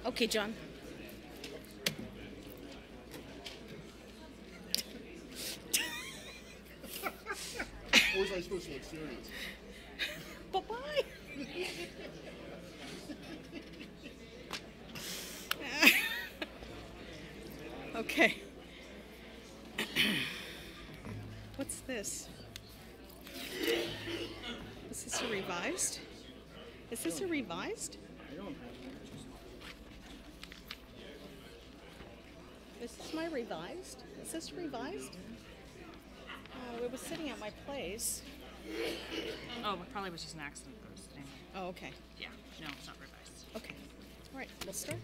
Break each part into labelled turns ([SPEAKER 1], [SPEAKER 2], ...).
[SPEAKER 1] Okay, John.
[SPEAKER 2] Or was I supposed to look serious?
[SPEAKER 1] Bye-bye. Okay. What's this? Is this a revised? Is this a revised? Is this my revised? Is this revised? Oh, it was sitting at my place.
[SPEAKER 3] Oh, it probably was just an accident. Anyway.
[SPEAKER 1] Oh, okay.
[SPEAKER 3] Yeah, no, it's not revised.
[SPEAKER 1] Okay. All right, we'll start.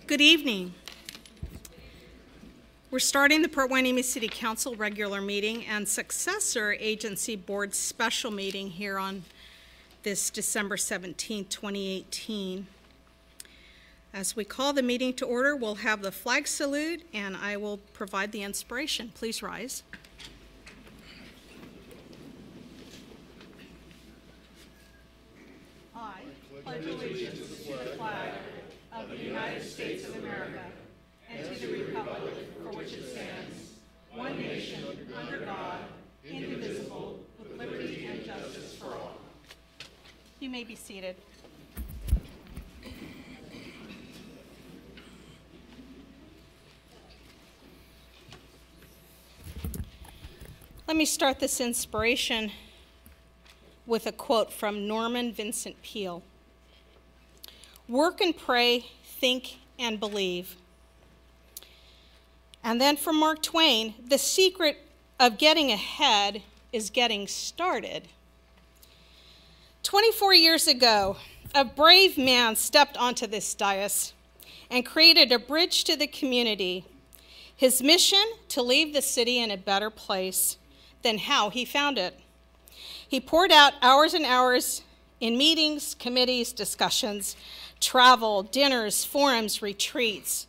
[SPEAKER 1] Good evening. We're starting the Port Hueneme City Council regular meeting and successor agency board special meeting here on this December 17, 2018. As we call the meeting to order, we'll have the flag salute and I will provide the inspiration. Please rise. I pledge allegiance to the flag of the United States of America and to the republic for which it stands, one nation, under God, indivisible, with liberty and justice for all. You may be seated. Let me start this inspiration with a quote from Norman Vincent Peale. Work and pray, think and believe. And then from Mark Twain, the secret of getting ahead is getting started. 24 years ago, a brave man stepped onto this dais and created a bridge to the community. His mission, to leave the city in a better place than how he found it. He poured out hours and hours in meetings, committees, discussions, travel, dinners, forums, retreats,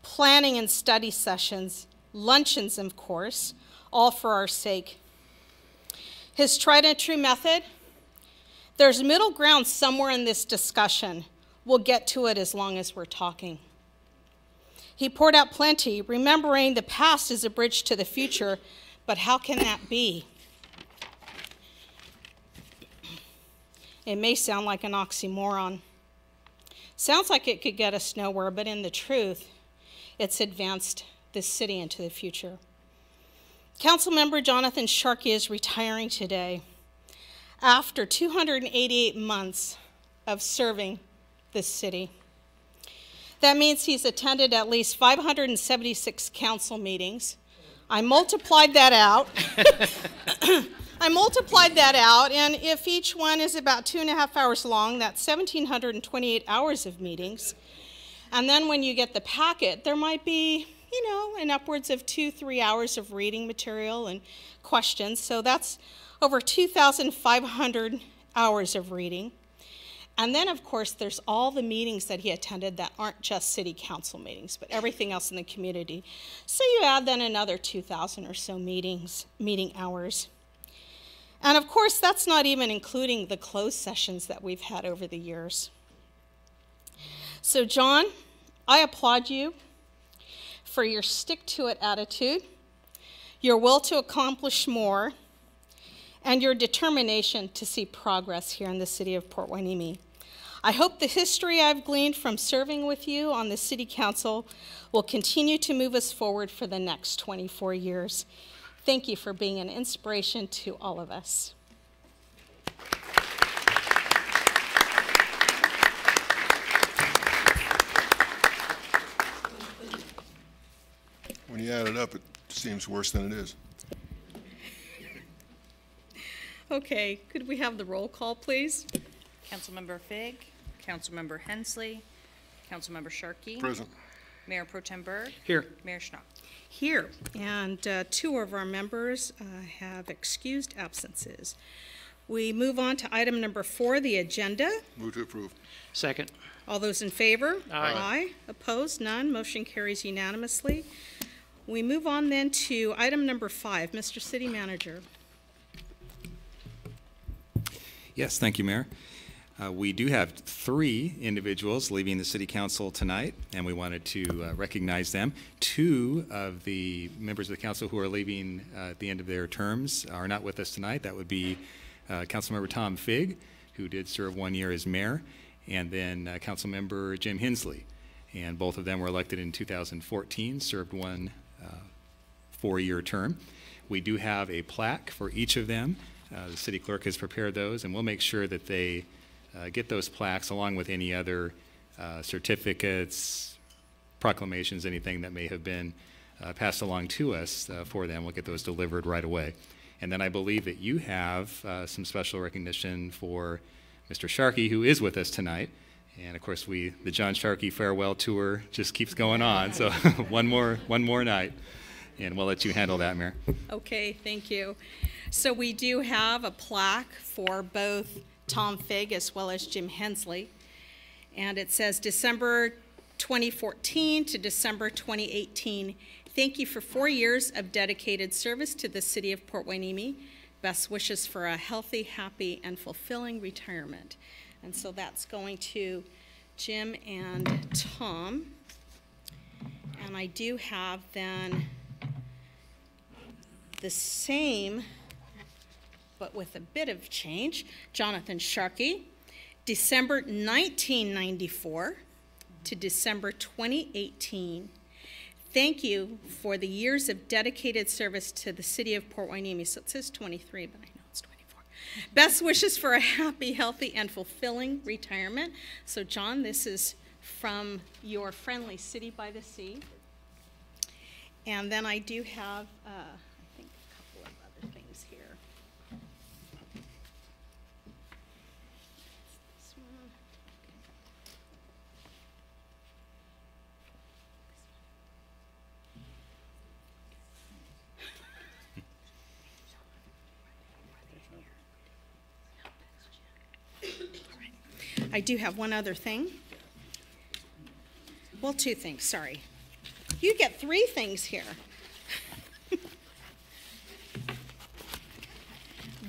[SPEAKER 1] planning and study sessions, luncheons, of course, all for our sake. His tried and true method, there's middle ground somewhere in this discussion. We'll get to it as long as we're talking. He poured out plenty, remembering the past is a bridge to the future, but how can that be? It may sound like an oxymoron. Sounds like it could get us nowhere, but in the truth, it's advanced this city into the future. Councilmember Jonathan Sharkey is retiring today after 288 months of serving this city. That means he's attended at least 576 council meetings. I multiplied that out. And if each one is about 2.5 hours long, that's 1,728 hours of meetings. And then when you get the packet, there might be, an upwards of 2-3 hours of reading material and questions. So that's over 2,500 hours of reading. And then, of course, there's all the meetings that he attended that aren't just city council meetings, but everything else in the community. So you add then another 2,000 or so meeting hours. And of course, that's not even including the closed sessions that we've had over the years. So John, I applaud you for your stick-to-it attitude, your will to accomplish more, and your determination to see progress here in the city of Port Hueneme. I hope the history I've gleaned from serving with you on the City Council will continue to move us forward for the next 24 years. Thank you for being an inspiration to all of us.
[SPEAKER 2] When you add it up, it seems worse than it is.
[SPEAKER 1] Okay, could we have the roll call, please?
[SPEAKER 3] Councilmember Fig, Councilmember Hensley, Councilmember Sharkey,
[SPEAKER 2] Present.
[SPEAKER 3] Mayor Pro Tem Berg,
[SPEAKER 4] Here.
[SPEAKER 3] Mayor Schnapp.
[SPEAKER 1] Here, and two of our members have excused absences. We move on to item number 4, the agenda.
[SPEAKER 2] Move to approve.
[SPEAKER 4] Second.
[SPEAKER 1] All those in favor?
[SPEAKER 4] Aye.
[SPEAKER 1] Opposed? None. Motion carries unanimously. We move on then to item number 5. Mr. City Manager.
[SPEAKER 5] Yes, thank you, Mayor. We do have 3 individuals leaving the City Council tonight, and we wanted to recognize them. 2 of the members of the council who are leaving at the end of their terms are not with us tonight. That would be Councilmember Tom Figg, who did serve 1 year as mayor, and then Councilmember Jim Hensley. And both of them were elected in 2014, served 1 4-year term. We do have a plaque for each of them. The city clerk has prepared those, and we'll make sure that they get those plaques along with any other certificates, proclamations, anything that may have been passed along to us for them. We'll get those delivered right away. And then I believe that you have some special recognition for Mr. Sharkey, who is with us tonight. And of course, the John Sharkey farewell tour just keeps going on. So one more night, and we'll let you handle that, Mayor.
[SPEAKER 1] Okay, thank you. So we do have a plaque for both Tom Figg as well as Jim Hensley. And it says December 2014 to December 2018. Thank you for 4 years of dedicated service to the city of Port Hueneme. Best wishes for a healthy, happy, and fulfilling retirement. And so that's going to Jim and Tom. And I do have then the same, but with a bit of change, Jonathan Sharkey, December 1994 to December 2018. Thank you for the years of dedicated service to the city of Port Hueneme. So it says 23, but I know it's 24. Best wishes for a happy, healthy, and fulfilling retirement. So John, this is from your friendly City by the Sea. And then I do have, I think, a couple of other things here. This one. I do have one other thing. Well, 2 things, sorry. You get 3 things here.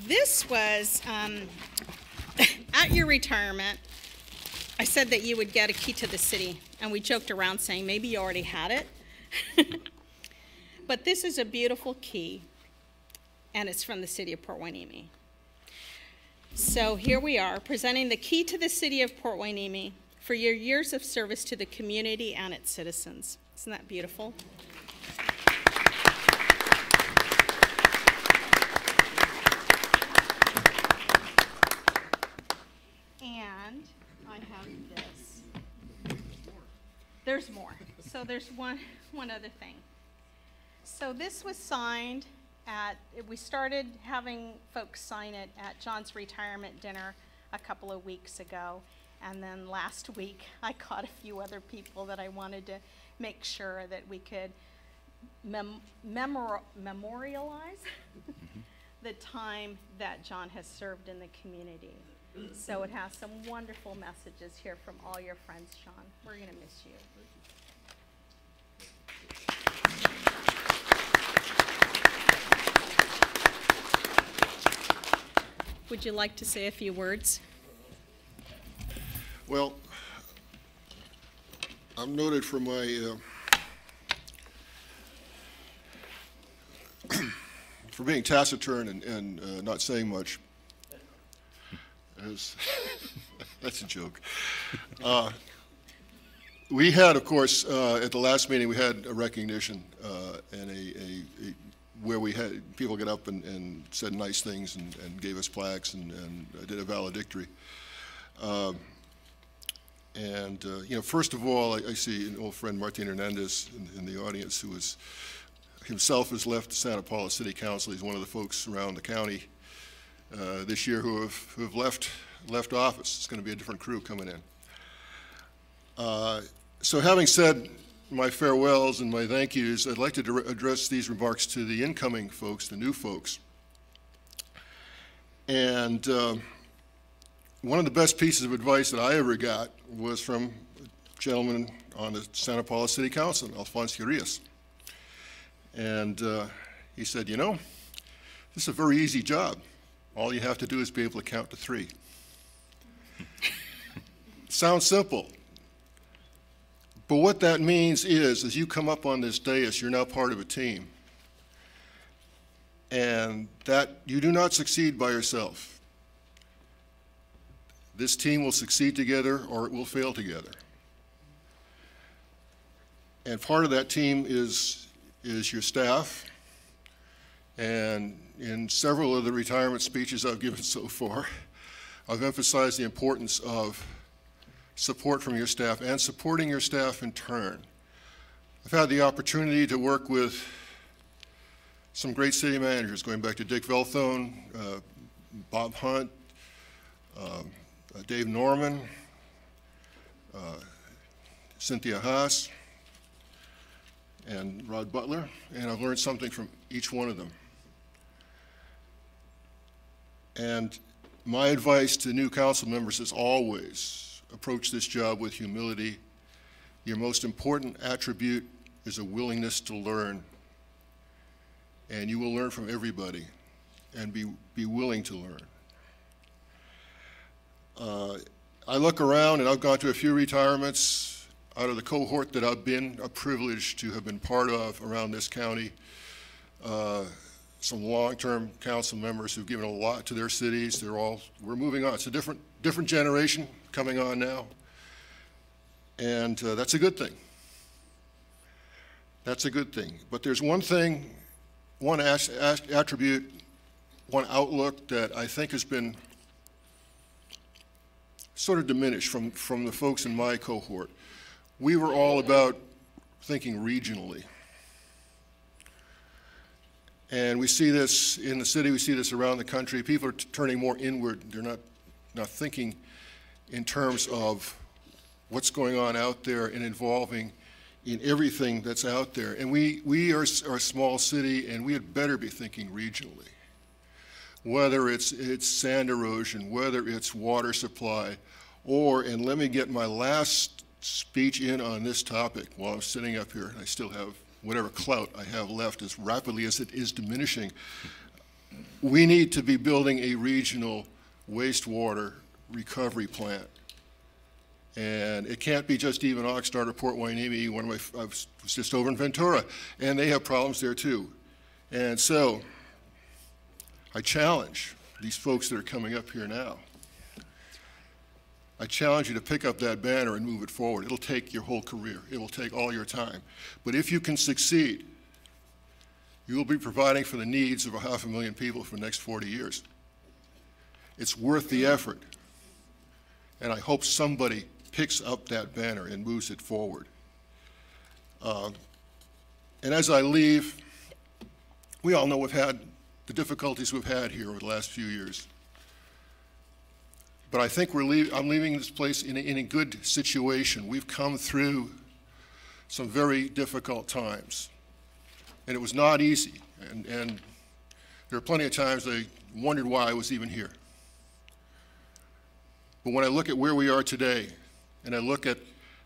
[SPEAKER 1] This was, at your retirement, I said that you would get a key to the city, and we joked around saying maybe you already had it. But this is a beautiful key, and it's from the city of Port Hueneme. So here we are, presenting the key to the city of Port Hueneme for your years of service to the community and its citizens. Isn't that beautiful? And I have this. There's more. So there's one other thing. So this was signed we started having folks sign it at John's retirement dinner a couple of weeks ago. And then last week, I caught a few other people that I wanted to make sure that we could memorialize the time that John has served in the community. So it has some wonderful messages here from all your friends, John. We're going to miss you. Would you like to say a few words?
[SPEAKER 2] Well, I'm noted for my for being taciturn and not saying much. That's a joke. We had, of course, at the last meeting, we had a recognition and where we had people get up and said nice things and gave us plaques and did a valedictory. You know, first of all, I see an old friend, Martin Hernandez, in the audience, who himself has left Santa Paula City Council. He's one of the folks around the county this year who have left office. It's going to be a different crew coming in. So having said my farewells and my thank yous, I'd like to address these remarks to the incoming folks, the new folks. And one of the best pieces of advice that I ever got was from a gentleman on the Santa Paula City Council, Alfonso Urias. And he said, you know, this is a very easy job. All you have to do is be able to count to 3. Sounds simple. But what that means is, as you come up on this dais, you're now part of a team. And that you do not succeed by yourself. This team will succeed together or it will fail together. And part of that team is your staff. And in several of the retirement speeches I've given so far, I've emphasized the importance of support from your staff and supporting your staff in turn. I've had the opportunity to work with some great city managers, going back to Dick Velthone, Bob Hunt, Dave Norman, Cynthia Haas, and Rod Butler, and I've learned something from each one of them. And my advice to new council members is always approach this job with humility. Your most important attribute is a willingness to learn. And you will learn from everybody and be willing to learn. I look around and I've gone to a few retirements out of the cohort that I've been privileged to have been part of around this county. Some long-term council members who've given a lot to their cities. We're moving on. It's a different generation coming on now. And that's a good thing. That's a good thing. But there's one thing, one attribute, one outlook that I think has been sort of diminished from the folks in my cohort. We were all about thinking regionally. And we see this in the city, we see this around the country. People are turning more inward. They're not thinking in terms of what's going on out there and involving in everything that's out there. And we are a small city, and we had better be thinking regionally. Whether it's sand erosion, whether it's water supply, or, and let me get my last speech in on this topic while I'm sitting up here, and I still have whatever clout I have left as rapidly as it is diminishing. We need to be building a regional wastewater recovery plant. And it can't be just even Oxnard or Port Hueneme. I was just over in Ventura, and they have problems there too. And so I challenge these folks that are coming up here now. I challenge you to pick up that banner and move it forward. It'll take your whole career. It will take all your time. But if you can succeed, you will be providing for the needs of 500,000 people for the next 40 years. It's worth the effort. And I hope somebody picks up that banner and moves it forward. And as I leave, we all know we've had the difficulties we've had here over the last few years. But I think I'm leaving this place in a good situation. We've come through some very difficult times. And it was not easy. And there are plenty of times I wondered why I was even here. But when I look at where we are today, and I look at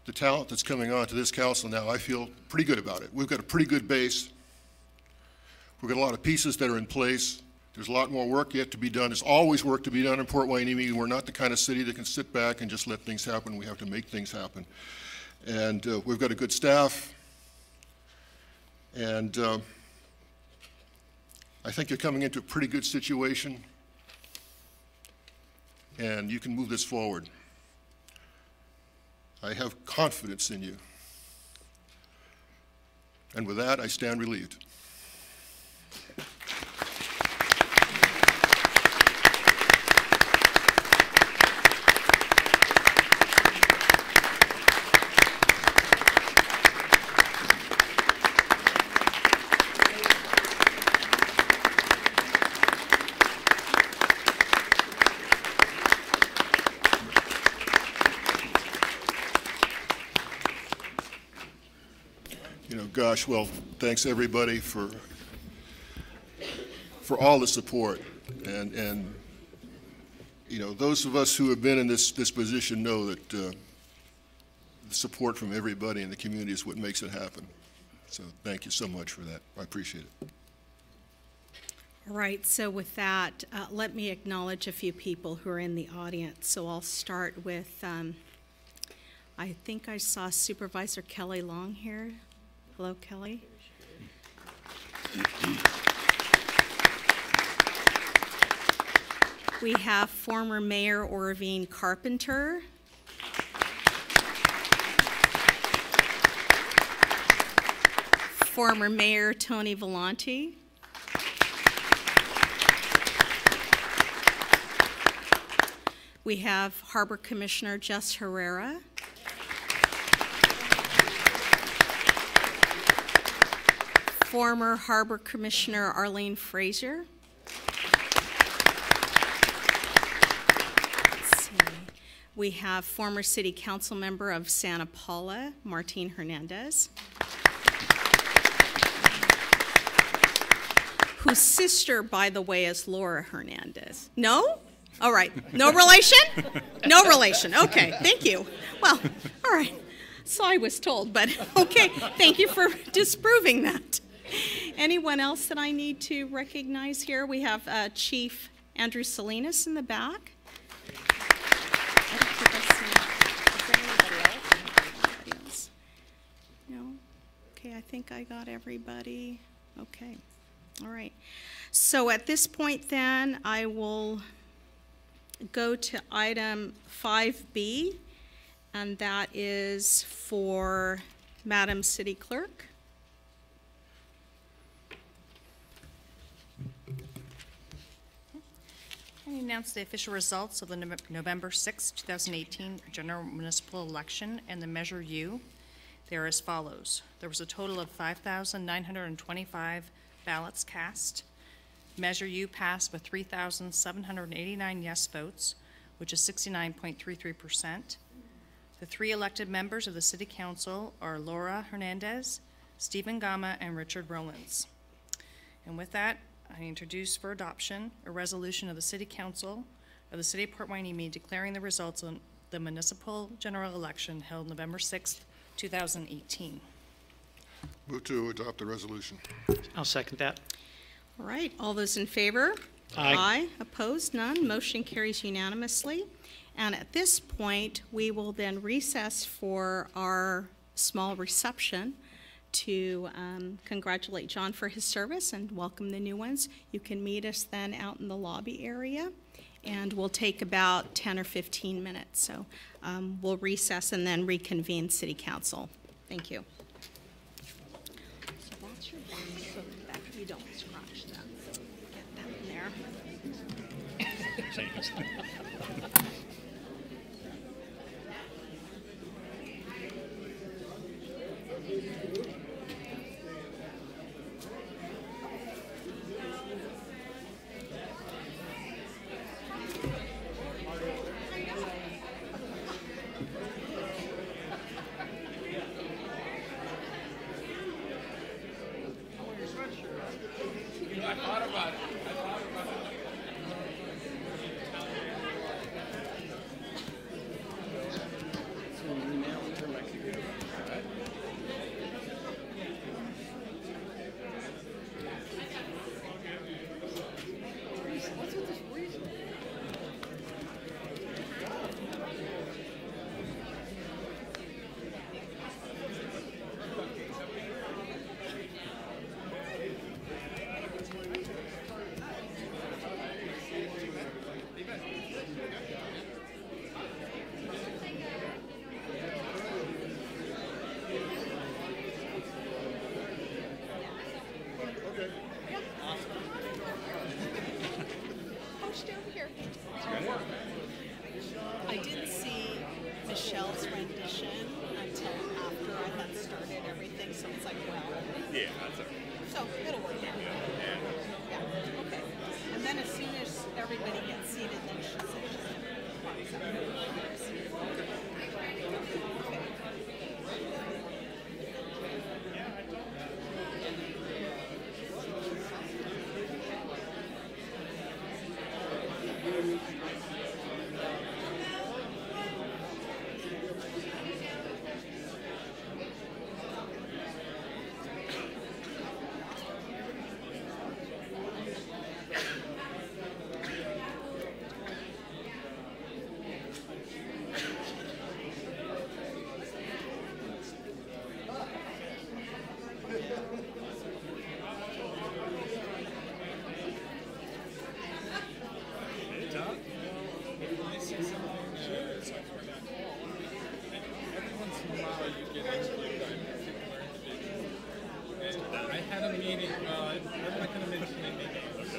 [SPEAKER 2] the talent that's coming on to this council now, I feel pretty good about it. We've got a pretty good base. We've got a lot of pieces that are in place. There's a lot more work yet to be done. There's always work to be done in Port Hueneme. We're not the kind of city that can sit back and just let things happen. We have to make things happen. And we've got a good staff. And I think you're coming into a pretty good situation. And you can move this forward. I have confidence in you. And with that, I stand relieved. gosh, well, thanks everybody for all the support. And those of us who have been in this position know that the support from everybody in the community is what makes it happen. So thank you so much for that. I appreciate it.
[SPEAKER 1] All right, so with that, let me acknowledge a few people who are in the audience. So I'll start with, I think I saw Supervisor Kelly Long here. Hello, Kelly. We have former Mayor Orvine Carpenter. Former Mayor Tony Volante. We have Harbor Commissioner Jess Herrera. Former Harbor Commissioner Arlene Frazier. Let's see. We have former City Council member of Santa Paula, Martine Hernandez. Whose sister, by the way, is Laura Hernandez. No? All right. No relation? No relation. Okay. Thank you. Well, all right. So I was told, but okay. Thank you for disproving that. Anyone else that I need to recognize here? We have Chief Andrew Salinas in the back. I don't think I see. Is there anybody else? No? Okay, I think I got everybody. Okay. All right. So at this point then, I will go to item 5B, and that is for Madam City Clerk.
[SPEAKER 3] I announce the official results of the November 6, 2018 general municipal election and the Measure U. They are as follows. There was a total of 5,925 ballots cast. Measure U passed with 3,789 yes votes, which is 69.33%. The 3 elected members of the City Council are Laura Hernandez, Stephen Gama, and Richard Rowlands. And with that, I introduce for adoption a resolution of the City Council of the City of Port Hueneme declaring the results of the municipal general election held November 6th, 2018.
[SPEAKER 2] Move to adopt the resolution.
[SPEAKER 4] I'll second that.
[SPEAKER 1] All right, all those in favor?
[SPEAKER 4] Aye.
[SPEAKER 1] Opposed? None. Motion carries unanimously. And at this point, we will then recess for our small reception to congratulate John for his service and welcome the new ones. You can meet us then out in the lobby area, and we'll take about 10 or 15 minutes. So we'll recess and then reconvene City Council. Thank you. So that's your bag, so that you don't scratch that. So get that in there. I didn't see Michelle's rendition until after I had started everything, so it's like, well. Yeah, that's okay. So it'll work out. Yeah, okay. And then as soon as everybody gets seated, then she says she's going to
[SPEAKER 6] while you get interviewed by particular individuals. And I had a meeting, I'm not going to mention any names.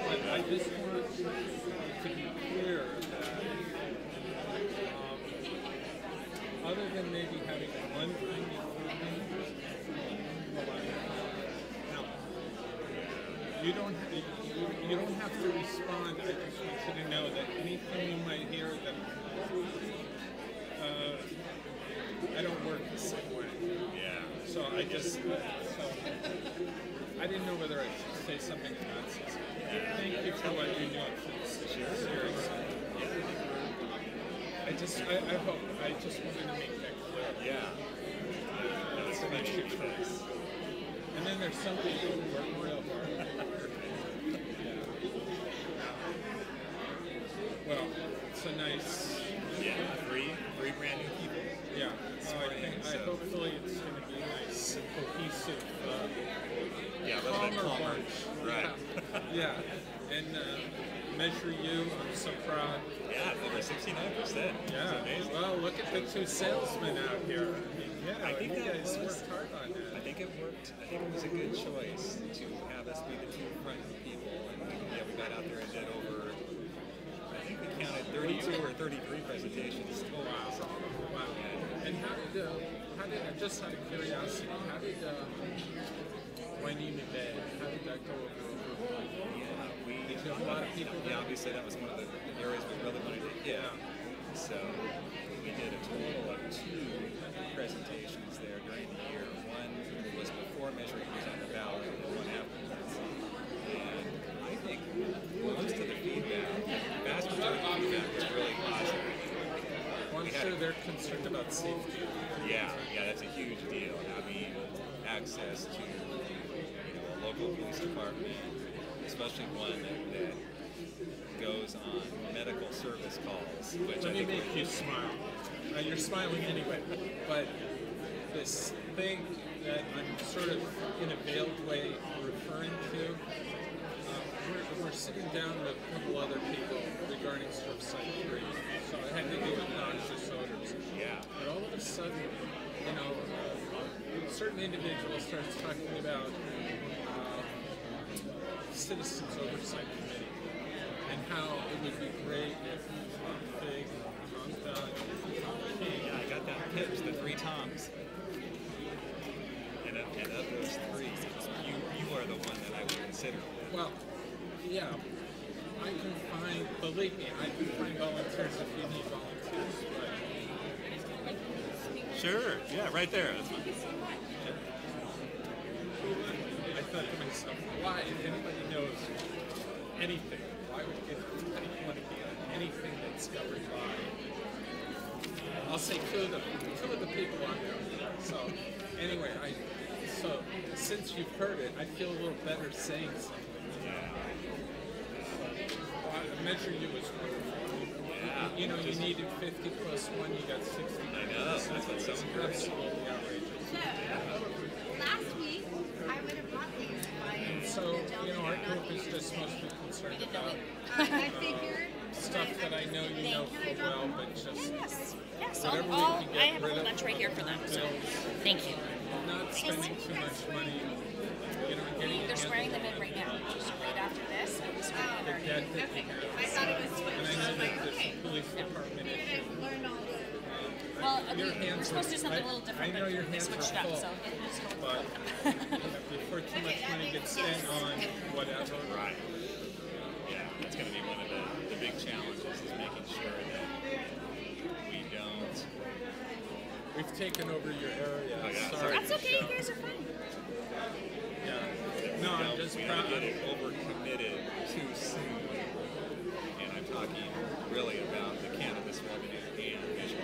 [SPEAKER 6] But I just want to be clear that other than maybe having one time before me, no. You don't have to respond. I just want you to know that anything you might hear that I don't work the same way. Yeah. So I just I didn't know whether I should say something or not say something. Thank you for what you're doing for the city. Seriously. I just wanted to make that clear. Yeah. That's an issue for us. And then there's some people who work real hard. Well, it's a nice...
[SPEAKER 5] Yeah, three brand new people.
[SPEAKER 6] Yeah. I hopefully it's going to be nice and cohesive. Calmer bunch.
[SPEAKER 5] Right.
[SPEAKER 6] Yeah. And Measure U, I'm so proud.
[SPEAKER 5] Yeah, over 69%.
[SPEAKER 6] Yeah. Well, look at the two salesmen out here. I think you guys worked hard on that.
[SPEAKER 5] I think it worked. I think it was a good choice to have us be the two front people. And we got out there and did over, I think we counted 32 or 33 presentations.
[SPEAKER 6] Oh, wow. Wow. And how did, just out of curiosity, how did Wainimi Bay, how did that go over? Did you have a lot of people there?
[SPEAKER 5] Yeah, obviously that was one of the areas we really wanted to hit. So we did a total of 2 presentations there during the year. One was before Measure U was on the ballot, and one afterwards. And I think most of the feedback, the vast majority of the feedback was really positive.
[SPEAKER 6] Well, I'm sure they're concerned about safety.
[SPEAKER 5] Yeah, that's a huge deal. Having access to a local police department, especially one that goes on medical service calls. Which
[SPEAKER 6] Let me make you smile. You're smiling anyway, but this thing that I'm sort of in a veiled way referring to, we're sitting down with a couple other people regarding Surfside 3, so it had to do with noxious odors.
[SPEAKER 5] Yeah.
[SPEAKER 6] But all of a sudden, certain individuals start talking about Citizens Oversight Committee and how it would be great if Fig,
[SPEAKER 5] Yeah, I got that pitch, the 3 Toms. And of those 3, you are the one that I would consider.
[SPEAKER 6] Well, yeah, I can find, believe me, I can find volunteers if you need volunteers. But
[SPEAKER 5] Sure, yeah, right there.
[SPEAKER 6] I thought to myself, why, if anybody knows anything, why would anybody want to be on anything that's covered by? I'll say two of the people on there. So anyway, so since you've heard it, I feel a little better saying something. Measure U was wonderful.
[SPEAKER 5] Yeah.
[SPEAKER 6] You needed 50 plus 1, you got 60.
[SPEAKER 5] I know, that's what sounds great.
[SPEAKER 6] Absolutely outrageous.
[SPEAKER 7] Last week, I would have bought these if I
[SPEAKER 6] And so, our group is just mostly concerned about
[SPEAKER 7] I figured.
[SPEAKER 6] stuff that I know you know full well, but just
[SPEAKER 8] Yes,
[SPEAKER 6] whatever we
[SPEAKER 8] I
[SPEAKER 6] can get
[SPEAKER 8] have a
[SPEAKER 6] rid
[SPEAKER 8] whole
[SPEAKER 6] of.
[SPEAKER 8] bunch right here for them, so thank you.
[SPEAKER 6] Not spending too much money, getting
[SPEAKER 8] They're swearing them in right now, just right after this. We're swearing in our
[SPEAKER 6] dead
[SPEAKER 8] name.
[SPEAKER 6] that we have.
[SPEAKER 7] I thought it was Twitch.
[SPEAKER 6] And I
[SPEAKER 7] I
[SPEAKER 6] know
[SPEAKER 7] was like,
[SPEAKER 6] that
[SPEAKER 7] okay.
[SPEAKER 6] the police department
[SPEAKER 7] Where did I learn all this?
[SPEAKER 8] Well,
[SPEAKER 6] your
[SPEAKER 8] we're
[SPEAKER 6] hands
[SPEAKER 8] supposed to do something
[SPEAKER 6] I
[SPEAKER 8] a little different,
[SPEAKER 6] know
[SPEAKER 8] but
[SPEAKER 6] your
[SPEAKER 8] we
[SPEAKER 6] hands
[SPEAKER 8] switched
[SPEAKER 6] are
[SPEAKER 8] up,
[SPEAKER 6] full,
[SPEAKER 8] so just go with
[SPEAKER 6] but
[SPEAKER 8] it.
[SPEAKER 6] before too much money gets spent on whatever.
[SPEAKER 5] Right. Yeah, that's going to be one of the big challenges is making sure that we don't.
[SPEAKER 6] We've taken over your area.
[SPEAKER 5] Oh, yeah,
[SPEAKER 6] Sorry.
[SPEAKER 8] That's okay, you guys are fine.
[SPEAKER 6] Yeah. No, I'm just
[SPEAKER 5] we
[SPEAKER 6] proud.
[SPEAKER 5] don't get overcommitted too soon. And I'm talking really about the cannabis revenue and Measure U,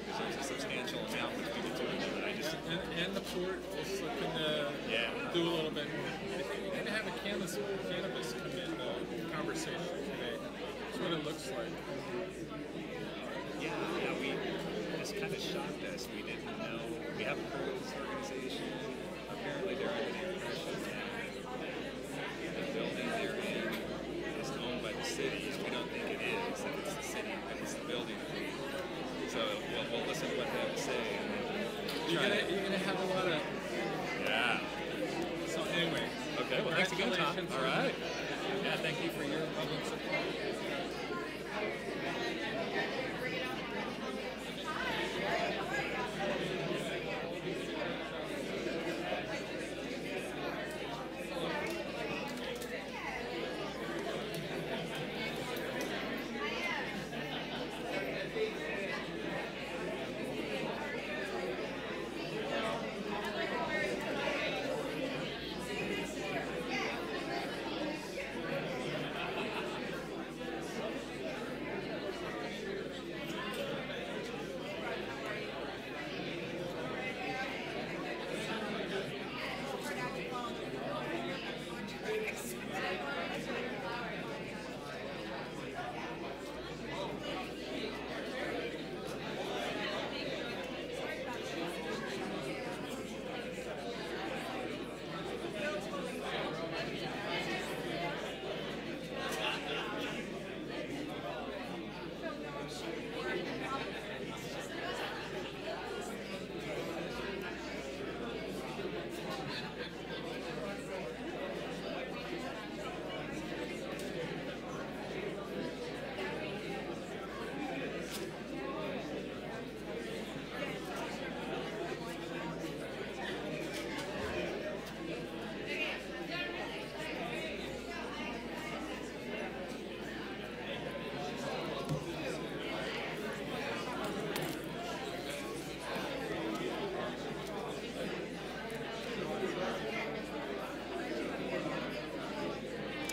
[SPEAKER 5] because there's a substantial amount between the two of them that I just.
[SPEAKER 6] And the port is looking to do a little bit more. I think we're going to have a cannabis come in the conversation today. That's what it looks like.
[SPEAKER 5] Yeah, we just kind of shocked us. We didn't know. We haven't heard of this organization. Apparently, they're under the impression that the building they're in is owned by the city. We don't think it is. That it's the city, but it's the building. So
[SPEAKER 6] You're gonna have a lot of.
[SPEAKER 5] Yeah.
[SPEAKER 6] So anyway.
[SPEAKER 5] Okay, well, thanks again, Tom.
[SPEAKER 6] Congratulations.
[SPEAKER 5] All right. Yeah, thank you for your public support.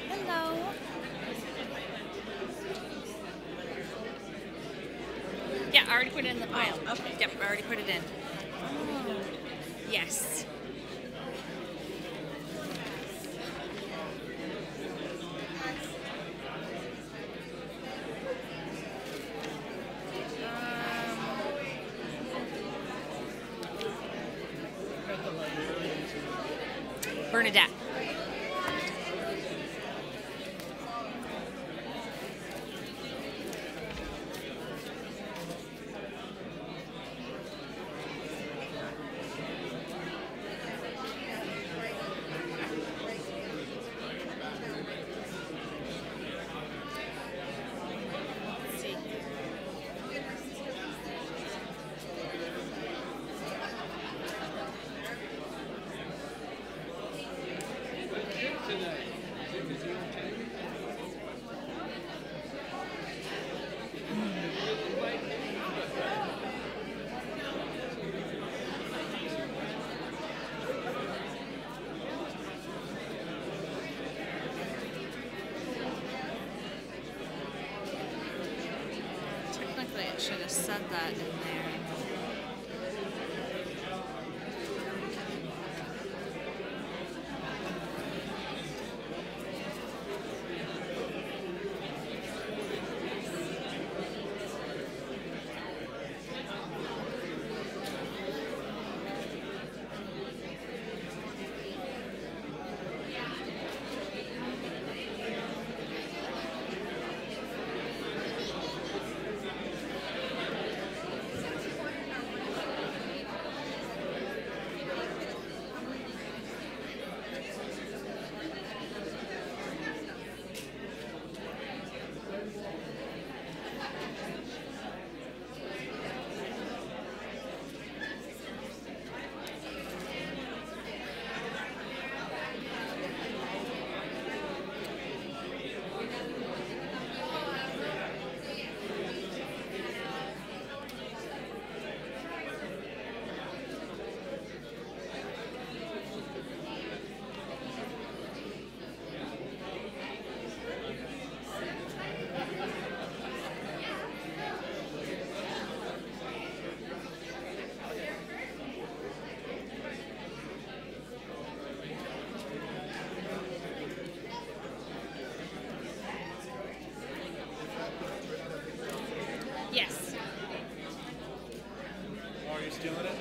[SPEAKER 8] Hello. Yeah, I already put it in the pile.
[SPEAKER 7] Oh, okay.
[SPEAKER 8] Yep, I already put it in. Oh. Yes. Bernadette. Let's see. Technically, it should have said that in there. Yes.
[SPEAKER 6] Are you stealing it?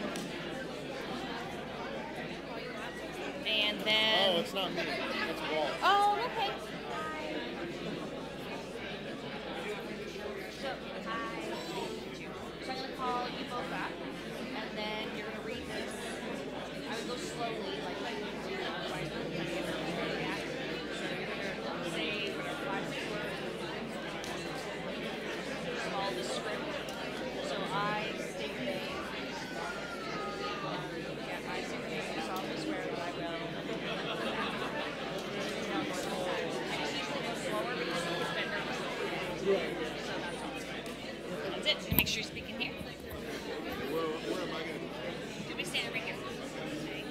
[SPEAKER 8] And then.
[SPEAKER 6] Oh, it's not me. It's Walt.
[SPEAKER 8] Oh, okay. So I'm going to call you both back, and then you're going to read Good. And make sure you're speaking here.
[SPEAKER 2] Where am I going to?
[SPEAKER 8] You'll be standing right here. Okay.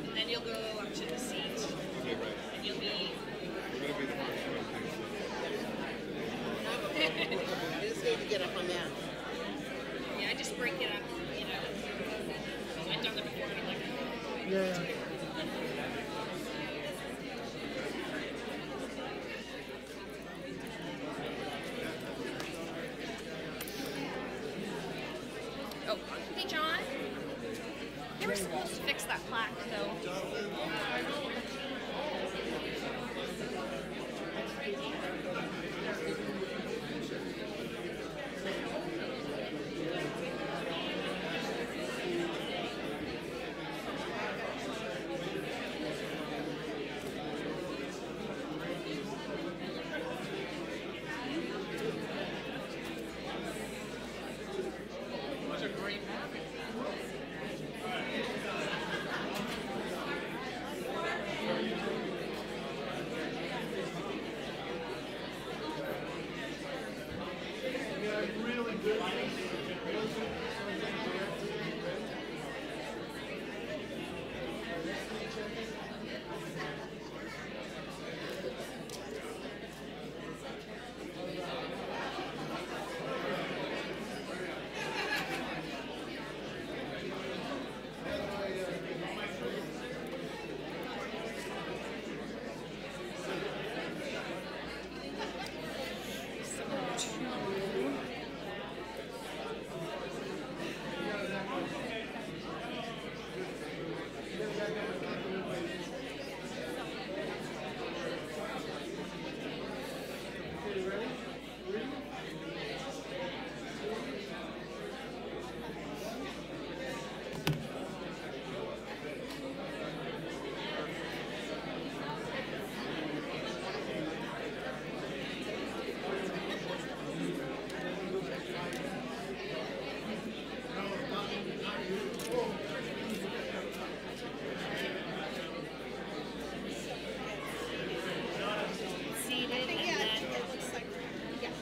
[SPEAKER 8] And then you'll go up to the seat.
[SPEAKER 2] Okay, right.
[SPEAKER 8] And you'll be.
[SPEAKER 2] We're going to be the first one.
[SPEAKER 9] It's good to get up on that.
[SPEAKER 8] Yeah, I just break it up, you know. I've done that before, but I'm like,
[SPEAKER 9] Yeah.
[SPEAKER 8] oh, hey, John. They were supposed to fix that plaque, though. Seated,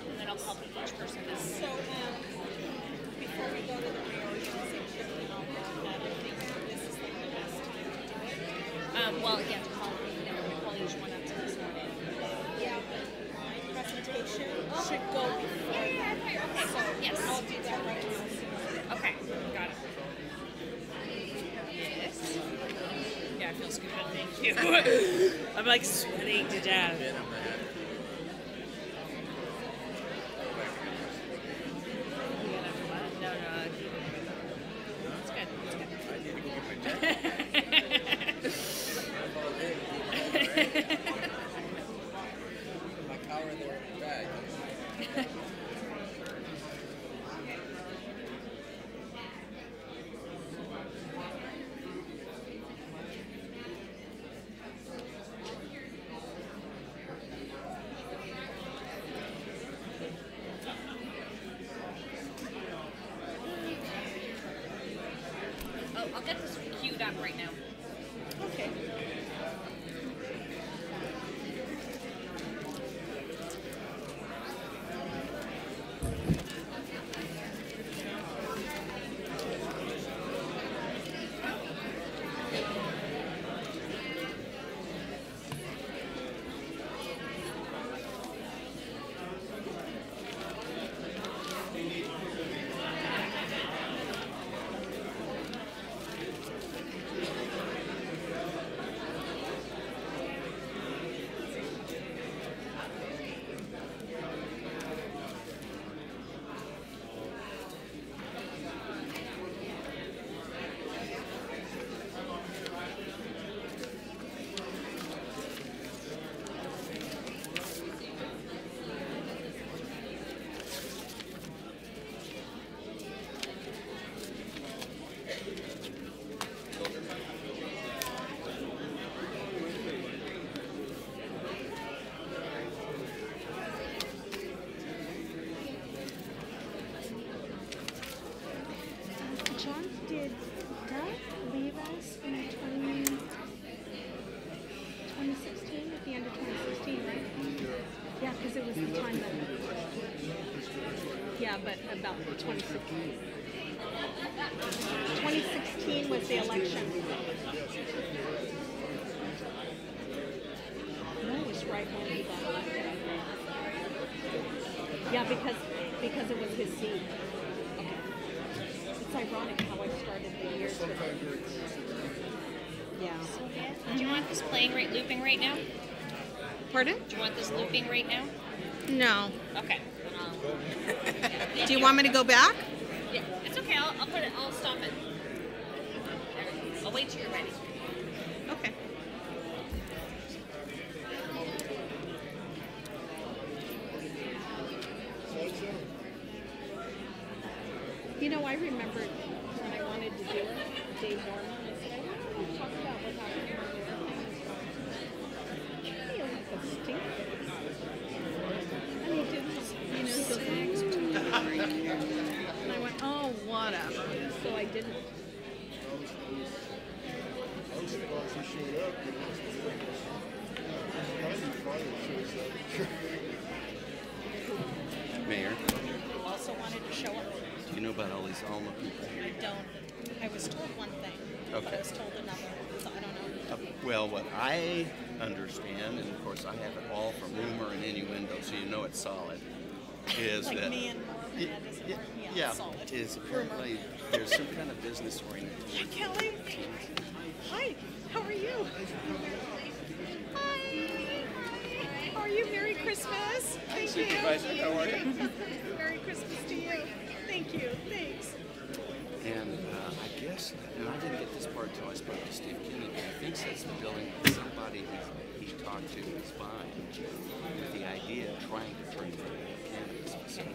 [SPEAKER 8] and then I'll call each person this.
[SPEAKER 1] So, before we go to the reorganization, this is like the best time to do it.
[SPEAKER 8] Well, yeah, to call, you know, we call each one up to this morning.
[SPEAKER 1] Yeah, but my presentation should go before.
[SPEAKER 8] Okay, so, yes.
[SPEAKER 1] I'll do that right now.
[SPEAKER 8] Okay, got it. Yes. Yeah, it feels good. Thank you. I'm like sweating to death. No, it's good. It's good.
[SPEAKER 10] My car in the bag.
[SPEAKER 8] Oh, I'll get this queued up right now.
[SPEAKER 1] Okay. Yeah, but about 2016. 2016 was the election. No, it was right when he got elected, I think. Yeah, because it was his seat. Okay. It's ironic how I started the years with yeah.
[SPEAKER 8] Do you want this playing right, looping right now?
[SPEAKER 1] Pardon?
[SPEAKER 8] Do you want this looping right now?
[SPEAKER 1] No.
[SPEAKER 8] Okay.
[SPEAKER 1] Do you want me to go back?
[SPEAKER 8] Yeah, it's okay. I'll put it. I'll stop it. I'll wait till you're ready.
[SPEAKER 1] Okay. You know, I remembered when I wanted to do it, Dave Norman, I said, I want to talk about what happened in the I feel like a stink. And he didn't, and I went, oh, whatever. So I didn't.
[SPEAKER 2] I was surprised he showed up.
[SPEAKER 10] Mayor,
[SPEAKER 1] Also wanted to show up.
[SPEAKER 10] do you know about all these Alma people?
[SPEAKER 1] I don't. I was told one thing, but I
[SPEAKER 10] Okay.
[SPEAKER 1] was told another, so I don't know.
[SPEAKER 10] Well, what I understand, and of course I have it all from rumor and innuendo, so you know it's solid, is
[SPEAKER 1] Like
[SPEAKER 10] that
[SPEAKER 1] me and Norman, that doesn't work me out solid.
[SPEAKER 10] is apparently there's some kind of business oriented.
[SPEAKER 1] Hi, Kelly. Hi. How are you? Hi. How are you? Merry Christmas. Thank
[SPEAKER 10] Supervisor, how are you?
[SPEAKER 1] you. Merry Christmas to you. Thank you. Thanks.
[SPEAKER 10] And I guess, and I didn't get this part until I spoke to Steve Kennedy, he thinks that's the building that somebody he talked to is buying with the idea of trying to turn it into a cannabis facility.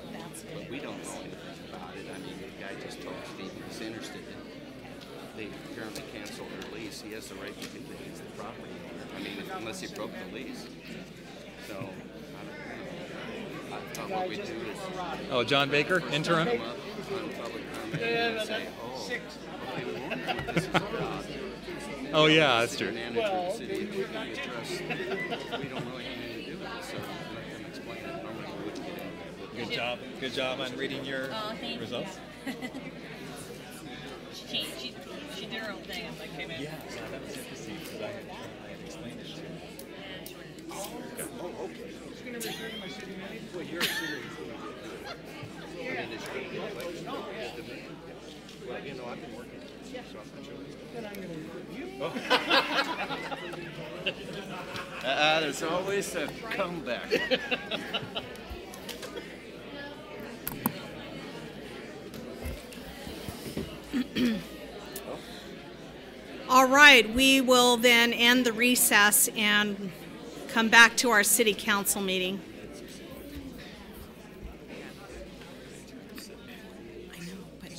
[SPEAKER 10] But we don't know anything about it. I mean, the guy just told Steve he was interested in it. They apparently canceled their lease. He has the right to think that he's the property owner. I mean, unless he broke the lease. So, I thought what we do is
[SPEAKER 5] Oh, John Baker, interim?
[SPEAKER 10] come up on public comment and say, oh, okay, we won't do this is about
[SPEAKER 5] Oh, yeah, that's true.
[SPEAKER 10] manager of the city of County Trust. We don't really have anything to do with it, so let them explain it. Normally we wouldn't get into it.
[SPEAKER 5] Good job on reading your
[SPEAKER 8] Thank
[SPEAKER 5] results.
[SPEAKER 8] you. she did her own thing as I came in.
[SPEAKER 5] Yeah, that was good to see because I had explained it to her.
[SPEAKER 10] Well, you're a city. Well, you know, I've been working. So I'm there's always a comeback.
[SPEAKER 1] All right, we will then end the recess and come back to our city council meeting. I know, but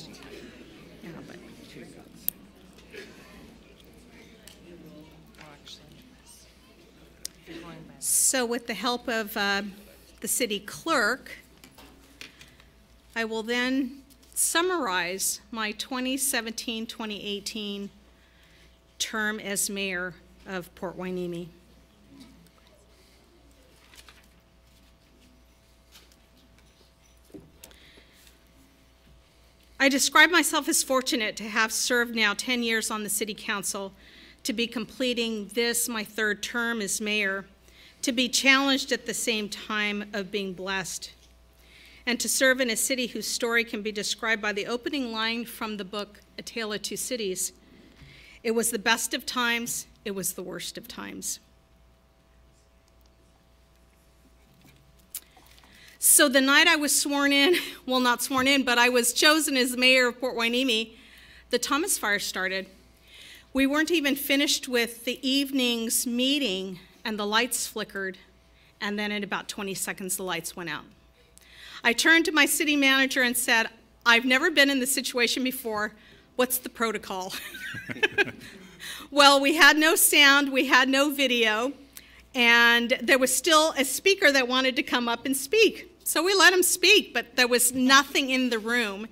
[SPEAKER 1] yeah, but so with the help of the city clerk, I will then summarize my 2017-2018 term as mayor of Port Hueneme. I describe myself as fortunate to have served now 10 years on the city council, to be completing this, my third term as mayor, to be challenged at the same time of being blessed, and to serve in a city whose story can be described by the opening line from the book, A Tale of Two Cities. It was the best of times, it was the worst of times. So the night I was sworn in, well, not sworn in, but I was chosen as mayor of Port Hueneme, the Thomas Fire started. We weren't even finished with the evening's meeting and the lights flickered, and then in about 20 seconds the lights went out. I turned to my city manager and said, I've never been in this situation before. What's the protocol? Well, we had no sound, we had no video, and there was still a speaker that wanted to come up and speak. So we let him speak, but there was nothing in the room.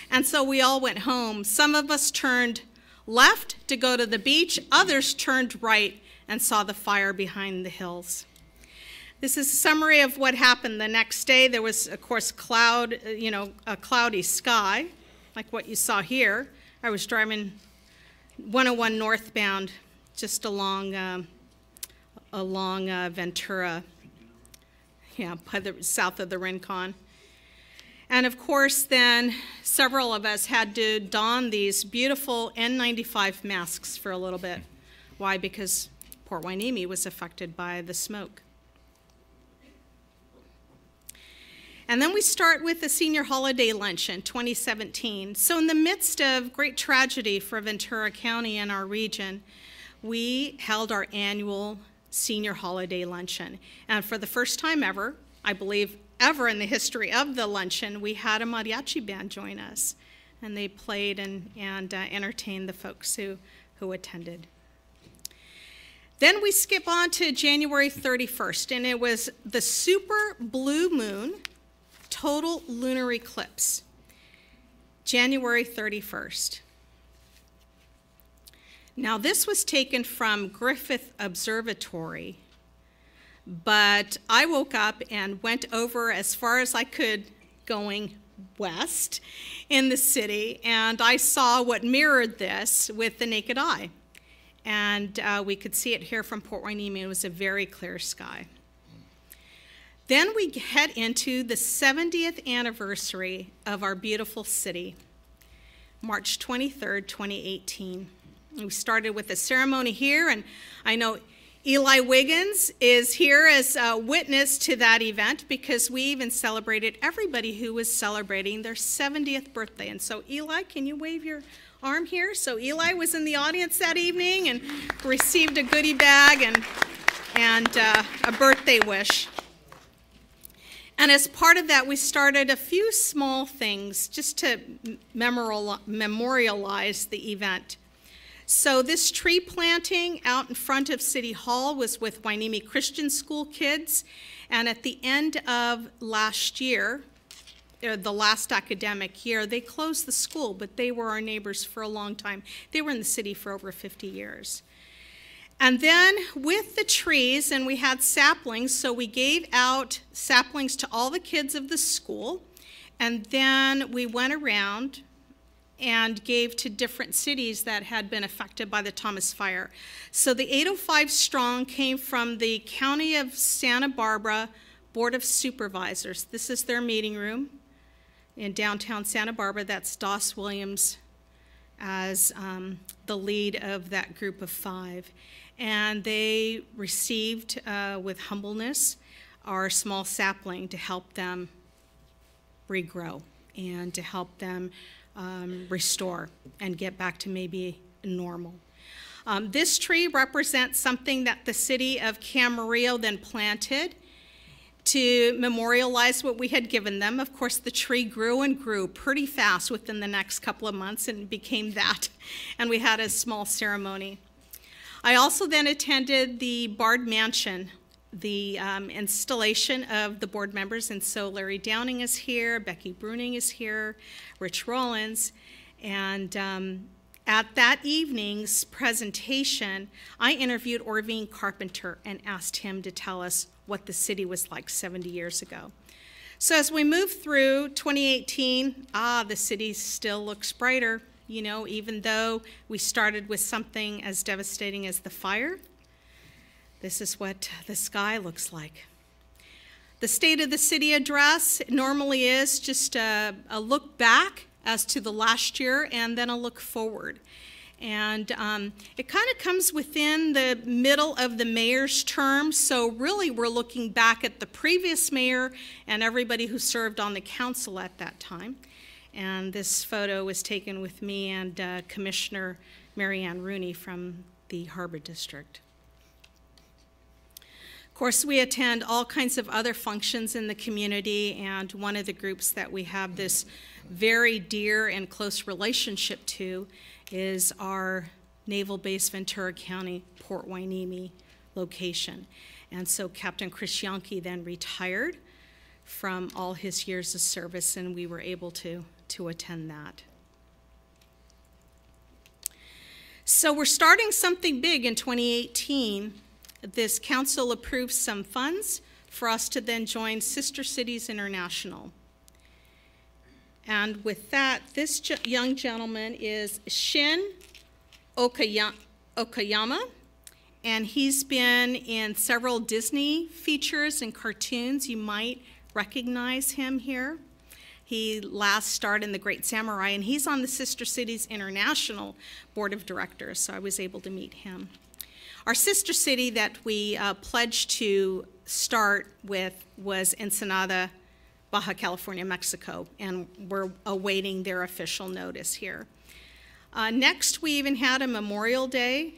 [SPEAKER 1] And so we all went home. Some of us turned left to go to the beach, others turned right and saw the fire behind the hills. This is a summary of what happened the next day. There was, of course, a cloudy sky, like what you saw here. I was driving 101 northbound just along Ventura, south of the Rincon. And of course, then several of us had to don these beautiful N95 masks for a little bit. Why? Because Port Hueneme was affected by the smoke. And then we start with the Senior Holiday Luncheon 2017. So in the midst of great tragedy for Ventura County and our region, we held our annual Senior Holiday Luncheon. And for the first time ever, I believe ever in the history of the luncheon, we had a mariachi band join us. And they played and entertained the folks who attended. Then we skip on to January 31st, and it was the super blue moon total lunar eclipse, January 31st. Now, this was taken from Griffith Observatory, but I woke up and went over as far as I could going west in the city, and I saw what mirrored this with the naked eye. And we could see it here from Port Hueneme. It was a very clear sky. Then we head into the 70th anniversary of our beautiful city, March 23rd, 2018. We started with a ceremony here, and I know Eli Wiggins is here as a witness to that event because we even celebrated everybody who was celebrating their 70th birthday. And so Eli, can you wave your arm here? So Eli was in the audience that evening and received a goodie bag and a birthday wish. And as part of that, we started a few small things just to memorialize the event. So this tree planting out in front of City Hall was with Hueneme Christian School kids. And at the end of last year, the last academic year, they closed the school, but they were our neighbors for a long time. They were in the city for over 50 years. And then with the trees, and we had saplings, so we gave out saplings to all the kids of the school, and then we went around and gave to different cities that had been affected by the Thomas Fire. So the 805 Strong came from the County of Santa Barbara Board of Supervisors. This is their meeting room in downtown Santa Barbara. That's Doss Williams as the lead of that group of 5. And they received, with humbleness, our small sapling to help them regrow and to help them restore and get back to maybe normal. This tree represents something that the city of Camarillo then planted to memorialize what we had given them. Of course, the tree grew and grew pretty fast within the next couple of months and became that. And we had a small ceremony. I also then attended the Bard Mansion, the installation of the board members. And so Larry Downing is here, Becky Bruning is here, Rich Rollins. And at that evening's presentation, I interviewed Orvine Carpenter and asked him to tell us what the city was like 70 years ago. So as we move through 2018, the city still looks brighter, you know, even though we started with something as devastating as the fire. This is what the sky looks like. The State of the City address normally is just a look back as to the last year and then a look forward. And it kind of comes within the middle of the mayor's term, so really we're looking back at the previous mayor and everybody who served on the council at that time. And this photo was taken with me and Commissioner Mary Ann Rooney from the Harbor District. Of course, we attend all kinds of other functions in the community, and one of the groups that we have this very dear and close relationship to is our Naval Base Ventura County, Port Hueneme location. And so Captain Chris Yonke then retired from all his years of service, and we were able to attend that. So we're starting something big in 2018. This council approved some funds for us to then join Sister Cities International. And with that, this young gentleman is Shin Okayama, and he's been in several Disney features and cartoons. You might recognize him here. He last starred in The Great Samurai, and he's on the Sister Cities International Board of Directors, so I was able to meet him. Our sister city that we pledged to start with was Ensenada, Baja California, Mexico, and we're awaiting their official notice here. Next, we even had a Memorial Day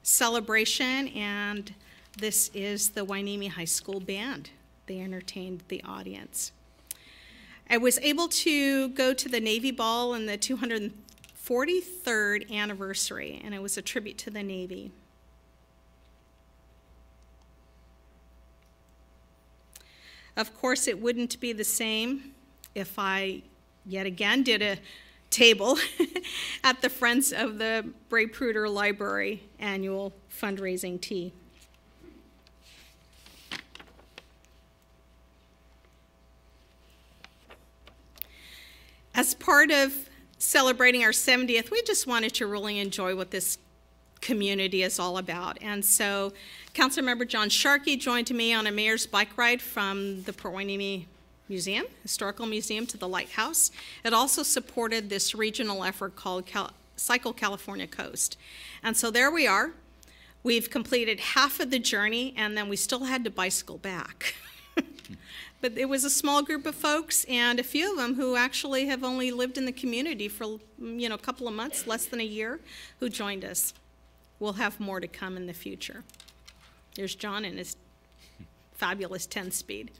[SPEAKER 1] celebration, and this is the Hueneme High School Band. They entertained the audience. I was able to go to the Navy Ball in the 243rd anniversary, and it was a tribute to the Navy. Of course, it wouldn't be the same if I, yet again, did a table at the Friends of the Braypruder Library annual fundraising tea. As part of celebrating our 70th, we just wanted to really enjoy what this community is all about. And so Councilmember John Sharkey joined me on a mayor's bike ride from the Port Hueneme Museum, Historical Museum, to the Lighthouse. It also supported this regional effort called Cycle California Coast. And so there we are. We've completed half of the journey, and then we still had to bicycle back. But it was a small group of folks, and a few of them who actually have only lived in the community for, a couple of months, less than a year, who joined us. We'll have more to come in the future. There's John in his fabulous 10-speed.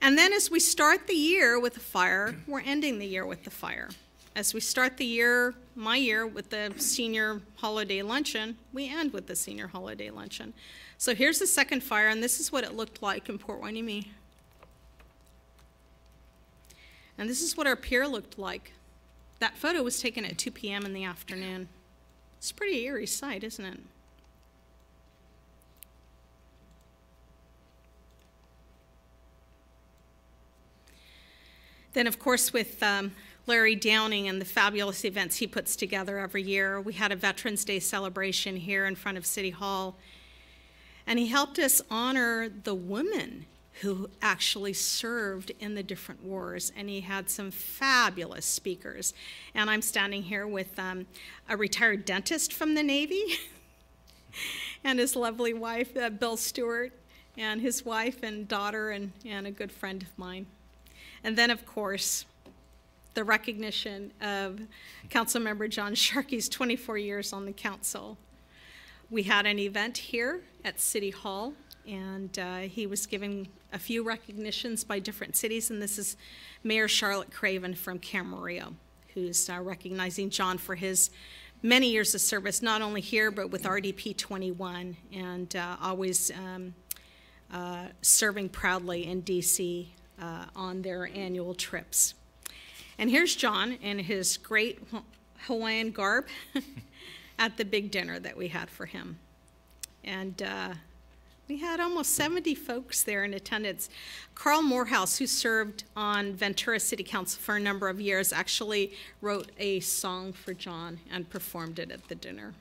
[SPEAKER 1] And then as we start the year with a fire, we're ending the year with the fire. As we start the year, my year, with the senior holiday luncheon, we end with the senior holiday luncheon. So here's the second fire, and this is what it looked like in Port Hueneme. And this is what our pier looked like. That photo was taken at 2 p.m. in the afternoon. It's a pretty eerie sight, isn't it? Then, of course, with Larry Downing and the fabulous events he puts together every year, we had a Veterans Day celebration here in front of City Hall. And he helped us honor the women who actually served in the different wars. And he had some fabulous speakers. And I'm standing here with a retired dentist from the Navy and his lovely wife, Bill Stewart, and his wife and daughter and a good friend of mine. And then, of course, the recognition of Councilmember John Sharkey's 24 years on the council. We had an event here at City Hall, and he was given a few recognitions by different cities, and this is Mayor Charlotte Craven from Camarillo, who's recognizing John for his many years of service, not only here, but with RDP 21, and always serving proudly in D.C. On their annual trips. And here's John in his great Hawaiian garb at the big dinner that we had for him. And we had almost 70 folks there in attendance. Carl Morehouse, who served on Ventura City Council for a number of years, actually wrote a song for John and performed it at the dinner.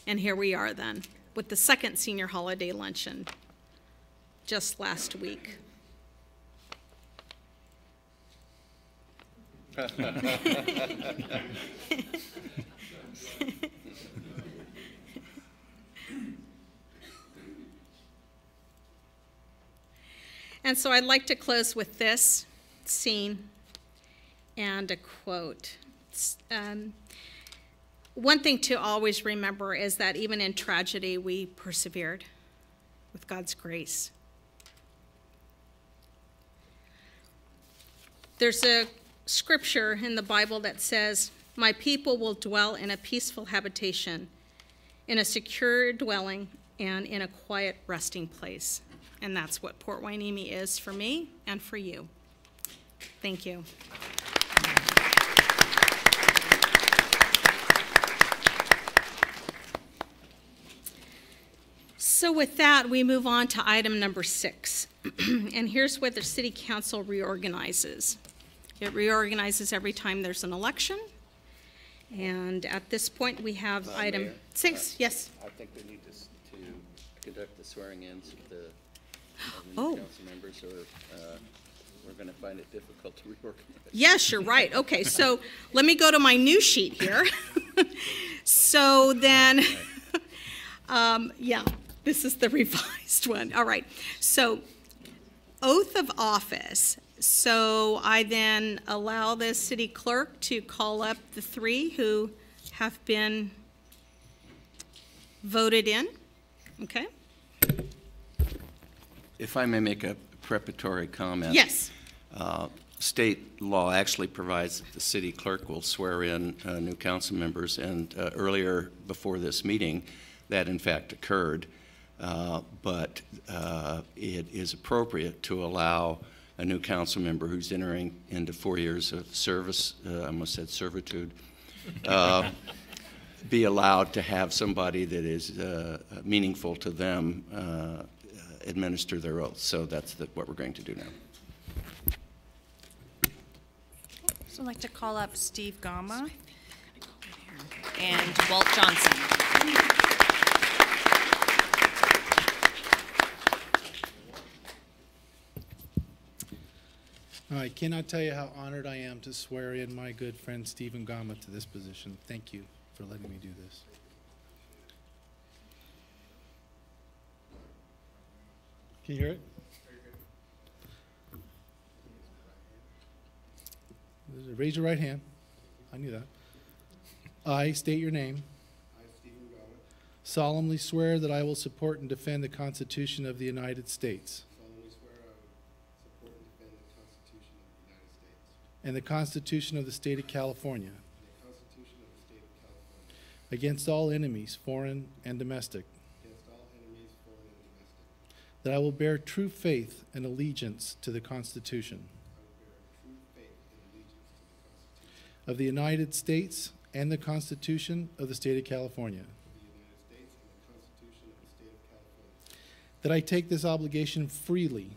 [SPEAKER 1] And here we are then, with the second senior holiday luncheon just last week. And so I'd like to close with this scene and a quote. One thing to always remember is that even in tragedy, we persevered with God's grace. There's a scripture in the Bible that says, "My people will dwell in a peaceful habitation, in a secure dwelling, and in a quiet resting place." And that's what Port Hueneme is for me and for you. Thank you. So with that, we move on to item number 6. And here's where the city council reorganizes. It reorganizes every time there's an election. And at this point, we have item
[SPEAKER 10] Mayor,
[SPEAKER 1] 6. Yes.
[SPEAKER 10] I think we need to conduct the swearing-ins of the
[SPEAKER 1] Oh.
[SPEAKER 10] new council members, or we're going to find it difficult to reorganize.
[SPEAKER 1] Yes, you're right. Okay, so let me go to my new sheet here. So then, yeah, this is the revised one. All right. So oath of office. So I then allow the city clerk to call up the 3 who have been voted in. Okay?
[SPEAKER 10] If I may make a preparatory comment.
[SPEAKER 1] Yes.
[SPEAKER 10] State law actually provides that the city clerk will swear in new council members, and earlier before this meeting, that in fact occurred. But it is appropriate to allow a new council member who's entering into 4 years of service, I almost said servitude, be allowed to have somebody that is meaningful to them administer their oath. So that's what we're going to do now.
[SPEAKER 3] So I'd like to call up Steve Gama and Walt Johnson.
[SPEAKER 11] I cannot tell you how honored I am to swear in my good friend Stephen Gama to this position. Thank you for letting me do this. Can you hear it? Raise your right hand. I knew that. I state your name.
[SPEAKER 12] I, Stephen Gama,
[SPEAKER 11] Solemnly swear that I will support and defend the Constitution of the United States
[SPEAKER 12] solemnly swear I will support and defend the Constitution of the United States
[SPEAKER 11] and the Constitution of the State of California
[SPEAKER 12] and the Constitution of the State of California
[SPEAKER 11] against all enemies, foreign and domestic,
[SPEAKER 12] against all enemies, foreign and domestic.
[SPEAKER 11] that I will bear true faith and allegiance to the Constitution
[SPEAKER 12] I will bear true faith and allegiance to the Constitution
[SPEAKER 11] of the United States and the Constitution of the State of California,
[SPEAKER 12] of the United States and the Constitution of the State of California.
[SPEAKER 11] that I take this obligation freely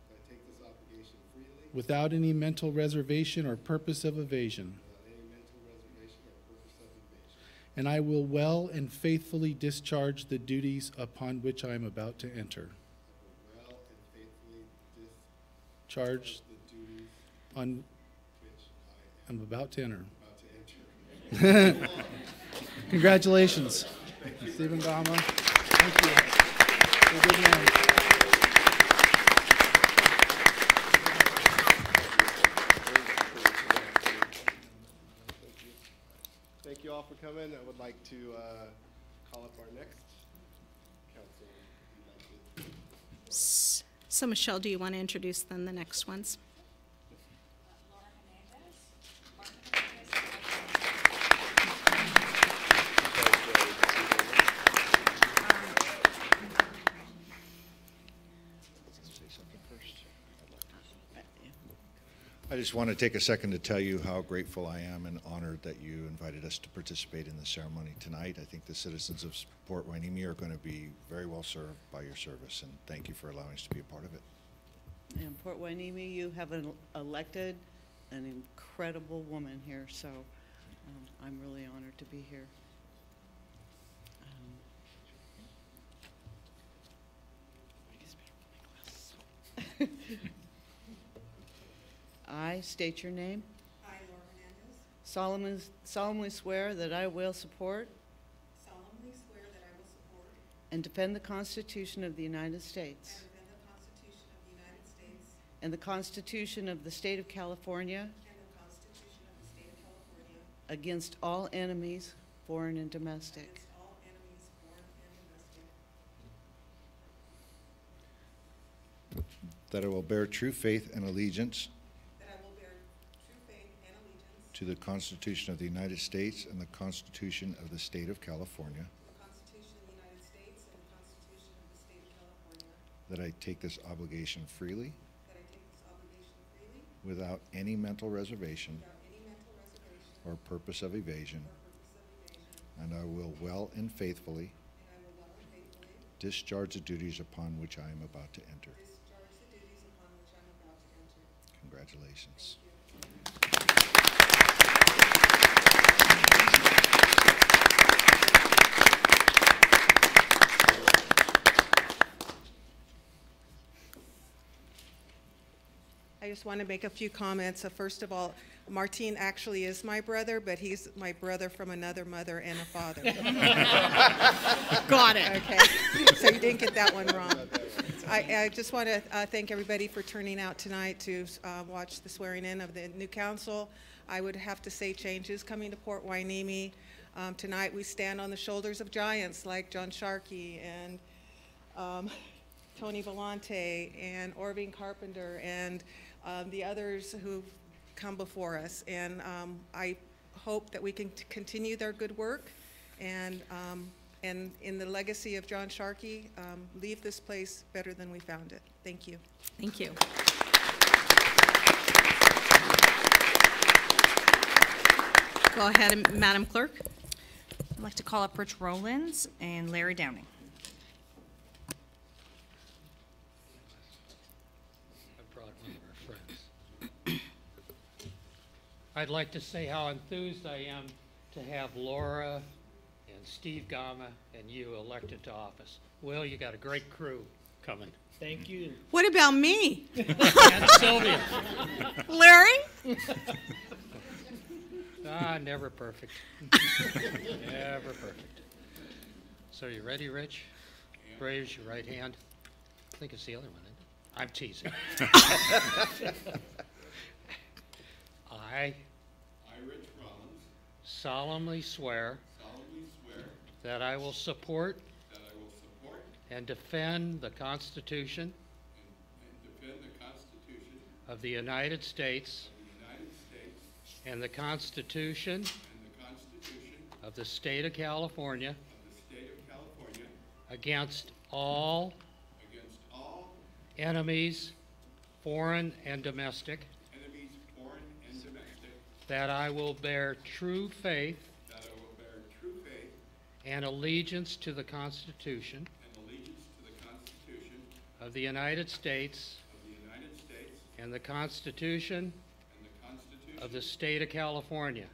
[SPEAKER 12] That I take this obligation freely
[SPEAKER 11] without any mental reservation or purpose of evasion,
[SPEAKER 12] without any mental reservation or purpose of evasion.
[SPEAKER 11] and I will well and faithfully discharge the duties upon which I am about to enter.
[SPEAKER 12] I will well and faithfully
[SPEAKER 11] Charge
[SPEAKER 12] discharge the duties
[SPEAKER 11] on
[SPEAKER 12] which I
[SPEAKER 11] I'm about to enter.
[SPEAKER 12] am about to enter.
[SPEAKER 11] Congratulations, Stephen Gama. Thank you. You're a good man.
[SPEAKER 12] Thank you all for coming. I would like to call up our next council elected.
[SPEAKER 1] So Michelle, do you want to introduce then the next ones?
[SPEAKER 13] I just want to take a second to tell you how grateful I am and honored that you invited us to participate in the ceremony tonight. I think the citizens of Port Hueneme are going to be very well served by your service, and thank you for allowing us to be a part of it.
[SPEAKER 9] In Port Hueneme, you have elected an incredible woman here, so I'm really honored to be here. I state your name.
[SPEAKER 14] I, Laura Hernandez,
[SPEAKER 9] Solemnly swear that I will support
[SPEAKER 14] solemnly swear that I will support
[SPEAKER 9] and defend the Constitution of the United States
[SPEAKER 14] and defend the Constitution of the United States
[SPEAKER 9] and the Constitution of the State of California
[SPEAKER 14] and the Constitution of the State of California
[SPEAKER 9] against all enemies, foreign and domestic.
[SPEAKER 14] against all enemies, foreign and domestic,
[SPEAKER 13] That I will bear true faith and allegiance
[SPEAKER 14] that I will bear true faith and allegiance
[SPEAKER 13] to the Constitution of the United States and the Constitution of the State of California,
[SPEAKER 14] to the Constitution of the United States and the Constitution of the State of California,
[SPEAKER 13] that I take this obligation freely
[SPEAKER 14] that I take this obligation freely
[SPEAKER 13] without any mental reservation
[SPEAKER 14] without any mental reservation
[SPEAKER 13] or purpose of evasion,
[SPEAKER 14] or purpose of evasion,
[SPEAKER 13] and I will well and faithfully
[SPEAKER 14] and I will well and faithfully
[SPEAKER 13] discharge the duties upon which I am about to enter.
[SPEAKER 14] discharge the duties upon which I'm about to enter.
[SPEAKER 13] Congratulations.
[SPEAKER 14] I just want to make a few comments. First of all, Martin actually is my brother, but he's my brother from another mother and a father.
[SPEAKER 1] Got it.
[SPEAKER 14] Okay, so you didn't get that one wrong. I just want to thank everybody for turning out tonight to watch the swearing in of the new council. I would have to say change is coming to Port Hueneme. Tonight we stand on the shoulders of giants like John Sharkey and Tony Vellante and Orving Carpenter and the others who've come before us. And I hope that we can continue their good work and in the legacy of John Sharkey, leave this place better than we found it. Thank you.
[SPEAKER 1] Thank you. Go ahead, Madam Clerk.
[SPEAKER 3] I'd like to call up Rich Rollins and Larry Downing.
[SPEAKER 15] I brought one of our friends. I'd like to say how enthused I am to have Laura and Steve Gama and you elected to office. Will, you got a great crew coming.
[SPEAKER 4] Thank you.
[SPEAKER 1] What about me?
[SPEAKER 15] And Sylvia.
[SPEAKER 1] Larry?
[SPEAKER 15] Never perfect. Never perfect. So you ready, Rich? Raise your right hand. I think it's the other one, isn't it? I'm teasing. I,
[SPEAKER 6] Rich Rollins,
[SPEAKER 15] solemnly swear that I will support and defend the Constitution of the United States and the Constitution of the State of California against all enemies, foreign and domestic, that I will bear true faith and allegiance to the Constitution of the United States and the Constitution of the State of California,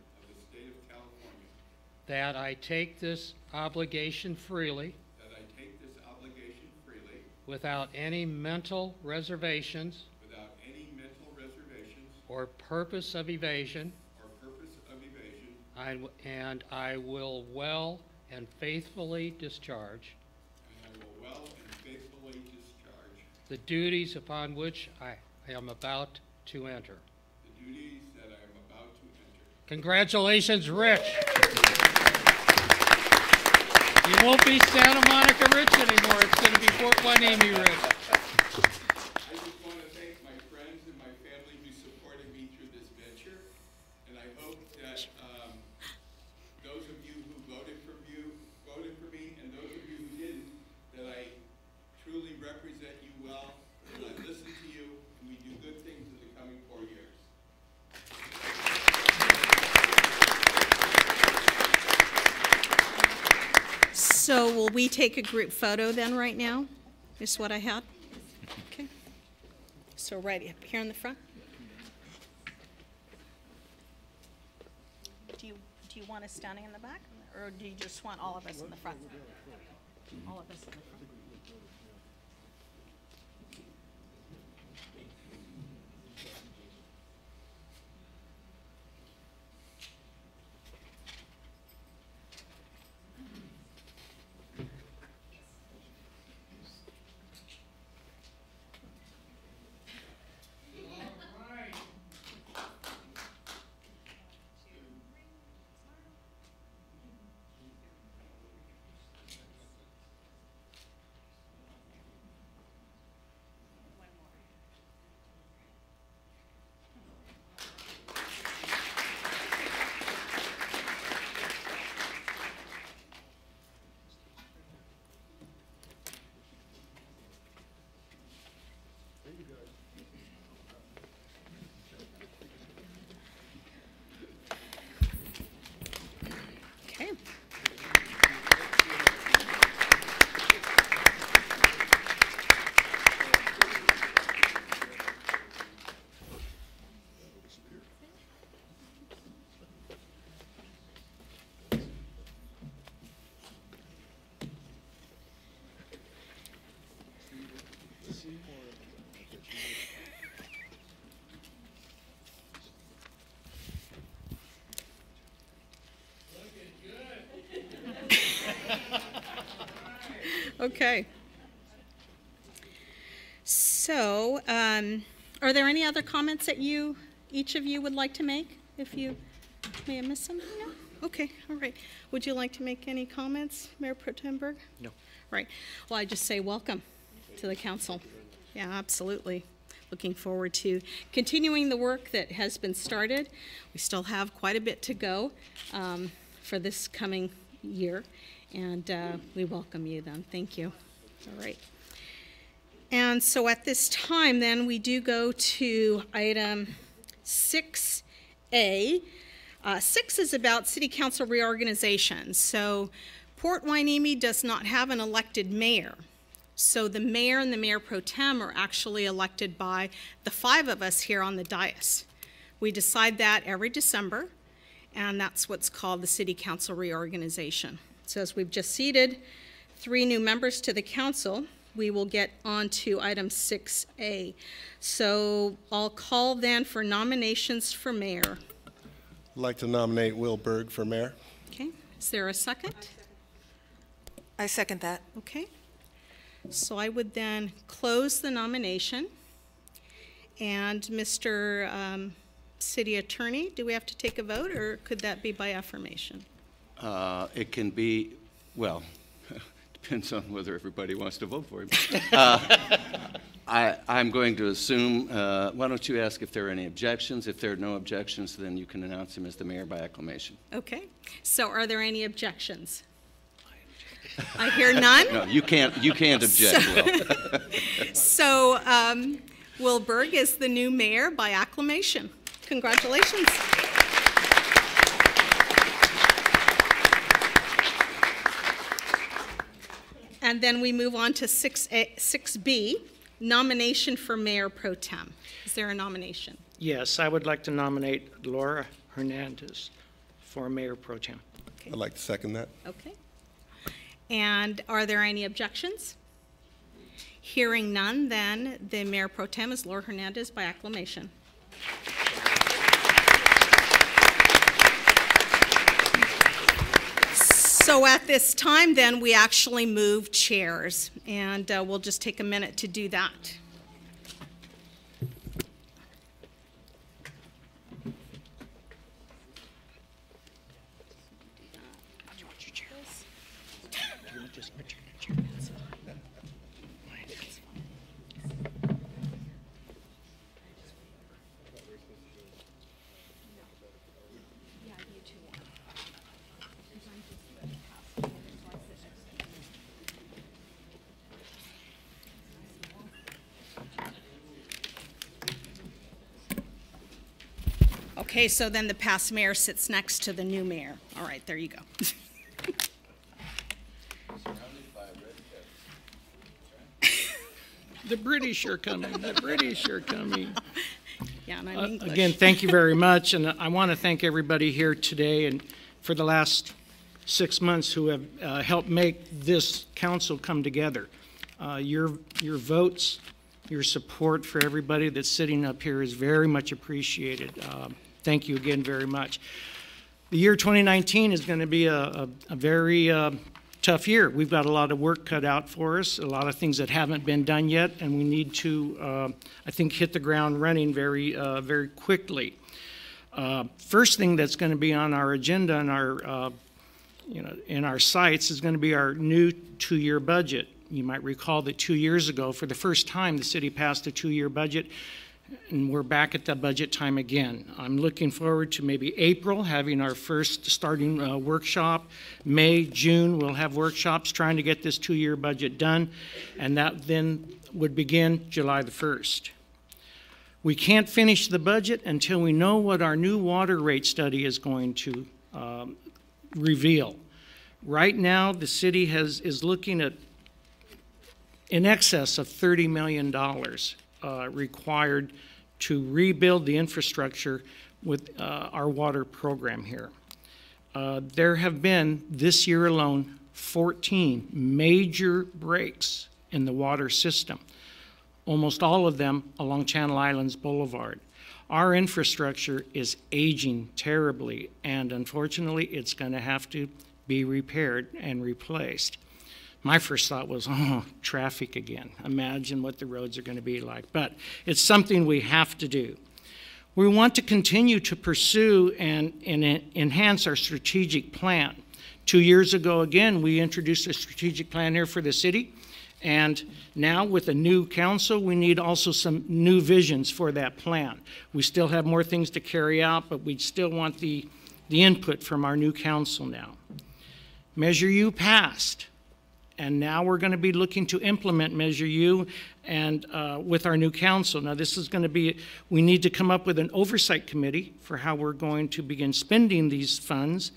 [SPEAKER 15] that I take this obligation freely without any mental reservations or purpose of evasion, and I will well and faithfully discharge the duties upon which I am about to enter. Congratulations, Rich. You won't be Santa Monica Rich anymore. It's going to be Port Hueneme Rich.
[SPEAKER 6] I just want to thank my friends and my family who supported me through this venture, and I hope that those of you who voted for me, and those of you who didn't, that I truly represent you well, and I listen to you, and we do good things in the coming 4 years.
[SPEAKER 1] So will we take a group photo then right now? Is what I had? Okay. So right up here in the front. Do you want us standing in the back, or do you just want all of us in the front? All of us in the front. Okay. So, are there any other comments that each of you would like to make? If you may have missed something? No? Okay, all right. Would you like to make any comments, Mayor Pro Tem Berg?
[SPEAKER 4] No.
[SPEAKER 1] Right. Well, I just say welcome to the council. Yeah, absolutely. Looking forward to continuing the work that has been started. We still have quite a bit to go for this coming year, and we welcome you then. Thank you. All right. And so at this time, then, we do go to item 6A. 6 is about city council reorganization. So Port Hueneme does not have an elected mayor. So the mayor and the mayor pro tem are actually elected by the 5 of us here on the dais. We decide that every December, and that's what's called the city council reorganization. So as we've just seated 3 new members to the council, we will get on to item 6A. So I'll call then for nominations for mayor.
[SPEAKER 12] I'd like to nominate Will Berg for mayor.
[SPEAKER 1] Okay, is there a second?
[SPEAKER 14] I second that.
[SPEAKER 1] Okay. So I would then close the nomination. And Mr. City Attorney, do we have to take a vote, or could that be by affirmation?
[SPEAKER 10] It can be, well, depends on whether everybody wants to vote for him. I'm going to assume, why don't you ask if there are any objections? If there are no objections, then you can announce him as the mayor by acclamation.
[SPEAKER 1] Okay. So are there any objections? I hear none.
[SPEAKER 10] No, you can't object, Will.
[SPEAKER 1] So Will Berg is the new mayor by acclamation. Congratulations. And then we move on to 6B, nomination for mayor pro tem. Is there a nomination?
[SPEAKER 4] Yes, I would like to nominate Laura Hernandez for mayor pro tem.
[SPEAKER 1] Okay.
[SPEAKER 12] I'd like to second that.
[SPEAKER 1] Okay. And are there any objections? Hearing none, then the mayor pro tem is Laura Hernandez by acclamation. So at this time, then, we actually move chairs, and we'll just take a minute to do that. Okay, so then the past mayor sits next to the new mayor. All right, there you go.
[SPEAKER 4] The British are coming. The British are coming.
[SPEAKER 1] Yeah, and I'm English.
[SPEAKER 4] Again, thank you very much, and I want to thank everybody here today and for the last 6 months who have helped make this council come together. Your votes, your support for everybody that's sitting up here is very much appreciated. Thank you again very much. The year 2019 is going to be a very tough year. We've got a lot of work cut out for us, a lot of things that haven't been done yet, and we need to, I think, hit the ground running very quickly. First thing that's going to be on our agenda and our, in our sites is going to be our new 2-year budget. You might recall that 2 years ago, for the first time, the city passed a 2-year budget, and we're back at the budget time again. I'm looking forward to maybe April having our first starting workshop. May, June, we'll have workshops trying to get this 2-year budget done, and that then would begin July the 1st. We can't finish the budget until we know what our new water rate study is going to reveal. Right now, the city is looking at in excess of $30 million required to rebuild the infrastructure with our water program here. There have been, this year alone, 14 major breaks in the water system, almost all of them along Channel Islands Boulevard. Our infrastructure is aging terribly, and unfortunately, it's going to have to be repaired and replaced. My first thought was, oh, traffic again. Imagine what the roads are going to be like. But it's something we have to do. We want to continue to pursue and enhance our strategic plan. 2 years ago, again, we introduced a strategic plan here for the city. And now with a new council, we need also some new visions for that plan. We still have more things to carry out, but we still want the input from our new council now. Measure U passed. And now we're going to be looking to implement Measure U and with our new council. Now this is going to be, we need to come up with an oversight committee for how we're going to begin spending these funds.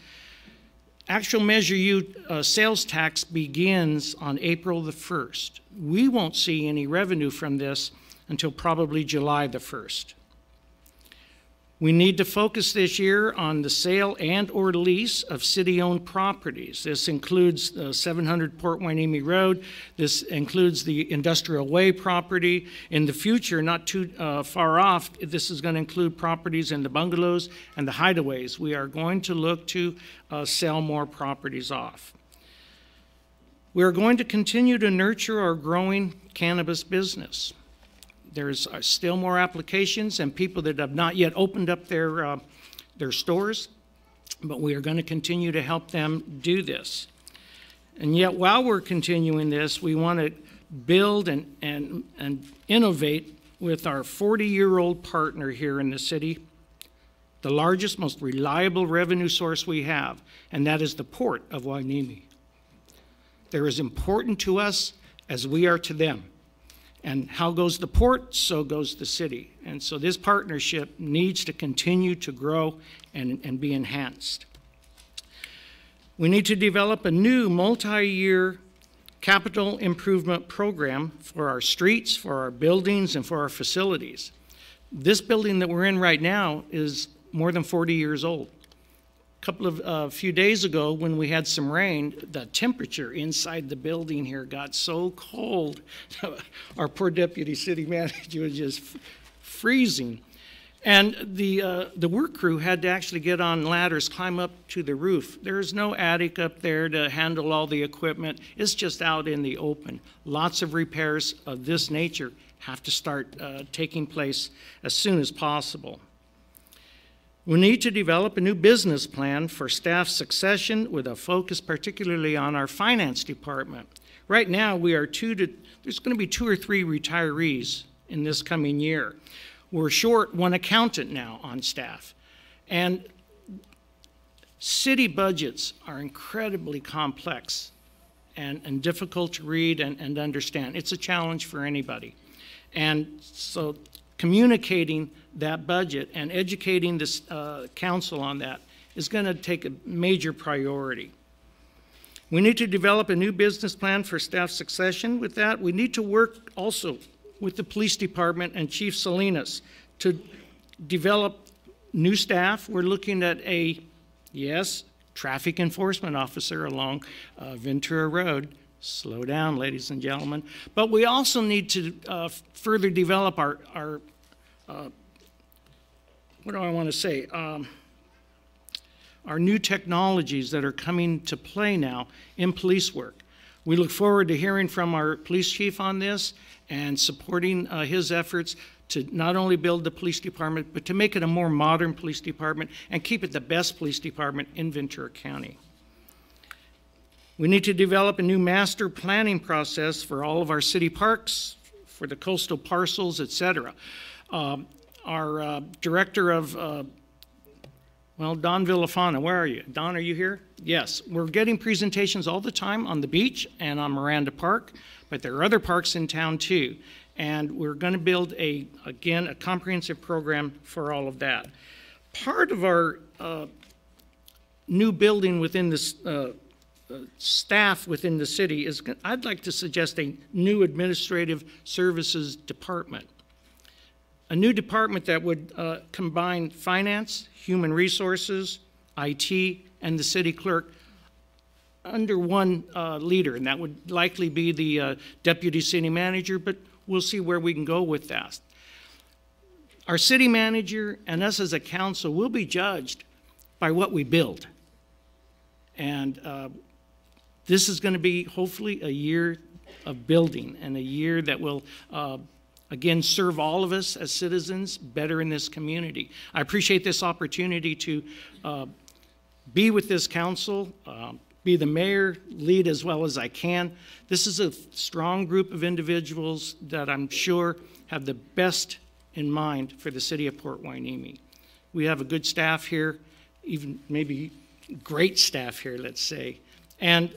[SPEAKER 4] Actual Measure U sales tax begins on April the 1st. We won't see any revenue from this until probably July the 1st. We need to focus this year on the sale and or lease of city-owned properties. This includes 700 Port Hueneme Road. This includes the Industrial Way property. In the future, not too far off, this is going to include properties in the bungalows and the hideaways. We are going to look to sell more properties off. We are going to continue to nurture our growing cannabis business. There's still more applications and people that have not yet opened up their stores, but we are going to continue to help them do this. And yet, while we're continuing this, we want to build and innovate with our 40-year-old partner here in the city, the largest, most reliable revenue source we have, and that is the Port of Hueneme. They're as important to us as we are to them. And how goes the port, so goes the city. And so this partnership needs to continue to grow and be enhanced. We need to develop a new multi-year capital improvement program for our streets, for our buildings, and for our facilities. This building that we're in right now is more than 40 years old. A few days ago, when we had some rain, the temperature inside the building here got so cold. Our poor deputy city manager was just freezing. And the work crew had to actually get on ladders, climb up to the roof. There's no attic up there to handle all the equipment. It's just out in the open. Lots of repairs of this nature have to start taking place as soon as possible. We need to develop a new business plan for staff succession with a focus particularly on our finance department. Right now, there's going to be 2 or 3 retirees in this coming year. We're short 1 accountant now on staff. And city budgets are incredibly complex and difficult to read and understand. It's a challenge for anybody. And so communicating that budget and educating this council on that is going to take a major priority. We need to develop a new business plan for staff succession. With that, we need to work also with the police department and Chief Salinas to develop new staff. We're looking at a, yes, traffic enforcement officer along Ventura Road. Slow down, ladies and gentlemen. But we also need to further develop our what do I want to say? Our new technologies that are coming to play now in police work. We look forward to hearing from our police chief on this and supporting his efforts to not only build the police department, but to make it a more modern police department and keep it the best police department in Ventura County. We need to develop a new master planning process for all of our city parks, for the coastal parcels, et cetera. Our director of, Don Villafana, where are you? Don, are you here? Yes, we're getting presentations all the time on the beach and on Miranda Park, but there are other parks in town too. And we're going to build, again, a comprehensive program for all of that. Part of our new building within this staff within the city is, I'd like to suggest a new administrative services department. A new department that would combine finance, human resources, IT, and the city clerk under one leader, and that would likely be the deputy city manager, but we'll see where we can go with that. Our city manager and us as a council will be judged by what we build. And This is going to be hopefully a year of building and a year that will, again, serve all of us as citizens better in this community. I appreciate this opportunity to be with this council, be the mayor, lead as well as I can. This is a strong group of individuals that I'm sure have the best in mind for the city of Port Hueneme. We have a good staff here, even maybe great staff here, let's say. And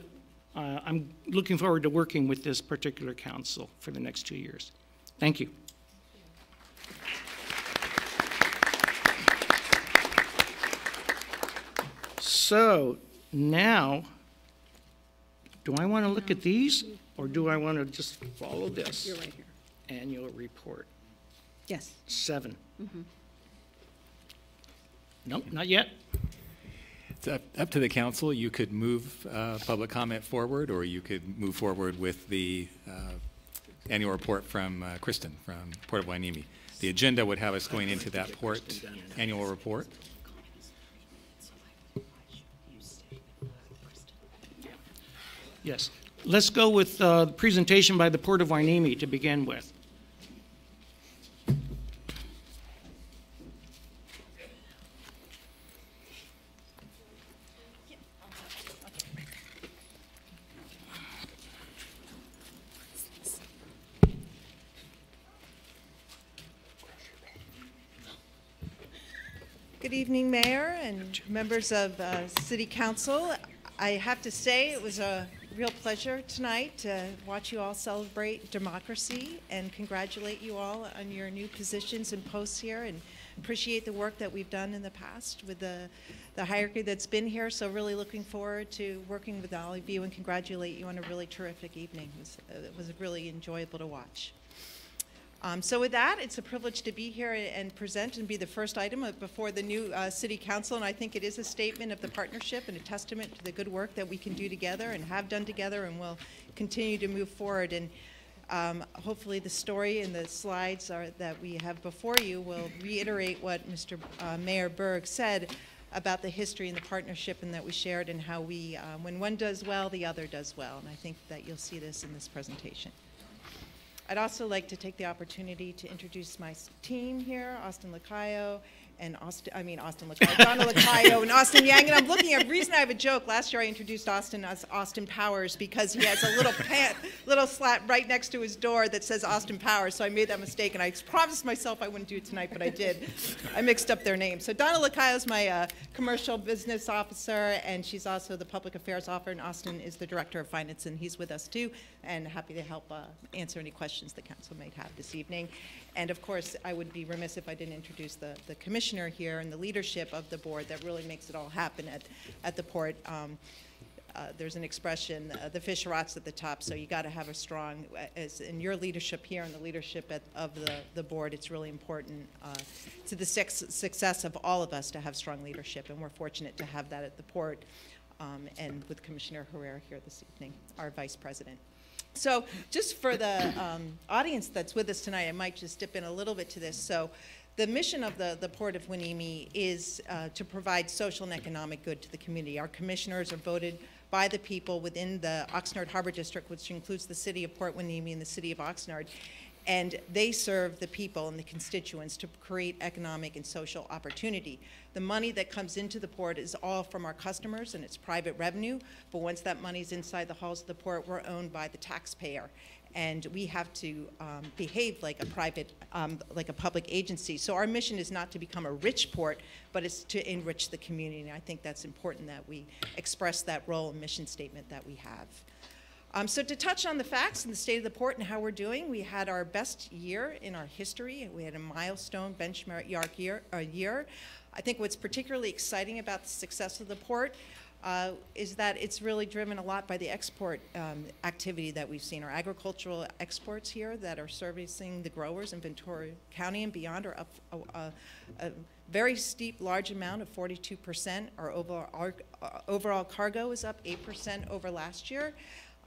[SPEAKER 4] I'm looking forward to working with this particular council for the next 2 years. Thank you. So now, do I want to look at these, or do I want to just follow this?
[SPEAKER 16] You're right here.
[SPEAKER 4] Annual report.
[SPEAKER 16] Yes.
[SPEAKER 4] 7.
[SPEAKER 16] Mhm.
[SPEAKER 4] Nope, not yet.
[SPEAKER 5] It's up to the council. You could move public comment forward, or you could move forward with the annual report from Kristen from Port of Hueneme. The agenda would have us going into that port annual report.
[SPEAKER 4] Yes. Let's go with the presentation by the Port of Hueneme to begin with.
[SPEAKER 17] Good evening, Mayor and members of City Council. I have to say it was a real pleasure tonight to watch you all celebrate democracy and congratulate you all on your new positions and posts here, and appreciate the work that we've done in the past with the hierarchy that's been here. So really looking forward to working with all of you and congratulate you on a really terrific evening. It was really enjoyable to watch. So with that, it's a privilege to be here and present and be the first item before the new City Council, and I think it is a statement of the partnership and a testament to the good work that we can do together and have done together and will continue to move forward. And hopefully the story and the slides that we have before you will reiterate what Mr. Mayor Berg said about the history and the partnership and that we shared, and how we, when one does well, the other does well. And I think that you'll see this in this presentation. I'd also like to take the opportunity to introduce my team here, Austin Lacayo and Donna Lacayo and Austin Yang. And I'm looking at, the reason I have a joke, last year I introduced Austin as Austin Powers because he has a little slat right next to his door that says Austin Powers, so I made that mistake, and I promised myself I wouldn't do it tonight, but I did. I mixed up their names. So Donna Lacayo is my commercial business officer, and she's also the public affairs officer, and Austin is the director of finance, and he's with us too, and happy to help answer any questions the council might have this evening. And of course, I would be remiss if I didn't introduce the commissioner here and the leadership of the board that really makes it all happen at the port. There's an expression, the fish rots at the top, so you got to have a strong, in your leadership here and the leadership of the board, it's really important to the success of all of us to have strong leadership, and we're fortunate to have that at the port, and with Commissioner Herrera here this evening, our vice president. So just for the audience that's with us tonight, I might just dip in a little bit to this. So the mission of the Port of Hueneme is to provide social and economic good to the community. Our commissioners are voted by the people within the Oxnard Harbor District, which includes the city of Port Hueneme and the city of Oxnard. And they serve the people and the constituents to create economic and social opportunity. The money that comes into the port is all from our customers, and it's private revenue, but once that money's inside the halls of the port, we're owned by the taxpayer. And we have to behave like a private, like a public agency. So our mission is not to become a rich port, but it's to enrich the community. And I think that's important that we express that role and mission statement that we have. So to touch on the facts and the state of the port and how we're doing, we had our best year in our history. We had a milestone benchmark year. I think what's particularly exciting about the success of the port is that it's really driven a lot by the export activity that we've seen. Our agricultural exports here that are servicing the growers in Ventura County and beyond are up a very steep, large amount of 42%. Our overall cargo is up 8% over last year.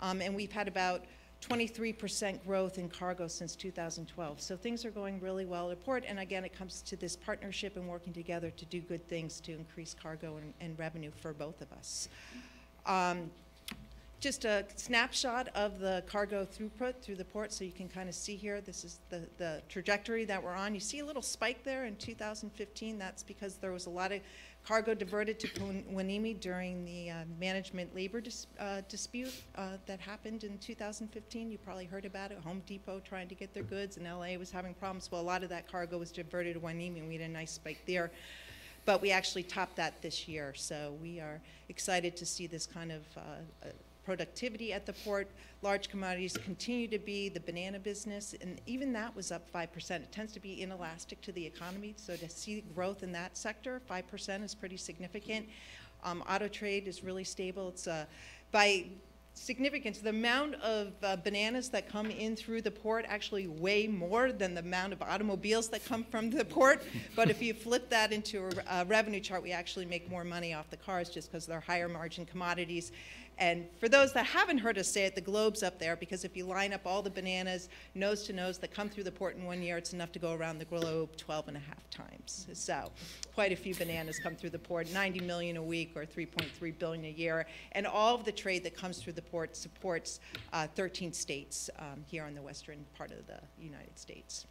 [SPEAKER 17] And we've had about 23% growth in cargo since 2012. So things are going really well at the port. And again, it comes to this partnership and working together to do good things to increase cargo and revenue for both of us. just a snapshot of the cargo throughput through the port, so you can kind of see here, this is the trajectory that we're on. You see a little spike there in 2015. That's because there was a lot of cargo diverted to Hueneme during the management labor dispute that happened in 2015. You probably heard about it. Home Depot trying to get their goods, and LA was having problems. Well, a lot of that cargo was diverted to Hueneme, and we had a nice spike there. But we actually topped that this year, so we are excited to see this kind of productivity at the port. Large commodities continue to be the banana business, and even that was up 5%. It tends to be inelastic to the economy, so to see growth in that sector, 5% is pretty significant. Auto trade is really stable. It's by significance, the amount of bananas that come in through the port actually weigh more than the amount of automobiles that come from the port. But if you flip that into a revenue chart, we actually make more money off the cars just because they're higher margin commodities. And for those that haven't heard us say it, the globe's up there, because if you line up all the bananas nose to nose that come through the port in 1 year, it's enough to go around the globe 12.5 times. So quite a few bananas come through the port, 90 million a week or 3.3 billion a year. And all of the trade that comes through the port supports 13 states here on the western part of the United States.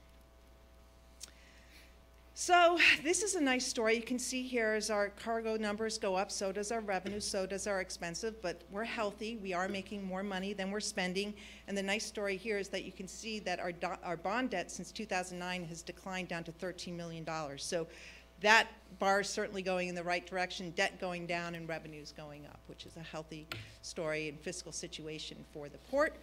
[SPEAKER 17] So this is a nice story. You can see here as our cargo numbers go up, so does our revenue, so does our expensive, but we're healthy. We are making more money than we're spending. And the nice story here is that you can see that our bond debt since 2009 has declined down to $13 million. So that bar is certainly going in the right direction, debt going down and revenues going up, which is a healthy story and fiscal situation for the port.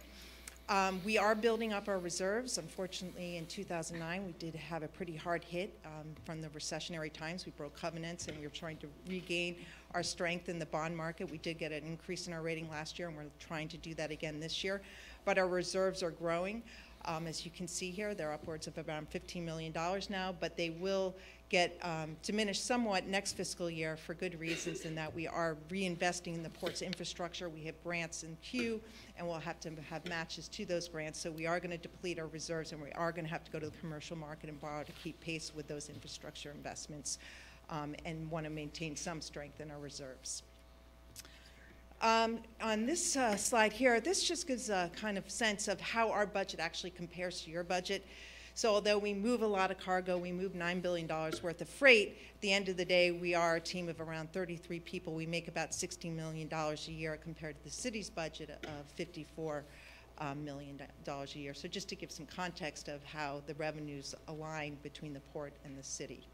[SPEAKER 17] We are building up our reserves. Unfortunately, in 2009, we did have a pretty hard hit from the recessionary times. We broke covenants, and we were trying to regain our strength in the bond market. We did get an increase in our rating last year, and we're trying to do that again this year. But our reserves are growing. As you can see here, they're upwards of around $15 million now, but they will get diminished somewhat next fiscal year for good reasons, in that we are reinvesting in the port's infrastructure. We have grants in queue, and we'll have to have matches to those grants. So we are going to deplete our reserves, and we are going to have to go to the commercial market and borrow to keep pace with those infrastructure investments, and want to maintain some strength in our reserves. On this slide here, this just gives a kind of sense of how our budget actually compares to your budget. So although we move a lot of cargo, we move $9 billion worth of freight, at the end of the day, we are a team of around 33 people. We make about $16 million a year compared to the city's budget of $54 million a year. So just to give some context of how the revenues align between the port and the city.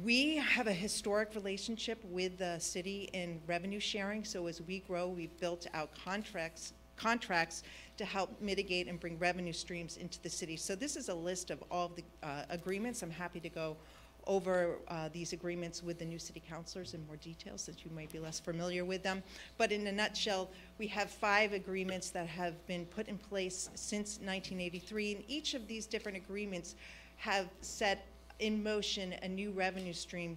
[SPEAKER 17] We have a historic relationship with the city in revenue sharing, so as we grow, we've built out contracts to help mitigate and bring revenue streams into the city. So this is a list of all of the agreements. I'm happy to go over these agreements with the new city councilors in more detail, since you might be less familiar with them. But in a nutshell, we have 5 agreements that have been put in place since 1983, and each of these different agreements have set in motion a new revenue stream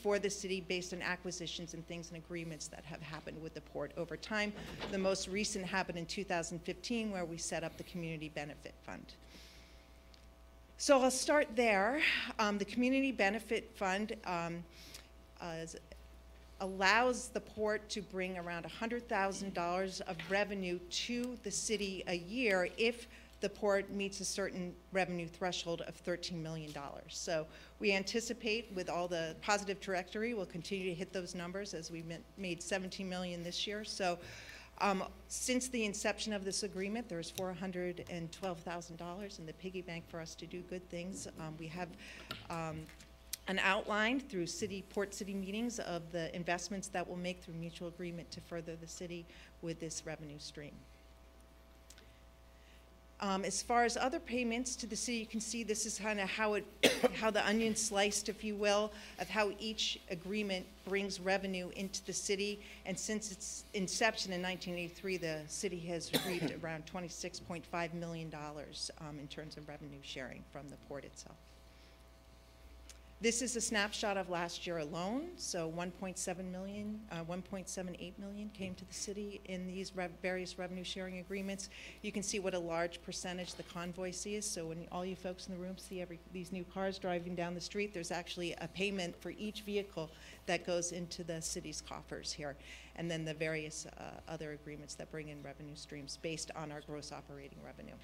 [SPEAKER 17] for the city based on acquisitions and things and agreements that have happened with the port over time. The most recent happened in 2015, where we set up the Community Benefit Fund. So I'll start there. The Community Benefit Fund allows the port to bring around $100,000 of revenue to the city a year if the port meets a certain revenue threshold of $13 million. So we anticipate, with all the positive trajectory, we'll continue to hit those numbers, as we made $17 million this year. So since the inception of this agreement, there's $412,000 in the piggy bank for us to do good things. We have an outline through port city meetings of the investments that we'll make through mutual agreement to further the city with this revenue stream. As far as other payments to the city, you can see this is kind of how the onion sliced, if you will, of how each agreement brings revenue into the city. And since its inception in 1983, the city has reaped around $26.5 million in terms of revenue sharing from the port itself. This is a snapshot of last year alone, so 1.7 million, 1.78 million came to the city in these various revenue sharing agreements. You can see what a large percentage the convoy is, so when all you folks in the room see these new cars driving down the street, there's actually a payment for each vehicle that goes into the city's coffers here, and then the various other agreements that bring in revenue streams based on our gross operating revenue.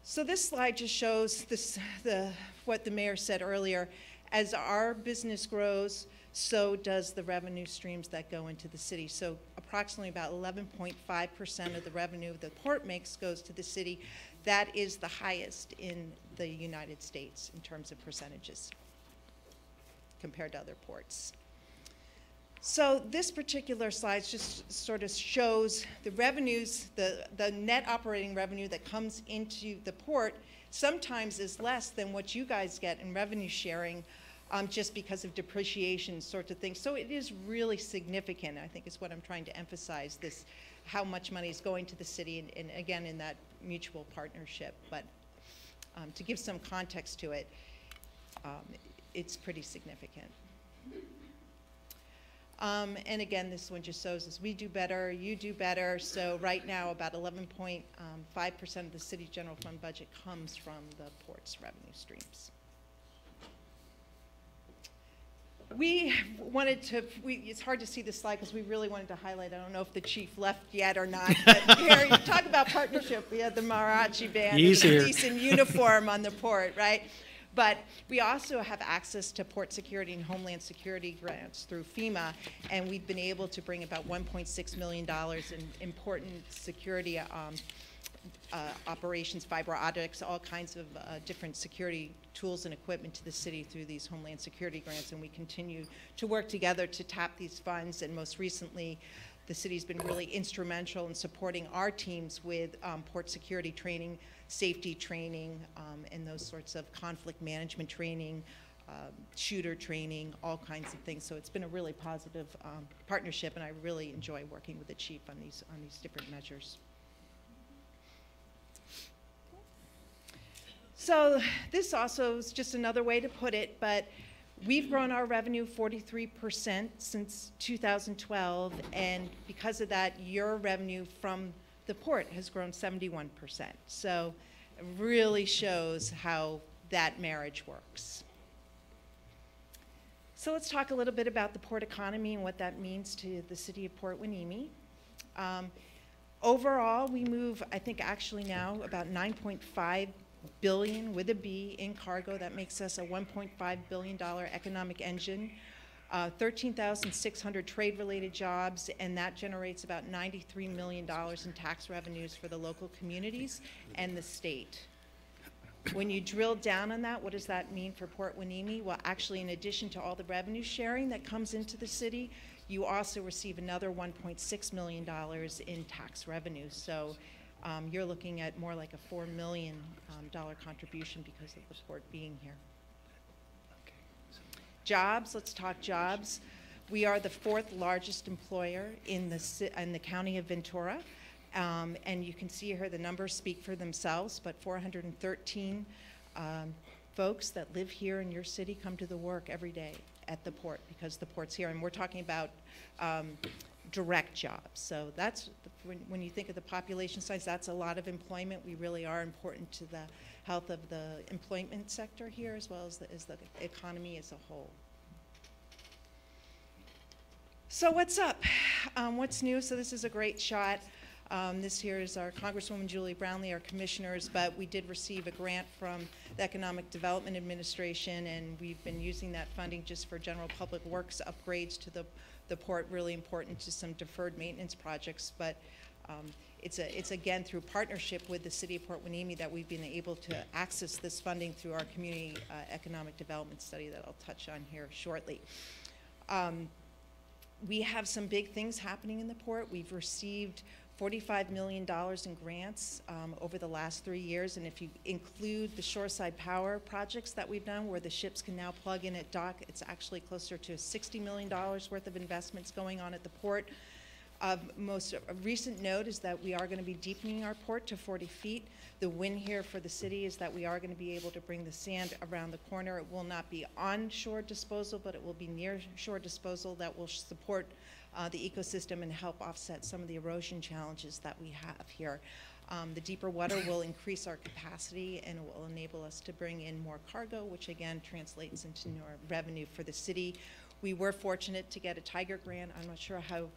[SPEAKER 17] So this slide just shows what the mayor said earlier. As our business grows, so does the revenue streams that go into the city. So approximately about 11.5% of the revenue the port makes goes to the city. That is the highest in the United States in terms of percentages compared to other ports. So this particular slide just sort of shows the revenues, the net operating revenue that comes into the port sometimes is less than what you guys get in revenue sharing just because of depreciation sorts of things. So it is really significant, I think is what I'm trying to emphasize, this, how much money is going to the city and again in that mutual partnership. But to give some context to it, it's pretty significant. And again, this one just shows us we do better, you do better. So right now, about 11.5% of the city's general fund budget comes from the port's revenue streams. We wanted to, it's hard to see this slide because we really wanted to highlight, I don't know if the chief left yet or not, but here, you talk about partnership. We had the mariachi band and the police in uniform on the port, right? But we also have access to port security and homeland security grants through FEMA, and we've been able to bring about $1.6 million in important security operations, fiber optics, all kinds of different security tools and equipment to the city through these homeland security grants, and we continue to work together to tap these funds. And most recently, the city's been really instrumental in supporting our teams with port security training, safety training, and those sorts of conflict management training, shooter training, all kinds of things. So it's been a really positive partnership, and I really enjoy working with the chief on these different measures. So this also is just another way to put it, but we've grown our revenue 43% since 2012, and because of that, your revenue from the port has grown 71%. So it really shows how that marriage works. So let's talk a little bit about the port economy and what that means to the city of Port Hueneme. Overall, we move, I think actually now, about 9.5 billion with a B in cargo. That makes us a $1.5 billion economic engine. 13,600 trade-related jobs, and that generates about $93 million in tax revenues for the local communities and the state. When you drill down on that, what does that mean for Port Hueneme? Well, actually, in addition to all the revenue sharing that comes into the city, you also receive another $1.6 million in tax revenue. So you're looking at more like a $4 million contribution because of the port being here. Jobs, let's talk jobs. We are the 4th largest employer in the county of Ventura. And you can see here the numbers speak for themselves, but 413 folks that live here in your city come to the work every day at the port because the port's here. And we're talking about direct jobs. So that's, when you think of the population size, that's a lot of employment. We really are important to the health of the employment sector here as well as the economy as a whole. So what's up? What's new? So this is a great shot. This here is our Congresswoman Julie Brownley, our commissioners, but we did receive a grant from the Economic Development Administration, and we've been using that funding just for general public works upgrades to the port, really important to some deferred maintenance projects. But it's again through partnership with the City of Port Hueneme that we've been able to access this funding through our community economic development study that I'll touch on here shortly. We have some big things happening in the port. We've received $45 million in grants over the last 3 years, and if you include the shoreside power projects that we've done where the ships can now plug in at dock, it's actually closer to $60 million worth of investments going on at the port. Of most recent note is that we are going to be deepening our port to 40 feet. The win here for the city is that we are going to be able to bring the sand around the corner. It will not be onshore disposal, but it will be near shore disposal that will support the ecosystem and help offset some of the erosion challenges that we have here. The deeper water will increase our capacity and it will enable us to bring in more cargo, which again translates into more revenue for the city. We were fortunate to get a Tiger grant. I'm not sure how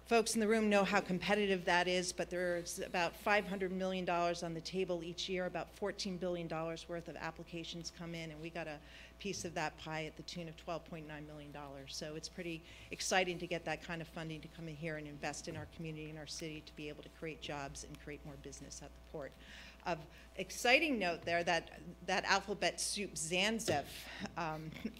[SPEAKER 17] folks in the room know how competitive that is, but there's about $500 million on the table each year. About $14 billion worth of applications come in, and we got a piece of that pie at the tune of $12.9 million. So it's pretty exciting to get that kind of funding to come in here and invest in our community and our city to be able to create jobs and create more business at the port. Of exciting note there, that alphabet soup ZANZEF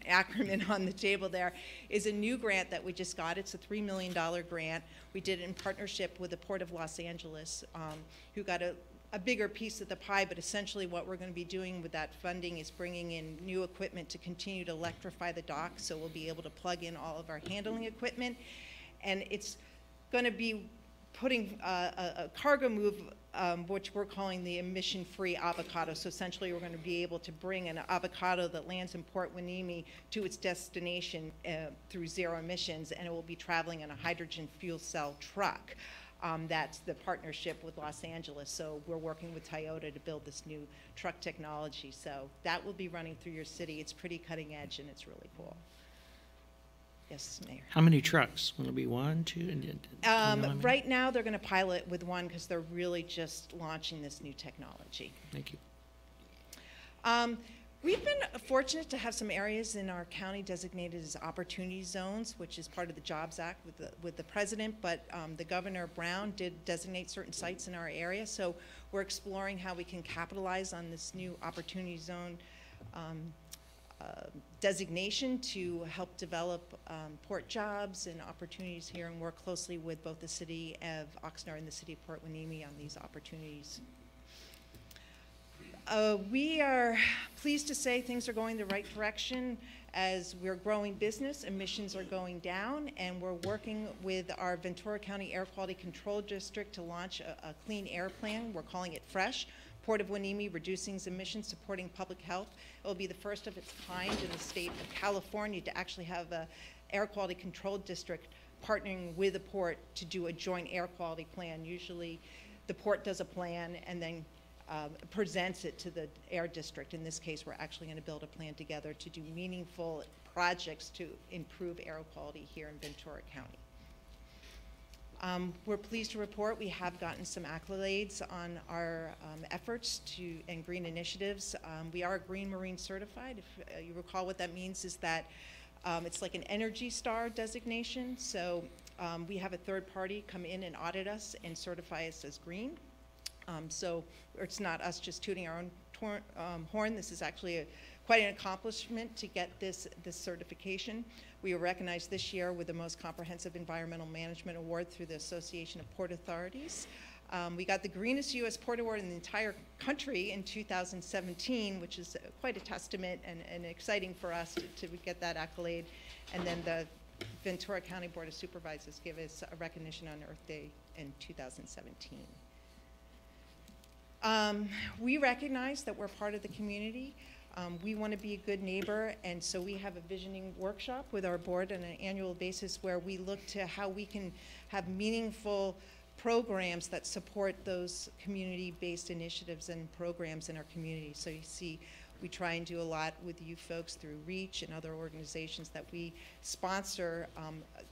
[SPEAKER 17] acronym on the table there is a new grant that we just got. It's a $3 million grant. We did it in partnership with the Port of Los Angeles, who got a bigger piece of the pie, but essentially what we're going to be doing with that funding is bringing in new equipment to continue to electrify the dock, so we'll be able to plug in all of our handling equipment. And it's going to be putting a cargo move, which we're calling the emission-free avocado. So essentially we're going to be able to bring an avocado that lands in Port Hueneme to its destination through zero emissions, and it will be traveling in a hydrogen fuel cell truck. That's the partnership with Los Angeles. So we're working with Toyota to build this new truck technology. So that will be running through your city. It's pretty cutting edge and it's really cool. Yes, Mayor.
[SPEAKER 4] How many trucks? Will it be one, two?
[SPEAKER 17] Right now they're going to pilot with one because they're really just launching this new technology.
[SPEAKER 4] Thank you.
[SPEAKER 17] We've been fortunate to have some areas in our county designated as opportunity zones, which is part of the Jobs Act with the president, but the Governor Brown did designate certain sites in our area, so we're exploring how we can capitalize on this new opportunity zone designation to help develop port jobs and opportunities here and work closely with both the city of Oxnard and the city of Port Hueneme on these opportunities. We are pleased to say things are going the right direction as we're growing business, emissions are going down, and we're working with our Ventura County Air Quality Control District to launch a clean air plan. We're calling it FRESH. Port of Hueneme Reducing Emissions, Supporting Public Health. It will be the first of its kind in the state of California to actually have an air quality control district partnering with the port to do a joint air quality plan. Usually the port does a plan and then presents it to the air district. In this case, we're actually going to build a plan together to do meaningful projects to improve air quality here in Ventura County. We're pleased to report we have gotten some accolades on our efforts and green initiatives. We are Green Marine certified. If you recall, what that means is that it's like an Energy Star designation. So we have a third party come in and audit us and certify us as green. So it's not us just tooting our own horn. This is actually quite an accomplishment to get this certification. We were recognized this year with the most comprehensive environmental management award through the Association of Port Authorities. We got the greenest U.S. port award in the entire country in 2017, which is quite a testament and exciting for us to get that accolade. And then the Ventura County Board of Supervisors give us a recognition on Earth Day in 2017. We recognize that we're part of the community. We want to be a good neighbor, and so we have a visioning workshop with our board on an annual basis where we look to how we can have meaningful programs that support those community-based initiatives and programs in our community. So you see, we try and do a lot with you folks through REACH and other organizations that we sponsor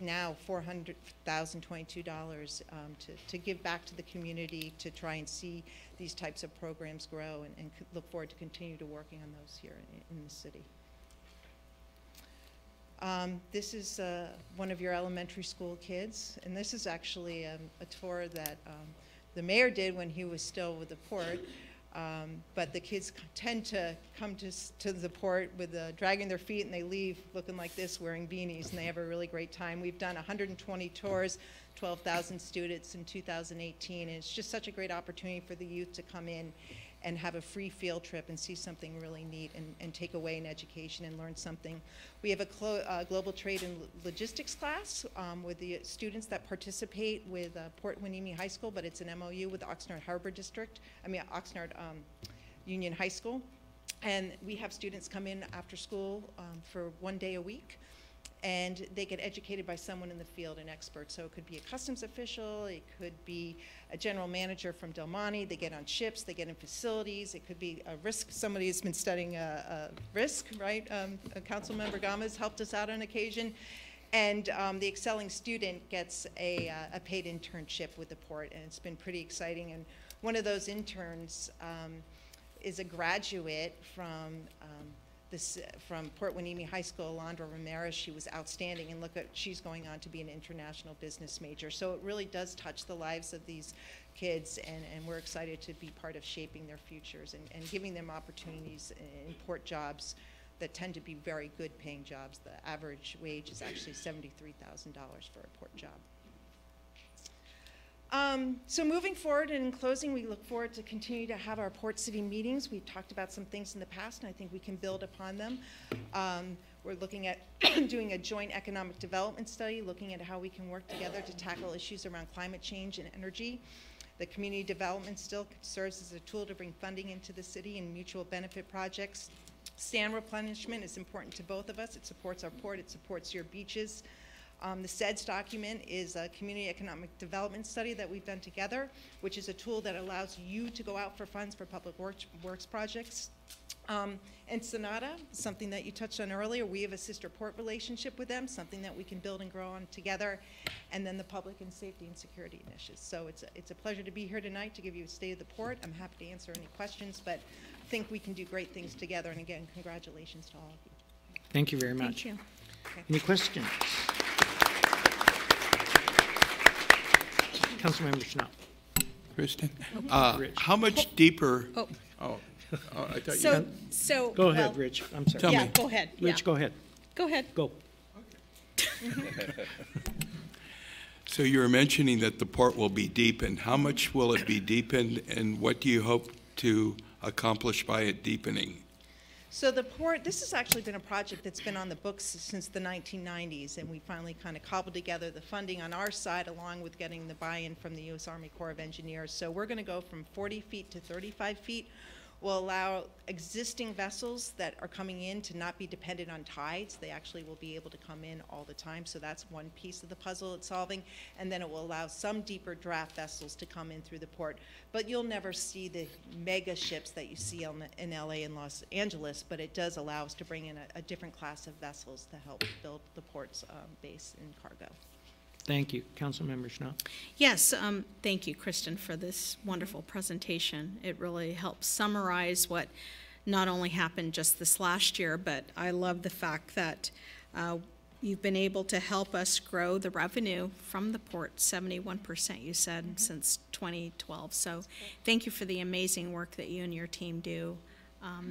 [SPEAKER 17] now $400,022 to give back to the community to try and see these types of programs grow and look forward to continue to working on those here in the city. This is one of your elementary school kids, and this is actually a tour that the mayor did when he was still with the port. But the kids tend to come to the port with dragging their feet, and they leave looking like this, wearing beanies, and they have a really great time. We've done 120 tours, 12,000 students in 2018, and it's just such a great opportunity for the youth to come in and have a free field trip and see something really neat and take away an education and learn something. We have a global trade and logistics class with the students that participate with Port Hueneme High School, but it's an MOU with Oxnard Harbor District, Oxnard Union High School. And we have students come in after school for 1 day a week, and they get educated by someone in the field, an expert. So it could be a customs official, it could be a general manager from Del Monte. They get on ships, they get in facilities. It could be a risk. Somebody has been studying risk, right? Councilmember Gama has helped us out on occasion. And the excelling student gets a paid internship with the port, and it's been pretty exciting. And one of those interns is a graduate from Port Hueneme High School, Alondra Ramirez. She was outstanding, and look at, she's going on to be an international business major. So it really does touch the lives of these kids, and we're excited to be part of shaping their futures and giving them opportunities in port jobs that tend to be very good paying jobs. The average wage is actually $73,000 for a port job. So moving forward and in closing, we look forward to continue to have our Port City meetings. We've talked about some things in the past, and I think we can build upon them. We're looking at doing a joint economic development study, looking at how we can work together to tackle issues around climate change and energy. The community development still serves as a tool to bring funding into the city and mutual benefit projects. Sand replenishment is important to both of us. It supports our port, it supports your beaches. The SEDS document is a community economic development study that we've done together, which is a tool that allows you to go out for funds for public works projects. And Sonata, something that you touched on earlier, we have a sister port relationship with them, something that we can build and grow on together. And then the public and safety and security initiatives. So it's a pleasure to be here tonight to give you a state of the port. I'm happy to answer any questions, but I think we can do great things together. And again, congratulations to all of you.
[SPEAKER 4] Thank you very much.
[SPEAKER 17] Thank you. Okay.
[SPEAKER 4] Any questions? Councilmember Schnapp.
[SPEAKER 16] Kristen, how much deeper? I thought
[SPEAKER 1] So
[SPEAKER 4] go ahead, Rich. I'm sorry.
[SPEAKER 16] Tell
[SPEAKER 1] yeah,
[SPEAKER 16] me.
[SPEAKER 1] go ahead.
[SPEAKER 4] Rich,
[SPEAKER 1] yeah.
[SPEAKER 4] go ahead.
[SPEAKER 1] Go ahead.
[SPEAKER 4] Go.
[SPEAKER 16] So you were mentioning that the port will be deepened. How much will it be deepened, and what do you hope to accomplish by it deepening?
[SPEAKER 17] So the port, this has actually been a project that's been on the books since the 1990s, and we finally kind of cobbled together the funding on our side along with getting the buy-in from the U.S. Army Corps of Engineers. So we're going to go from 40 feet to 35 feet. We'll allow existing vessels that are coming in to not be dependent on tides. They actually will be able to come in all the time. So that's one piece of the puzzle it's solving. And then it will allow some deeper draft vessels to come in through the port. But you'll never see the mega ships that you see in LA and Los Angeles, but it does allow us to bring in a different class of vessels to help build the port's base in cargo.
[SPEAKER 4] Thank you. Councilmember Schnapp.
[SPEAKER 1] Yes, thank you, Kristen, for this wonderful presentation. It really helps summarize what not only happened just this last year, but I love the fact that you've been able to help us grow the revenue from the port, 71% you said, since 2012. So thank you for the amazing work that you and your team do.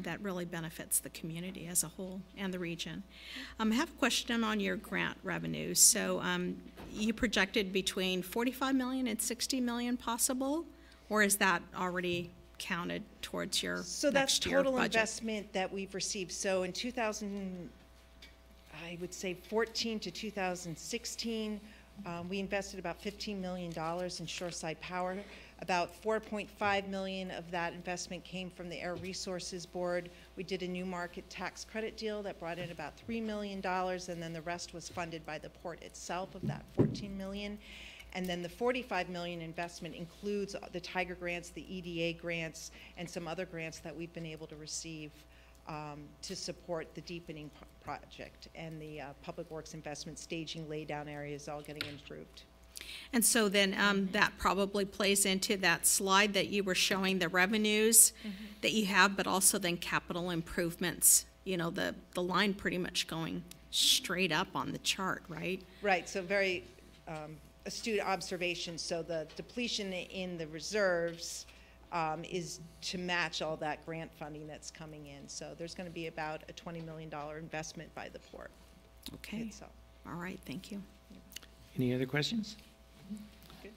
[SPEAKER 1] That really benefits the community as a whole and the region. I have a question on your grant revenues. So you projected between $45 million and $60 million possible, or is that already counted towards your
[SPEAKER 17] So that's
[SPEAKER 1] next year
[SPEAKER 17] total
[SPEAKER 1] budget?
[SPEAKER 17] investment that we've received. So in 2014 to 2016, we invested about $15 million in shoreside power. About $4.5 million of that investment came from the Air Resources Board. We did a new market tax credit deal that brought in about $3 million, and then the rest was funded by the port itself of that $14 million. And then the $45 million investment includes the Tiger grants, the EDA grants, and some other grants that we've been able to receive to support the deepening project. And the public works investment staging laydown area is all getting improved.
[SPEAKER 1] And so then that probably plays into that slide that you were showing the revenues that you have, but also then capital improvements, you know, the line pretty much going straight up on the chart, right?
[SPEAKER 17] Right, so very astute observation. So the depletion in the reserves is to match all that grant funding that's coming in. So there's going to be about a $20 million investment by the port.
[SPEAKER 1] Okay.
[SPEAKER 17] Itself.
[SPEAKER 1] All right, thank you.
[SPEAKER 4] Any other questions?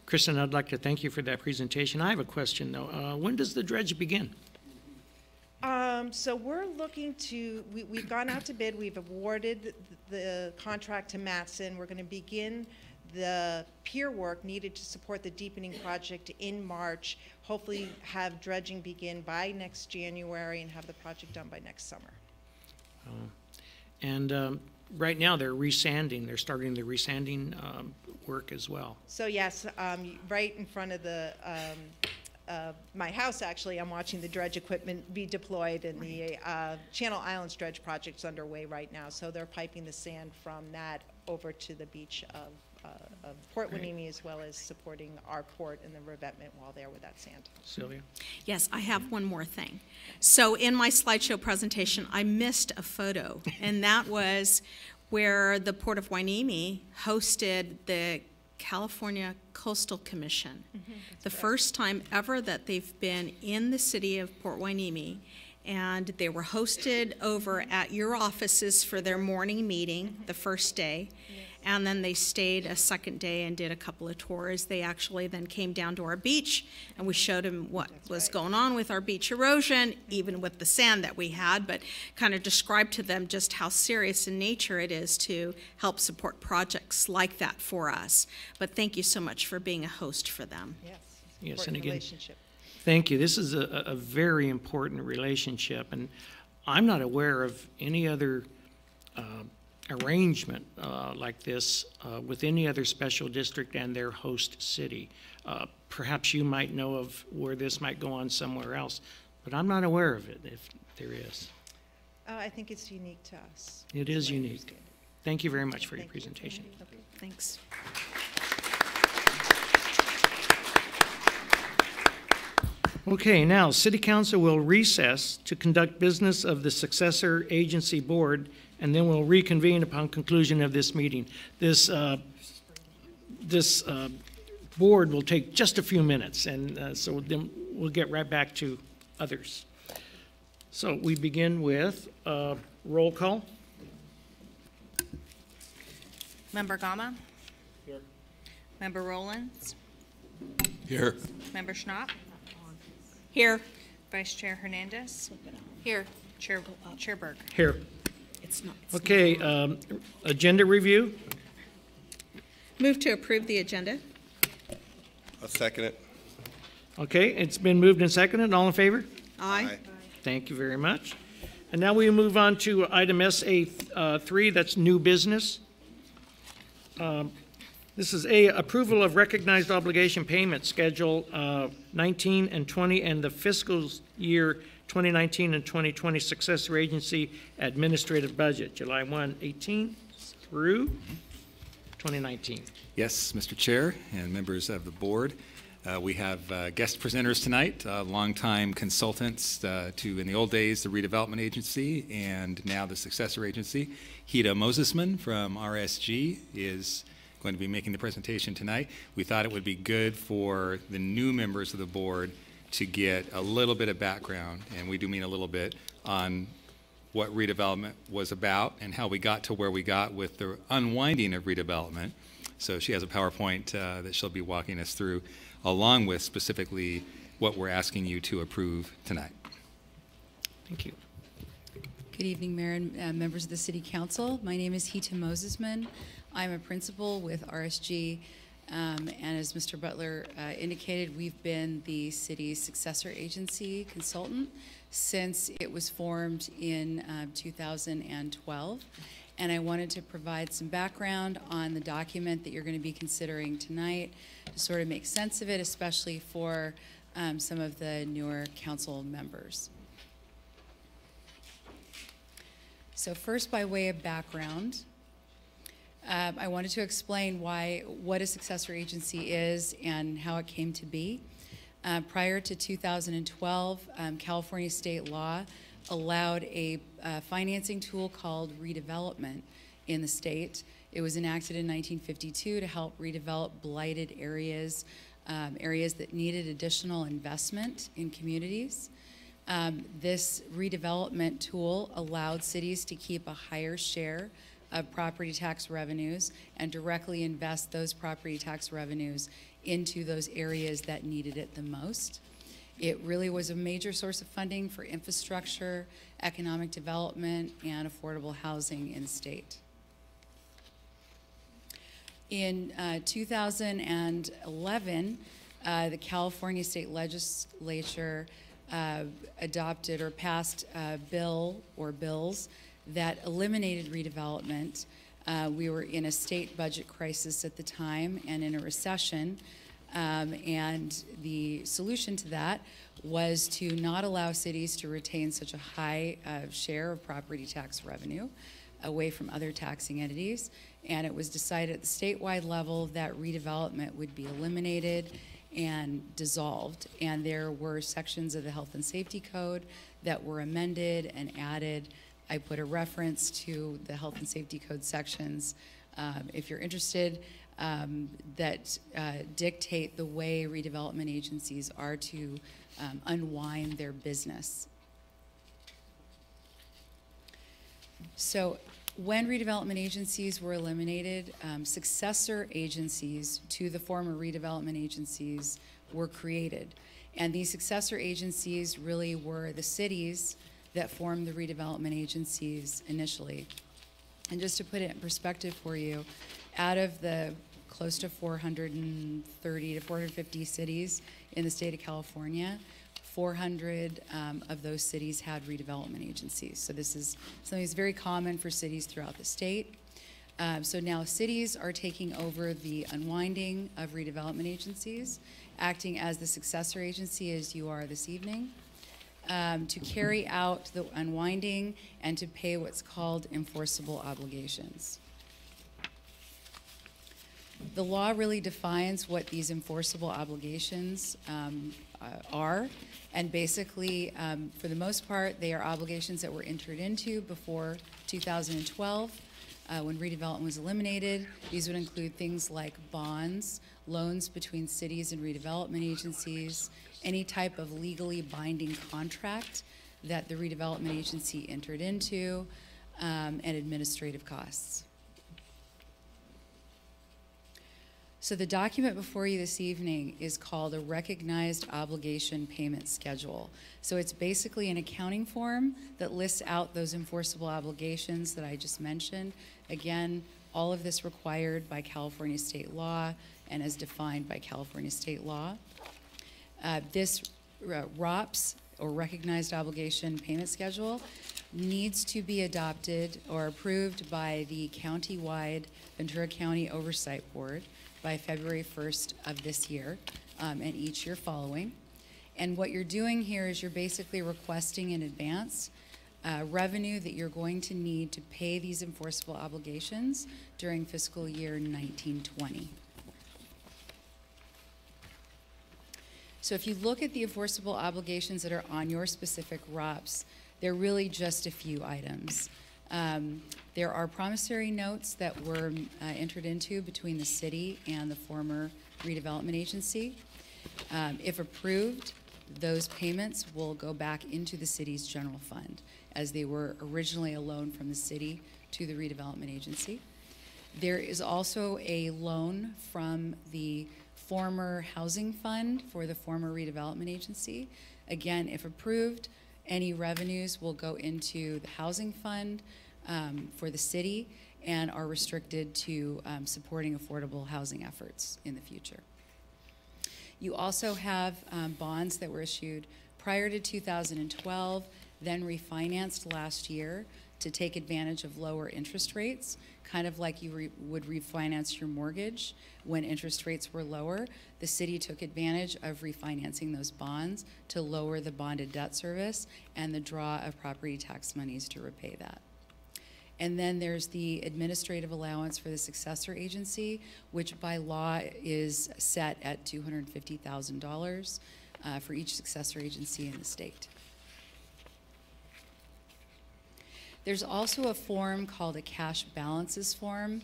[SPEAKER 4] Kristen, I'd like to thank you for that presentation. I have a question, though. When does the dredge begin?
[SPEAKER 17] So we're looking to, we've gone out to bid, we've awarded the contract to Matson. We're going to begin the pier work needed to support the deepening project in March, hopefully have dredging begin by next January and have the project done by next summer.
[SPEAKER 4] And right now they're resanding, they're starting the resanding work as well.
[SPEAKER 17] So yes, right in front of the my house, actually, I'm watching the dredge equipment be deployed, and the Channel Islands dredge project's underway right now. So they're piping the sand from that over to the beach of Port Hueneme, as well as supporting our port and the revetment while they're with that sand.
[SPEAKER 4] Sylvia?
[SPEAKER 1] Yes, I have one more thing. So in my slideshow presentation, I missed a photo, and that was where the Port of Hueneme hosted the California Coastal Commission. The first time ever that they've been in the city of Port Hueneme, and they were hosted over at your offices for their morning meeting the first day. And then they stayed a second day and did a couple of tours. They actually then came down to our beach, and we showed them what was going on with our beach erosion, even with the sand that we had, but kind of described to them just how serious in nature it is to help support projects like that for us. But thank you so much for being a host for them.
[SPEAKER 4] Yes, and again, thank you. This is a very important relationship, and I'm not aware of any other arrangement like this with any other special district and their host city. Perhaps you might know of where this might go on somewhere else, but I'm not aware of it, if there is.
[SPEAKER 17] I think it's unique to us.
[SPEAKER 4] It is unique. Thank you very much for your presentation.
[SPEAKER 1] Okay, thanks.
[SPEAKER 4] Okay, now City Council will recess to conduct business of the successor agency board, and then we'll reconvene upon conclusion of this meeting. This board will take just a few minutes, and so then we'll get right back to others. So we begin with roll call.
[SPEAKER 3] Member Gama?
[SPEAKER 12] Here.
[SPEAKER 3] Member Rollins?
[SPEAKER 16] Here.
[SPEAKER 3] Member Schnapp?
[SPEAKER 1] Here.
[SPEAKER 3] Vice Chair Hernandez?
[SPEAKER 1] Here.
[SPEAKER 3] Chair Berg?
[SPEAKER 4] Here.
[SPEAKER 1] It's not.
[SPEAKER 4] Okay, agenda review.
[SPEAKER 1] Move to approve the agenda.
[SPEAKER 12] I'll second it.
[SPEAKER 4] Okay, it's been moved and seconded. All in favor?
[SPEAKER 1] Aye.
[SPEAKER 4] Thank you very much. And now we move on to item SA3, that's new business. This is A, approval of recognized obligation payment schedule 19 and 20 and the fiscal year 2019 and 2020 successor agency administrative budget, July 1, 18 through 2019.
[SPEAKER 5] Yes, Mr. Chair and members of the board. We have guest presenters tonight, longtime consultants to, in the old days, the redevelopment agency and now the successor agency. Hita Mosesman from RSG is going to be making the presentation tonight. We thought it would be good for the new members of the board to get a little bit of background, and we do mean a little bit, on what redevelopment was about and how we got to where we got with the unwinding of redevelopment. So she has a PowerPoint that she'll be walking us through, along with specifically what we're asking you to approve tonight.
[SPEAKER 4] Thank you.
[SPEAKER 18] Good evening, Mayor and members of the City Council. My name is Hita Mosesman. I'm a principal with RSG, and as Mr. Butler indicated, we've been the city's successor agency consultant since it was formed in 2012. And I wanted to provide some background on the document that you're going to be considering tonight to sort of make sense of it, especially for some of the newer council members. So first, by way of background, I wanted to explain what a successor agency is and how it came to be. Prior to 2012, California state law allowed a financing tool called redevelopment in the state. It was enacted in 1952 to help redevelop blighted areas, areas that needed additional investment in communities. This redevelopment tool allowed cities to keep a higher share of property tax revenues and directly invest those property tax revenues into those areas that needed it the most. It really was a major source of funding for infrastructure, economic development, and affordable housing in the state. In 2011, the California State Legislature adopted or passed a bill or bills that eliminated redevelopment. We were in a state budget crisis at the time and in a recession, and the solution to that was to not allow cities to retain such a high share of property tax revenue away from other taxing entities. And it was decided at the statewide level that redevelopment would be eliminated and dissolved. And there were sections of the Health and Safety Code that were amended and added. I put a reference to the Health and Safety Code sections, if you're interested, that dictate the way redevelopment agencies are to unwind their business. So when redevelopment agencies were eliminated, successor agencies to the former redevelopment agencies were created. And these successor agencies really were the cities that formed the redevelopment agencies initially. And just to put it in perspective for you, out of the close to 430 to 450 cities in the state of California, 400 of those cities had redevelopment agencies. So this is something that's very common for cities throughout the state. So now cities are taking over the unwinding of redevelopment agencies, acting as the successor agency as you are this evening, to carry out the unwinding and to pay what's called enforceable obligations. The law really defines what these enforceable obligations are, and basically, for the most part, they are obligations that were entered into before 2012 when redevelopment was eliminated. These would include things like bonds, loans between cities and redevelopment agencies, any type of legally binding contract that the redevelopment agency entered into, and administrative costs. So the document before you this evening is called a Recognized Obligation Payment Schedule. So it's basically an accounting form that lists out those enforceable obligations that I just mentioned. Again, all of this required by California state law and as defined by California state law. This ROPS, or Recognized Obligation Payment Schedule, needs to be adopted or approved by the county-wide Ventura County Oversight Board by February 1st of this year, and each year following. And what you're doing here is you're basically requesting in advance revenue that you're going to need to pay these enforceable obligations during fiscal year 1920. So if you look at the enforceable obligations that are on your specific ROPS, they're really just a few items. There are promissory notes that were entered into between the city and the former redevelopment agency. If approved, those payments will go back into the city's general fund, as they were originally a loan from the city to the redevelopment agency. There is also a loan from the former housing fund for the former redevelopment agency. Again, if approved, any revenues will go into the housing fund for the city and are restricted to supporting affordable housing efforts in the future. You also have bonds that were issued prior to 2012, then refinanced last year to take advantage of lower interest rates, kind of like you would refinance your mortgage when interest rates were lower. The city took advantage of refinancing those bonds to lower the bonded debt service and the draw of property tax monies to repay that. And then there's the administrative allowance for the successor agency, which by law is set at $250,000 for each successor agency in the state. There's also a form called a cash balances form.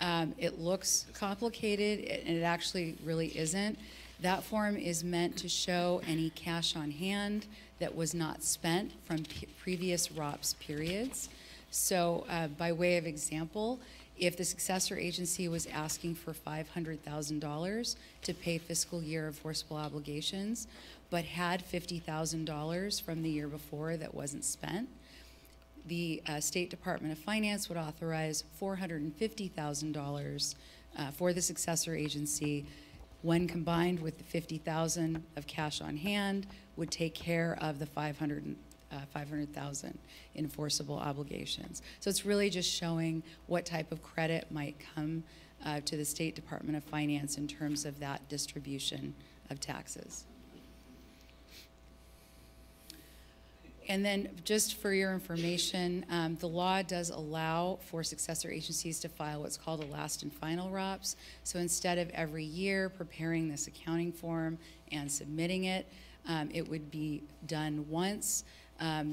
[SPEAKER 18] It looks complicated, and it actually really isn't. That form is meant to show any cash on hand that was not spent from previous ROPS periods. So by way of example, if the successor agency was asking for $500,000 to pay fiscal year enforceable obligations, but had $50,000 from the year before that wasn't spent, the State Department of Finance would authorize $450,000 for the successor agency. When combined with the $50,000 of cash on hand, would take care of the $500,000 enforceable obligations. So it's really just showing what type of credit might come to the State Department of Finance in terms of that distribution of taxes. And then just for your information, the law does allow for successor agencies to file what's called a last and final ROPS. So instead of every year preparing this accounting form and submitting it, it would be done once.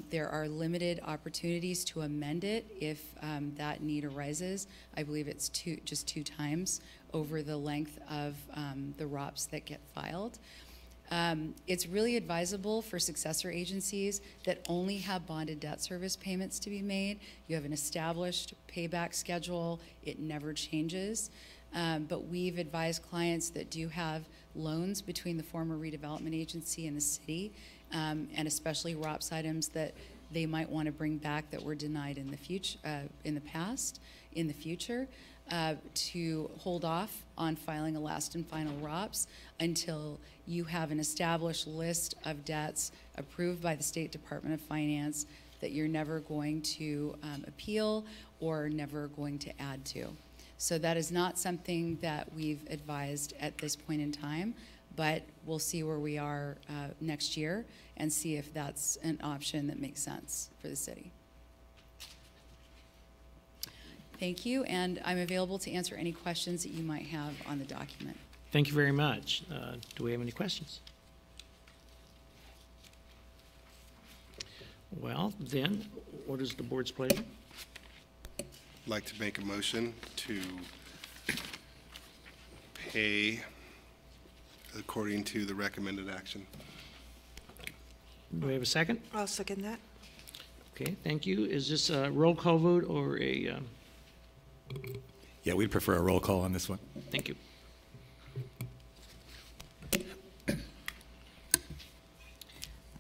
[SPEAKER 18] There are limited opportunities to amend it if that need arises. I believe it's just two times over the length of the ROPS that get filed. It's really advisable for successor agencies that only have bonded debt service payments to be made. You have an established payback schedule. It never changes. But we've advised clients that do have loans between the former redevelopment agency and the city, and especially ROPS items that they might want to bring back that were denied in the future, in the future, to hold off on filing a last and final ROPS until you have an established list of debts approved by the State Department of Finance that you're never going to appeal or never going to add to. So that is not something that we've advised at this point in time, but we'll see where we are next year and see if that's an option that makes sense for the city. Thank you, and I'm available to answer any questions that you might have on the document.
[SPEAKER 4] Thank you very much. Do we have any questions? Well, then, what is the board's pleasure?
[SPEAKER 12] I'd like to make a motion to pay according to the recommended action.
[SPEAKER 4] Do we have a second?
[SPEAKER 14] I'll second that.
[SPEAKER 4] Okay, thank you. Is this a roll call vote or a...
[SPEAKER 5] Yeah, we'd prefer a roll call on this one.
[SPEAKER 4] Thank you.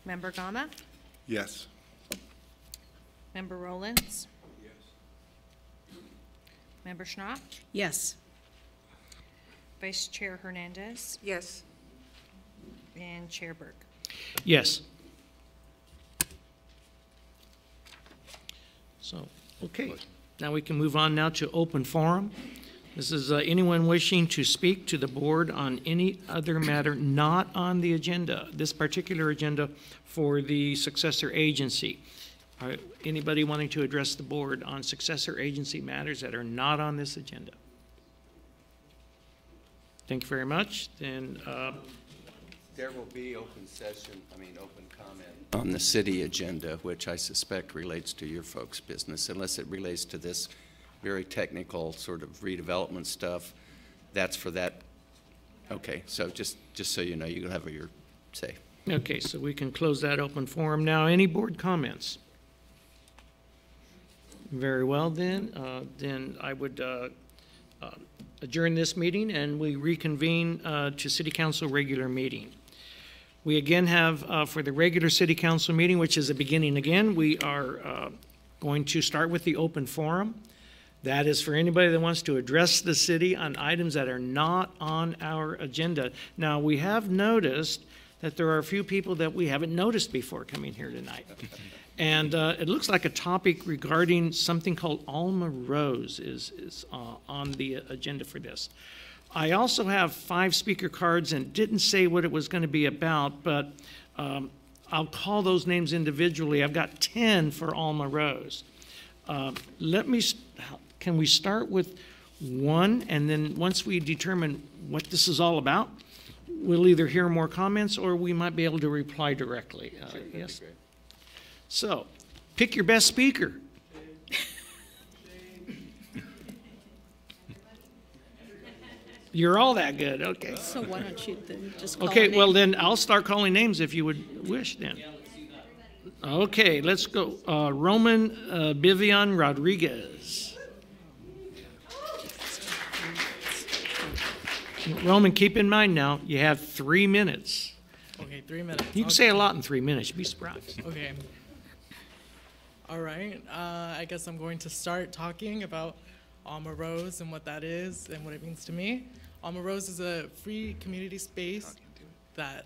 [SPEAKER 3] Member Gama?
[SPEAKER 12] Yes.
[SPEAKER 3] Member Rollins? Yes. Member Schnapp?
[SPEAKER 1] Yes.
[SPEAKER 3] Vice Chair Hernandez?
[SPEAKER 14] Yes.
[SPEAKER 3] And Chair Burke?
[SPEAKER 4] Yes. So, okay. Now we can move on now to open forum. This is anyone wishing to speak to the board on any other matter not on the agenda, this particular agenda for the successor agency. Anybody wanting to address the board on successor agency matters that are not on this agenda? Thank you very much. Then
[SPEAKER 10] there will be open comment on the city agenda, which I suspect relates to your folks' business, unless it relates to this very technical sort of redevelopment stuff. That's for that. Okay, so just so you know, you can have your say.
[SPEAKER 4] Okay, so we can close that open forum now. Any board comments? Very well, then. Then I would adjourn this meeting and we reconvene to City Council regular meeting. We again have, for the regular City Council meeting, which is a beginning again, we are going to start with the open forum. That is for anybody that wants to address the city on items that are not on our agenda. Now, we have noticed that there are a few people that we haven't noticed before coming here tonight. And it looks like a topic regarding something called Alma Rose is on the agenda for this. I also have 5 speaker cards and didn't say what it was going to be about, but I'll call those names individually. I've got 10 for Alma Rose. Can we start with 1, and then once we determine what this is all about, we'll either hear more comments or we might be able to reply directly. Yes. So, pick your best speaker. You're all that good, okay.
[SPEAKER 1] So why don't you then just call
[SPEAKER 4] Okay,
[SPEAKER 1] a name?
[SPEAKER 4] well then I'll start calling names if you would wish then. Okay, let's go. Roman Bivian Rodriguez. Roman, keep in mind now, you have 3 minutes.
[SPEAKER 19] Okay, 3 minutes.
[SPEAKER 4] You can say a lot in 3 minutes. You'd be surprised.
[SPEAKER 19] Okay. All right. I guess I'm going to start talking about Alma Rose and what that is and what it means to me. Alma Rose is a free community space that,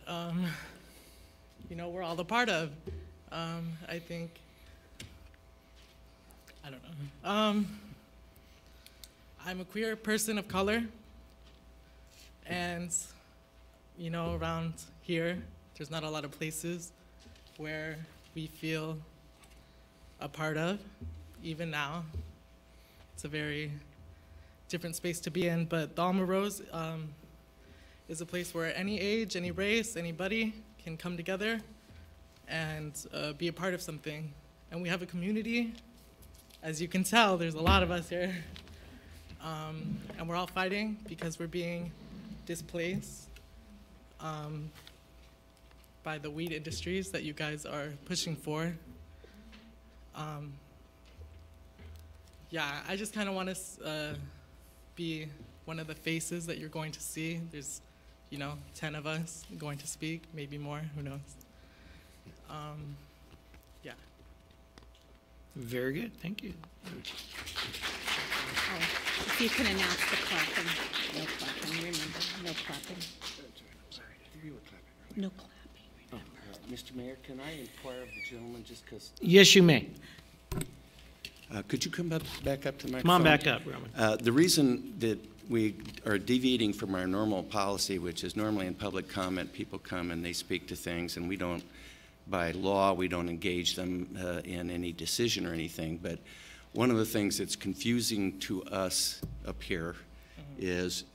[SPEAKER 19] you know, we're all a part of. I think, I don't know. I'm a queer person of color, and, you know, around here, there's not a lot of places where we feel a part of, even now. It's a very different space to be in, but the Alma Rose is a place where any age, any race, anybody can come together and be a part of something. And we have a community. As you can tell, there's a lot of us here. And we're all fighting because we're being displaced by the weed industries that you guys are pushing for. Yeah, I just kind of want to be one of the faces that you're going to see. There's, you know, 10 of us going to speak, maybe more, who knows. Yeah.
[SPEAKER 4] Very good, thank you.
[SPEAKER 20] Oh, if you can announce the clapping. No clapping, remember, no clapping. No clapping.
[SPEAKER 10] Mr. Mayor, can I inquire of the gentleman just because?
[SPEAKER 4] Yes, you may.
[SPEAKER 10] Could you come back up to the microphone?
[SPEAKER 4] Come on back up, Roman.
[SPEAKER 10] The reason that we are deviating from our normal policy, which is normally in public comment, people come and they speak to things, and we don't, by law, we don't engage them in any decision or anything. But one of the things that's confusing to us up here is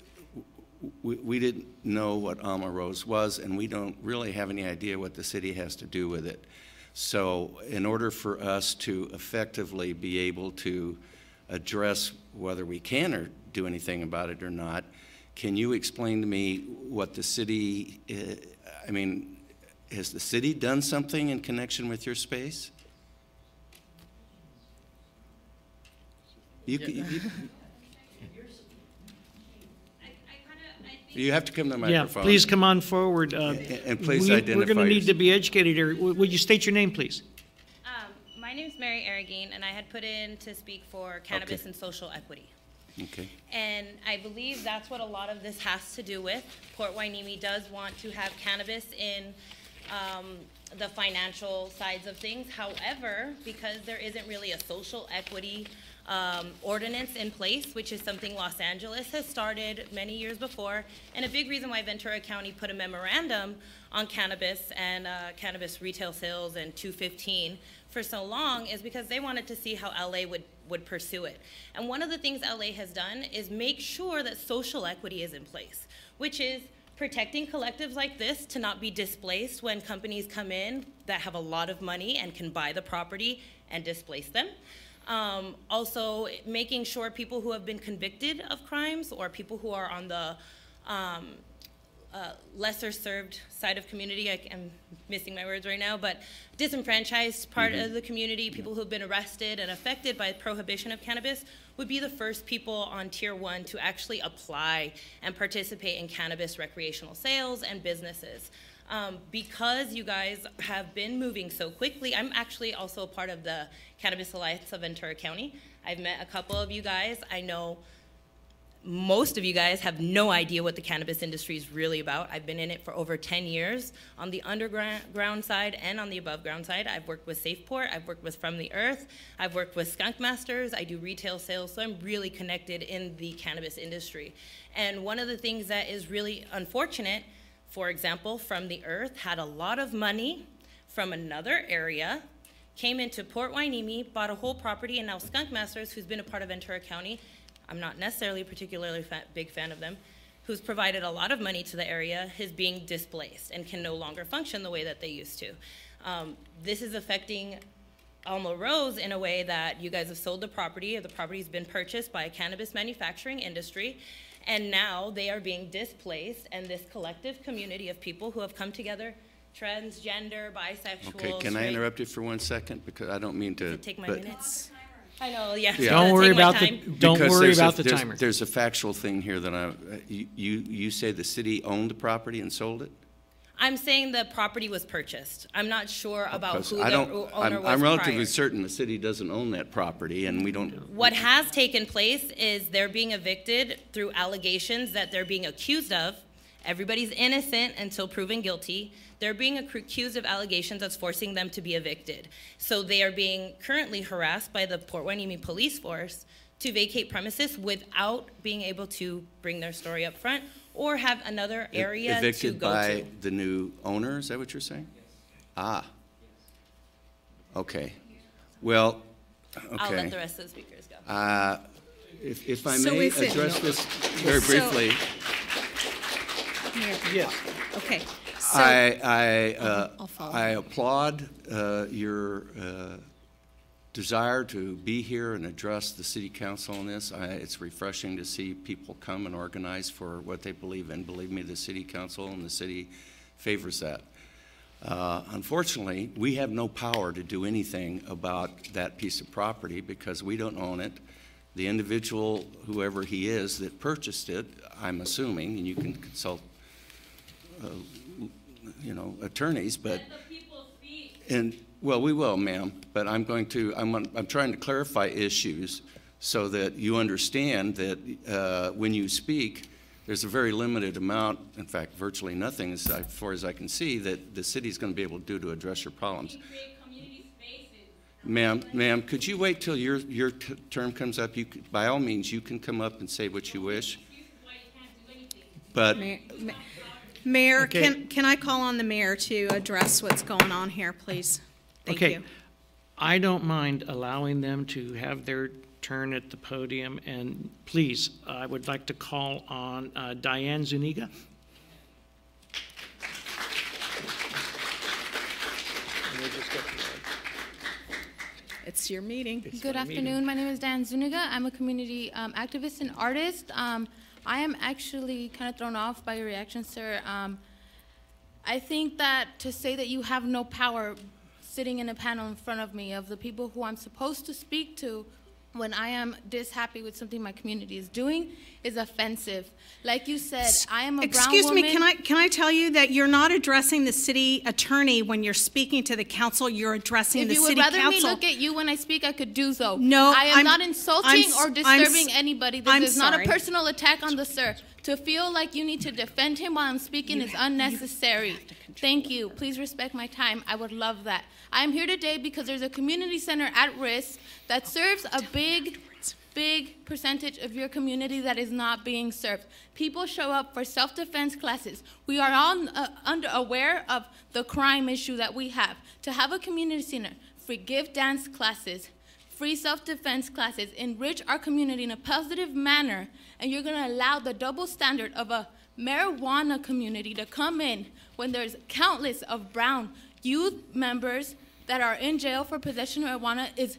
[SPEAKER 10] we didn't know what Alma Rose was, and we don't really have any idea what the city has to do with it. So in order for us to effectively be able to address whether we can or do anything about it or not, can you explain to me what the city, I mean, has the city done something in connection with your space? You have to come to the microphone.
[SPEAKER 4] Yeah, please come on forward.
[SPEAKER 10] And please identify
[SPEAKER 4] We're going to need
[SPEAKER 10] yourself.
[SPEAKER 4] to be educated here. Would you state your name, please?
[SPEAKER 21] My name is Mary Arreguin, and I had put in to speak for cannabis and social equity.
[SPEAKER 10] Okay.
[SPEAKER 21] And I believe that's what a lot of this has to do with. Port Hueneme does want to have cannabis in the financial sides of things. However, because there isn't really a social equity ordinance in place, which is something Los Angeles has started many years before, and a big reason why Ventura County put a memorandum on cannabis and cannabis retail sales and 215 for so long is because they wanted to see how LA would pursue it. And one of the things LA has done is make sure that social equity is in place, which is protecting collectives like this to not be displaced when companies come in that have a lot of money and can buy the property and displace them. Also, making sure people who have been convicted of crimes or people who are on the lesser served side of community, I'm missing my words right now, but disenfranchised part of the community, people who have been arrested and affected by prohibition of cannabis would be the first people on tier 1 to actually apply and participate in cannabis recreational sales and businesses. Because you guys have been moving so quickly, I'm actually also a part of the Cannabis Alliance of Ventura County. I've met a couple of you guys. I know most of you guys have no idea what the cannabis industry is really about. I've been in it for over 10 years on the underground side and on the above ground side. I've worked with Safeport, I've worked with From the Earth, I've worked with Skunk Masters, I do retail sales, so I'm really connected in the cannabis industry. And one of the things that is really unfortunate, for example, From the Earth had a lot of money from another area, came into Port Hueneme, bought a whole property, and now Skunk Masters, who's been a part of Ventura County, I'm not necessarily a particularly big fan of them, who's provided a lot of money to the area, is being displaced and can no longer function the way that they used to. This is affecting Alma Rose in a way that you guys have sold the property, or the property's been purchased by a cannabis manufacturing industry, and now they are being displaced, and this collective community of people who have come together, transgender, bisexual,
[SPEAKER 10] Okay, can I interrupt you for 1 second? Because I don't mean to.
[SPEAKER 21] take my
[SPEAKER 10] but
[SPEAKER 21] minutes? I know, yeah.
[SPEAKER 4] Don't worry about the, don't
[SPEAKER 10] Because
[SPEAKER 4] worry
[SPEAKER 10] there's
[SPEAKER 4] about
[SPEAKER 10] a,
[SPEAKER 4] the timer.
[SPEAKER 10] There's a factual thing here that you say the city owned the property and sold it?
[SPEAKER 21] I'm saying the property was purchased. I'm not sure about
[SPEAKER 10] Because
[SPEAKER 21] who the owner was
[SPEAKER 10] I'm relatively
[SPEAKER 21] prior.
[SPEAKER 10] certain the city doesn't own that property, and we don't.
[SPEAKER 21] What has taken place is they're being evicted through allegations that they're being accused of. Everybody's innocent until proven guilty. They're being accused of allegations that's forcing them to be evicted. So they are being currently harassed by the Port Hueneme police force to vacate premises without being able to bring their story up front or have another area to
[SPEAKER 10] Evicted
[SPEAKER 21] go
[SPEAKER 10] by
[SPEAKER 21] to.
[SPEAKER 10] the new owner, is that what you're saying? Yes. Ah. Okay. Well, okay.
[SPEAKER 21] I'll let the rest of the speakers go.
[SPEAKER 10] If I
[SPEAKER 20] So
[SPEAKER 10] may
[SPEAKER 20] is it-
[SPEAKER 10] address this very briefly.
[SPEAKER 20] Yes. Okay. So I'll follow.
[SPEAKER 10] I applaud your desire to be here and address the city council on this. It's refreshing to see people come and organize for what they believe in. Believe me, the city council and the city favors that. Unfortunately, we have no power to do anything about that piece of property because we don't own it. The individual, whoever he is, that purchased it, I'm assuming, and you can consult attorneys, but well, we will, ma'am. But I'm trying to clarify issues so that you understand that when you speak, there's a very limited amount, in fact, virtually nothing, as far as I can see, that the city's going to be able to do to address your problems. Ma'am, could you wait till your term comes up? By all means, you can come up and say what you wish. But
[SPEAKER 20] Mayor,
[SPEAKER 4] Okay.
[SPEAKER 20] can I call on the mayor to address what's going on here, please? Thank you.
[SPEAKER 4] I don't mind allowing them to have their turn at the podium, and please, I would like to call on Diane Zuniga.
[SPEAKER 20] It's your meeting.
[SPEAKER 7] Good afternoon. My name is Diane Zuniga. I'm a community activist and artist. I am actually kind of thrown off by your reaction, sir. I think that to say that you have no power sitting in a panel in front of me of the people who I'm supposed to speak to when I am this happy with something my community is doing is offensive. Like you said, I am a brown woman.
[SPEAKER 20] Excuse me, can I tell you that you're not addressing the city attorney when you're speaking to the council, you're addressing the city council.
[SPEAKER 7] If you would rather me look at you when I speak, I could do so.
[SPEAKER 20] No,
[SPEAKER 7] I am not insulting or disturbing
[SPEAKER 20] I'm
[SPEAKER 7] anybody. This
[SPEAKER 20] I'm
[SPEAKER 7] is not a
[SPEAKER 20] sorry.
[SPEAKER 7] personal attack on the sir. To feel like you need to defend him while I'm speaking is unnecessary. Thank you. Please respect my time. I would love that. I am here today because there's a community center at risk that serves a big percentage of your community that is not being served. People show up for self-defense classes. We are all aware of the crime issue that we have. To have a community center, free gift dance classes, free self-defense classes, enrich our community in a positive manner, and you're gonna allow the double standard of a marijuana community to come in when there's countless of brown youth members that are in jail for possession of marijuana is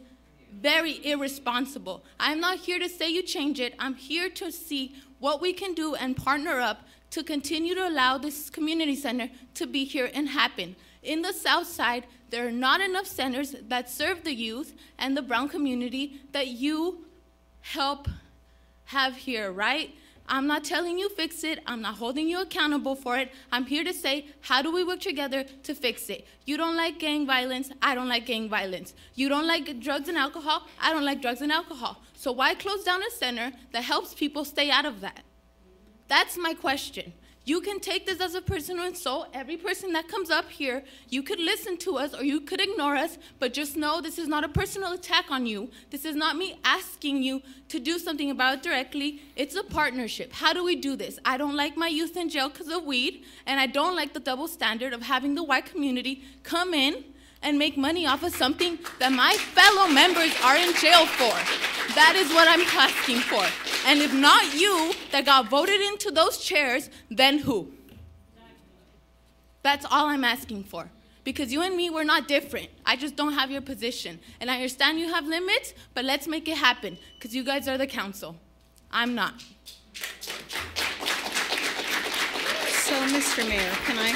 [SPEAKER 7] very irresponsible. I'm not here to say you change it. I'm here to see what we can do and partner up to continue to allow this community center to be here and happen. In the South Side, there are not enough centers that serve the youth and the brown community that you help have here, right? I'm not telling you fix it. I'm not holding you accountable for it. I'm here to say, how do we work together to fix it? You don't like gang violence. I don't like gang violence. You don't like drugs and alcohol. I don't like drugs and alcohol. So why close down a center that helps people stay out of that? That's my question. You can take this as a personal insult. Every person that comes up here, you could listen to us or you could ignore us, but just know this is not a personal attack on you. This is not me asking you to do something about it directly. It's a partnership. How do we do this? I don't like my youth in jail because of weed, and I don't like the double standard of having the white community come in and make money off of something that my fellow members are in jail for. That is what I'm asking for. And if not you that got voted into those chairs, then who? That's all I'm asking for. Because you and me, we're not different. I just don't have your position. And I understand you have limits, but let's make it happen, because you guys are the council. I'm not.
[SPEAKER 20] So, Mr. Mayor, can I?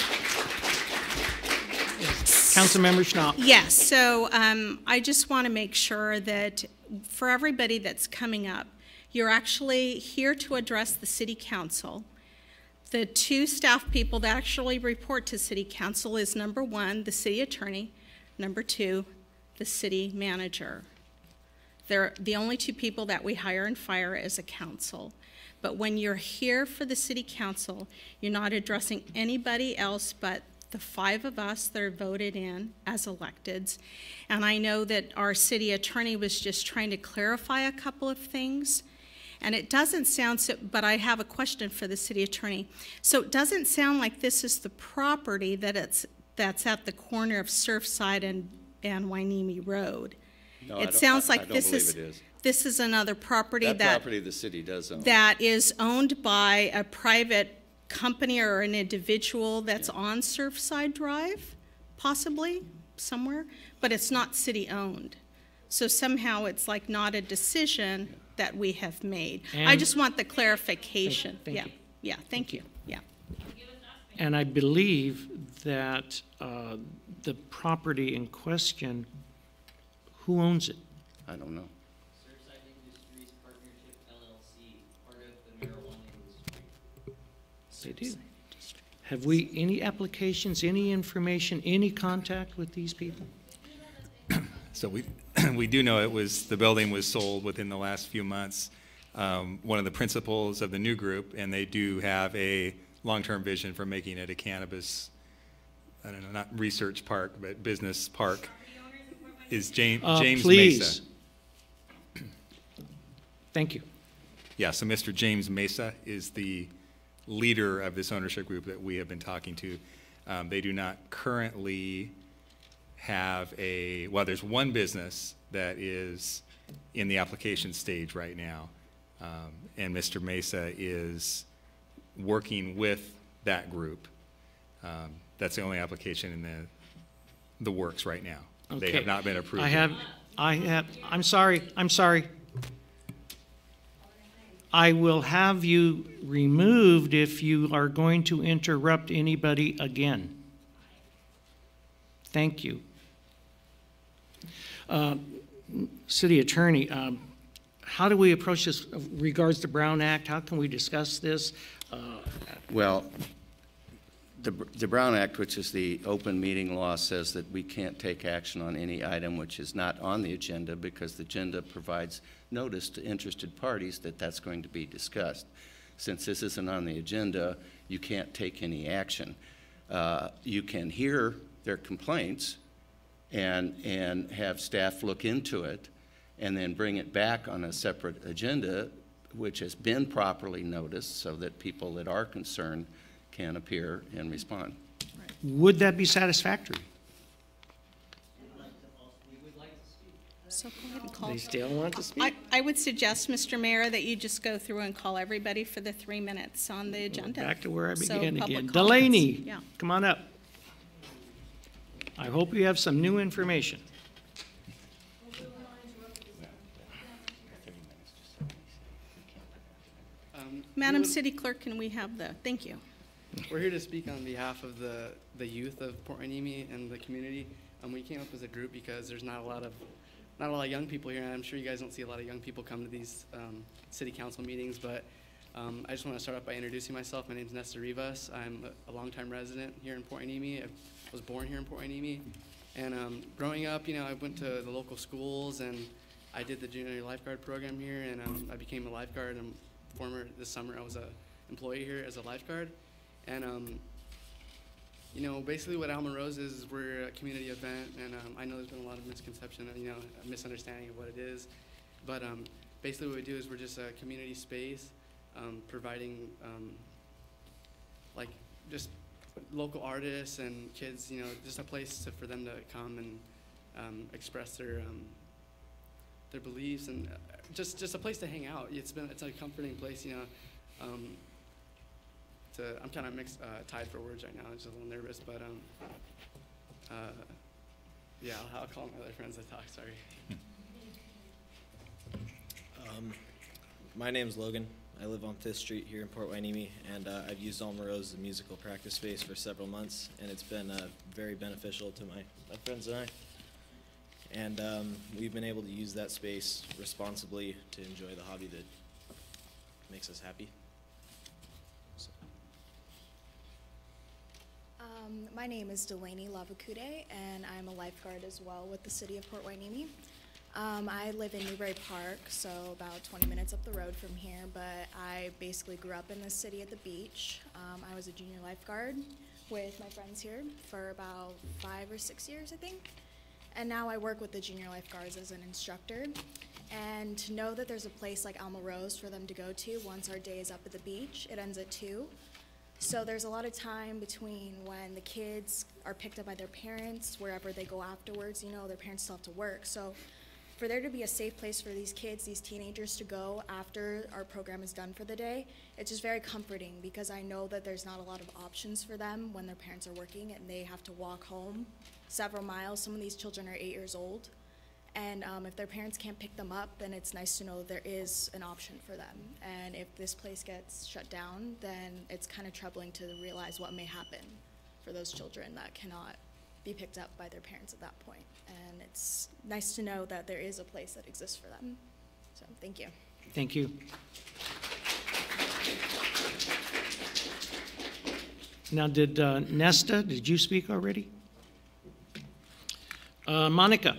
[SPEAKER 4] Councilmember Schnall.
[SPEAKER 20] Yes, so I just want to make sure that for everybody that's coming up, you're actually here to address the city council. The two staff people that actually report to city council is number one, the city attorney, number two, the city manager. They're the only two people that we hire and fire as a council. But when you're here for the city council, you're not addressing anybody else but the five of us that are voted in as electeds. And I know that our city attorney was just trying to clarify a couple of things. And it doesn't sound so, but I have a question for the city attorney. So it doesn't sound like this is the property that's at the corner of Surfside and Hueneme Road.
[SPEAKER 2] No,
[SPEAKER 20] it sounds like
[SPEAKER 2] I don't
[SPEAKER 20] this
[SPEAKER 2] believe
[SPEAKER 20] this is another property
[SPEAKER 2] that property the city does own.
[SPEAKER 20] that is owned by a private company or an individual that's on Surfside Drive, possibly somewhere, but it's not city owned. So somehow it's like not a decision that we have made. I
[SPEAKER 4] And-
[SPEAKER 20] just want the clarification.
[SPEAKER 4] Thank
[SPEAKER 20] Yeah,
[SPEAKER 4] you.
[SPEAKER 20] yeah, thank you, yeah.
[SPEAKER 4] And I believe that the property in question, who owns it?
[SPEAKER 2] I don't know.
[SPEAKER 22] Surfside Industries Partnership LLC, part of the marijuana industry.
[SPEAKER 4] They do. Have we any applications, any information, any contact with these people?
[SPEAKER 5] So we do know the building was sold within the last few months. One of the principals of the new group, and they do have a long-term vision for making it a cannabis, I don't know, not research park, but business park, is James
[SPEAKER 4] please.
[SPEAKER 5] Mesa.
[SPEAKER 4] Thank you.
[SPEAKER 5] Yeah, so Mr. James Mesa is the leader of this ownership group that we have been talking to. They do not currently have well, there's one business that is in the application stage right now, and Mr. Mesa is working with that group. That's the only application in the works right now. They have not been approved.
[SPEAKER 4] I'm sorry. I will have you removed if you are going to interrupt anybody again. Thank you. City Attorney, how do we approach this regards to Brown Act? How can we discuss this?
[SPEAKER 2] Well, the Brown Act, which is the open meeting law, says that we can't take action on any item which is not on the agenda because the agenda provides notice to interested parties that that's going to be discussed. Since this isn't on the agenda, you can't take any action. You can hear their complaints and have staff look into it and then bring it back on a separate agenda which has been properly noticed so that people that are concerned can appear and respond.
[SPEAKER 4] Would that be satisfactory?
[SPEAKER 20] So go ahead and call.
[SPEAKER 4] They still want to speak?
[SPEAKER 20] I would suggest, Mr. Mayor, that you just go through and call everybody for the 3 minutes on the agenda.
[SPEAKER 4] Back to where I
[SPEAKER 20] So,
[SPEAKER 4] began
[SPEAKER 20] public
[SPEAKER 4] again.
[SPEAKER 20] comments.
[SPEAKER 4] Delaney,
[SPEAKER 20] Yeah.
[SPEAKER 4] come on up. I hope you have some new information.
[SPEAKER 20] Madam City Clerk, can we have thank you.
[SPEAKER 23] We're here to speak on behalf of the youth of Port Hueneme and the community. We came up as a group because there's not a lot of young people here, and I'm sure you guys don't see a lot of young people come to these city council meetings, but I just want to start off by introducing myself. My name is Nestor Rivas. I'm a longtime resident here in Port Hueneme. I was born here in Port Hueneme, and growing up, I went to the local schools, and I did the junior lifeguard program here, and I became a lifeguard. This summer I was an employee here as a lifeguard, and basically what Alma Rose is we're a community event, and I know there's been a lot of misconception, a misunderstanding of what it is, but basically what we do is we're just a community space providing like just local artists and kids, just a place for them to come and express their beliefs and just a place to hang out. It's a comforting place, I'm kind of tied for words right now. I'm just a little nervous, but yeah, I'll call my other friends to talk. Sorry.
[SPEAKER 24] My name's Logan.
[SPEAKER 8] I live on 5th Street here in Port Hueneme, and I've used Alma Rose as a musical practice space for several months, and it's been very beneficial to my friends and I. And we've been able to use that space responsibly to enjoy the hobby that makes us happy. So.
[SPEAKER 9] My name is Delaney Lavakude, and I'm a lifeguard as well with the City of Port Hueneme. I live in Newbury Park, so about 20 minutes up the road from here, but I basically grew up in the city at the beach. I was a junior lifeguard with my friends here for about 5 or 6 years, I think. And now I work with the junior lifeguards as an instructor. And to know that there's a place like Alma Rose for them to go to once our day is up at the beach, it ends at 2. So there's a lot of time between when the kids are picked up by their parents, wherever they go afterwards, you know, their parents still have to work. So for there to be a safe place for these kids, these teenagers to go after our program is done for the day, it's just very comforting because I know that there's not a lot of options for them when their parents are working and they have to walk home several miles. Some of these children are 8 years old. And if their parents can't pick them up, then it's nice to know there is an option for them. And if this place gets shut down, then it's kind of troubling to realize what may happen for those children that cannot be picked up by their parents at that point. And it's nice to know that there is a place that exists for them. So thank you.
[SPEAKER 4] Thank you. Now, did Nesta, did you speak already? Monica.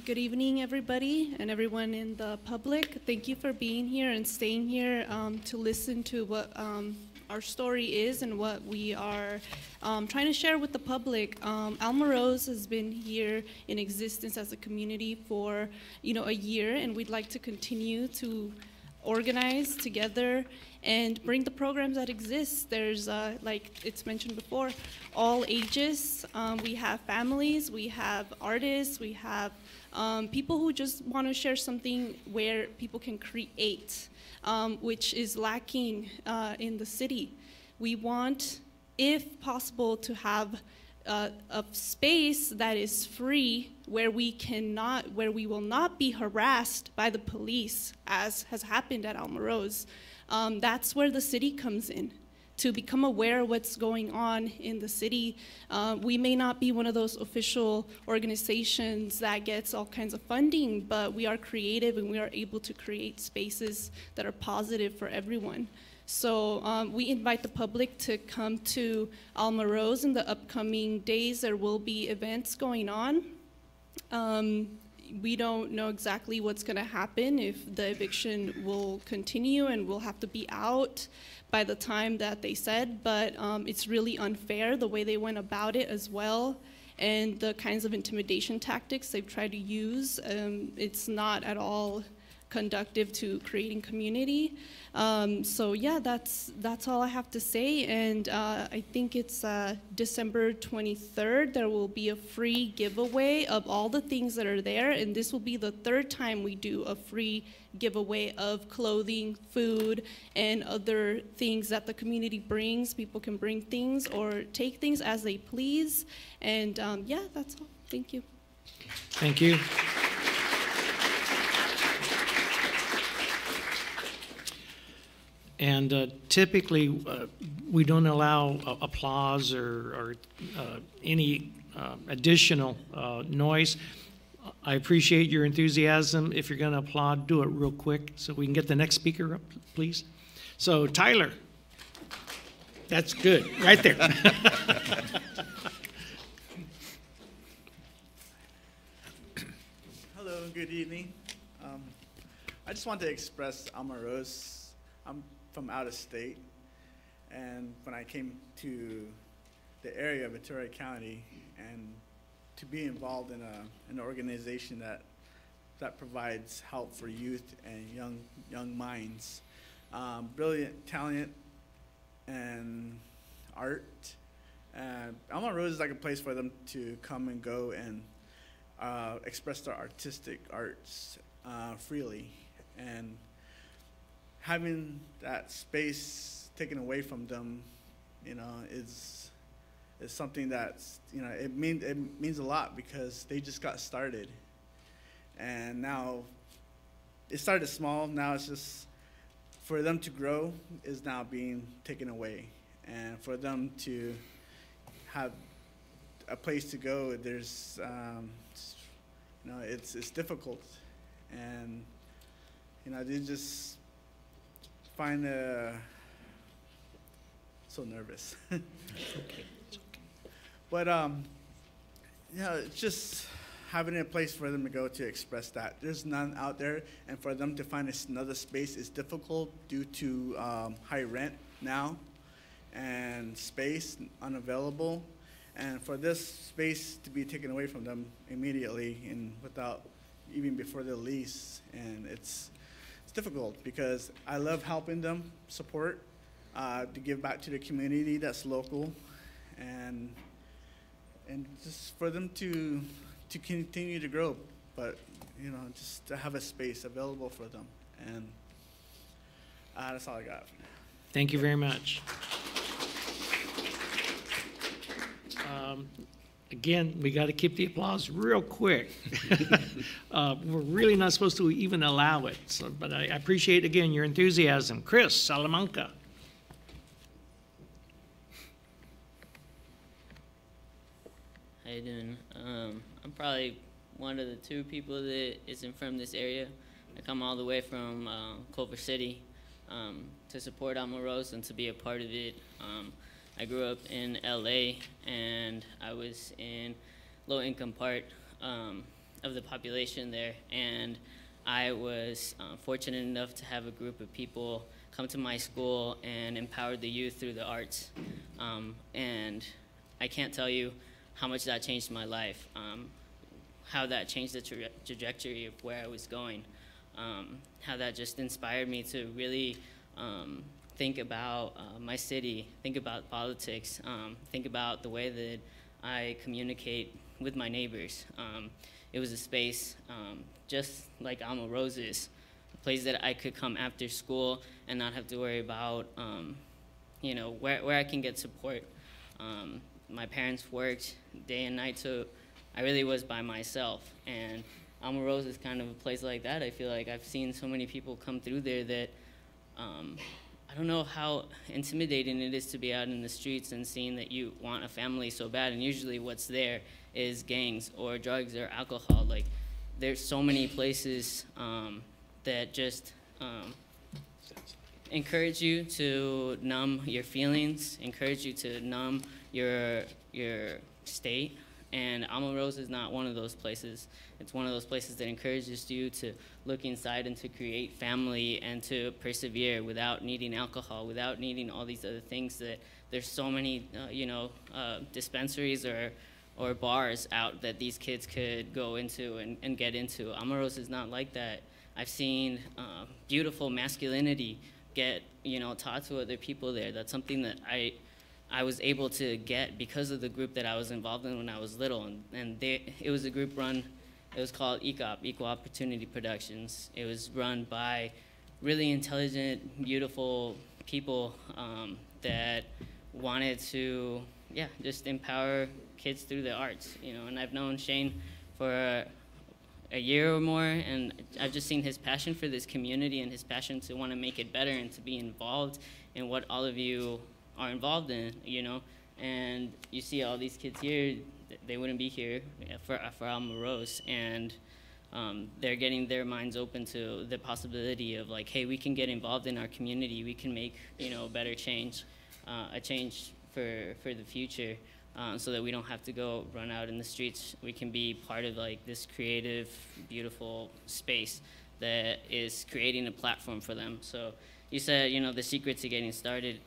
[SPEAKER 11] Good evening, everybody, and everyone in the public. Thank you for being here and staying here to listen to what our story is and what we are trying to share with the public. Alma Rose has been here in existence as a community for, a year, and we'd like to continue to organize together and bring the programs that exist. There's, like it's mentioned before, all ages. We have families, we have artists, we have people who just want to share something where people can create, which is lacking in the city. We want, if possible, to have a space that is free where we will not be harassed by the police, as has happened at Alma Rose. That's where the city comes in, to become aware of what's going on in the city. We may not be one of those official organizations that gets all kinds of funding, but we are creative and we are able to create spaces that are positive for everyone. So we invite the public to come to Alma Rose in the upcoming days. There will be events going on. We don't know exactly what's going to happen, if the eviction will continue and we'll have to be out by the time that they said, but it's really unfair the way they went about it as well, and the kinds of intimidation tactics they've tried to use. It's not at all conducive to creating community. So yeah, that's all I have to say, and I think it's December 23rd. There will be a free giveaway of all the things that are there, and this will be the 3rd time we do a free giveaway of clothing, food, and other things that the community brings. People can bring things or take things as they please, and yeah, that's all. Thank you.
[SPEAKER 4] Thank you. And typically, we don't allow applause or any additional noise. I appreciate your enthusiasm. If you're going to applaud, do it real quick so we can get the next speaker up, please. So, Tyler. That's good, right there.
[SPEAKER 24] Hello, good evening. I just want to express Alma Rose. I'm from out of state, and when I came to the area of Ventura County, and to be involved in an organization that provides help for youth and young minds, brilliant talent and art. Alma Rose is like a place for them to come and go and express their artistic arts freely, and having that space taken away from them you know, is something that's, you know, it means a lot because they just got started. And now it started small, now it's just for them to grow is now being taken away. And for them to have a place to go, there's, you know, it's difficult. And, you know, they just find so nervous.
[SPEAKER 4] Okay.
[SPEAKER 24] But, you know, it's just having a place for them to go to express that. There's none out there, and for them to find another space is difficult due to high rent now and space unavailable. And for this space to be taken away from them immediately and without, even before the lease, and it's difficult because I love helping them support, to give back to the community that's local, and just for them to continue to grow, but, you know, just to have a space available for them. And that's all I got.
[SPEAKER 4] Thank you very much. Again, we got to keep the applause real quick. We're really not supposed to even allow it, so, but I appreciate, again, your enthusiasm. Chris Salamanca.
[SPEAKER 6] How you doing? I'm probably one of the 2 people that isn't from this area. I come all the way from Culver City to support Alma Rose and to be a part of it. I grew up in LA, and I was in low-income part of the population there, and I was fortunate enough to have a group of people come to my school and empower the youth through the arts. And I can't tell you how much that changed my life, how that changed the trajectory of where I was going, how that just inspired me to really think about my city, think about politics, think about the way that I communicate with my neighbors. It was a space just like Alma Rose's, a place that I could come after school and not have to worry about, you know, where I can get support. My parents worked day and night, so I really was by myself. And Alma Rose is kind of a place like that. I feel like I've seen so many people come through there that I don't know how intimidating it is to be out in the streets and seeing that you want a family so bad, and usually what's there is gangs or drugs or alcohol. Like, there's so many places that just encourage you to numb your feelings, encourage you to numb your state, and Alma Rose is not one of those places. It's one of those places that encourages you to look inside and to create family and to persevere without needing alcohol, without needing all these other things that there's so many, you know, dispensaries or bars out that these kids could go into and get into. Alma Rose is not like that. I've seen beautiful masculinity get, you know, taught to other people there. That's something that I was able to get because of the group that I was involved in when I was little. And it was a group run, it was called ECOP, Equal Opportunity Productions. It was run by really intelligent, beautiful people that wanted to, yeah, just empower kids through the arts, you know. And I've known Shane for a year or more, and I've just seen his passion for this community and his passion to want to make it better and to be involved in what all of you are involved in, you know. And you see all these kids here, they wouldn't be here for Alma Rose, and they're getting their minds open to the possibility of, like, hey, we can get involved in our community, we can make, you know, a better change, a change for the future, so that we don't have to go run out in the streets. We can be part of, like, this creative, beautiful space that is creating a platform for them. So you said, you know, the secret to getting started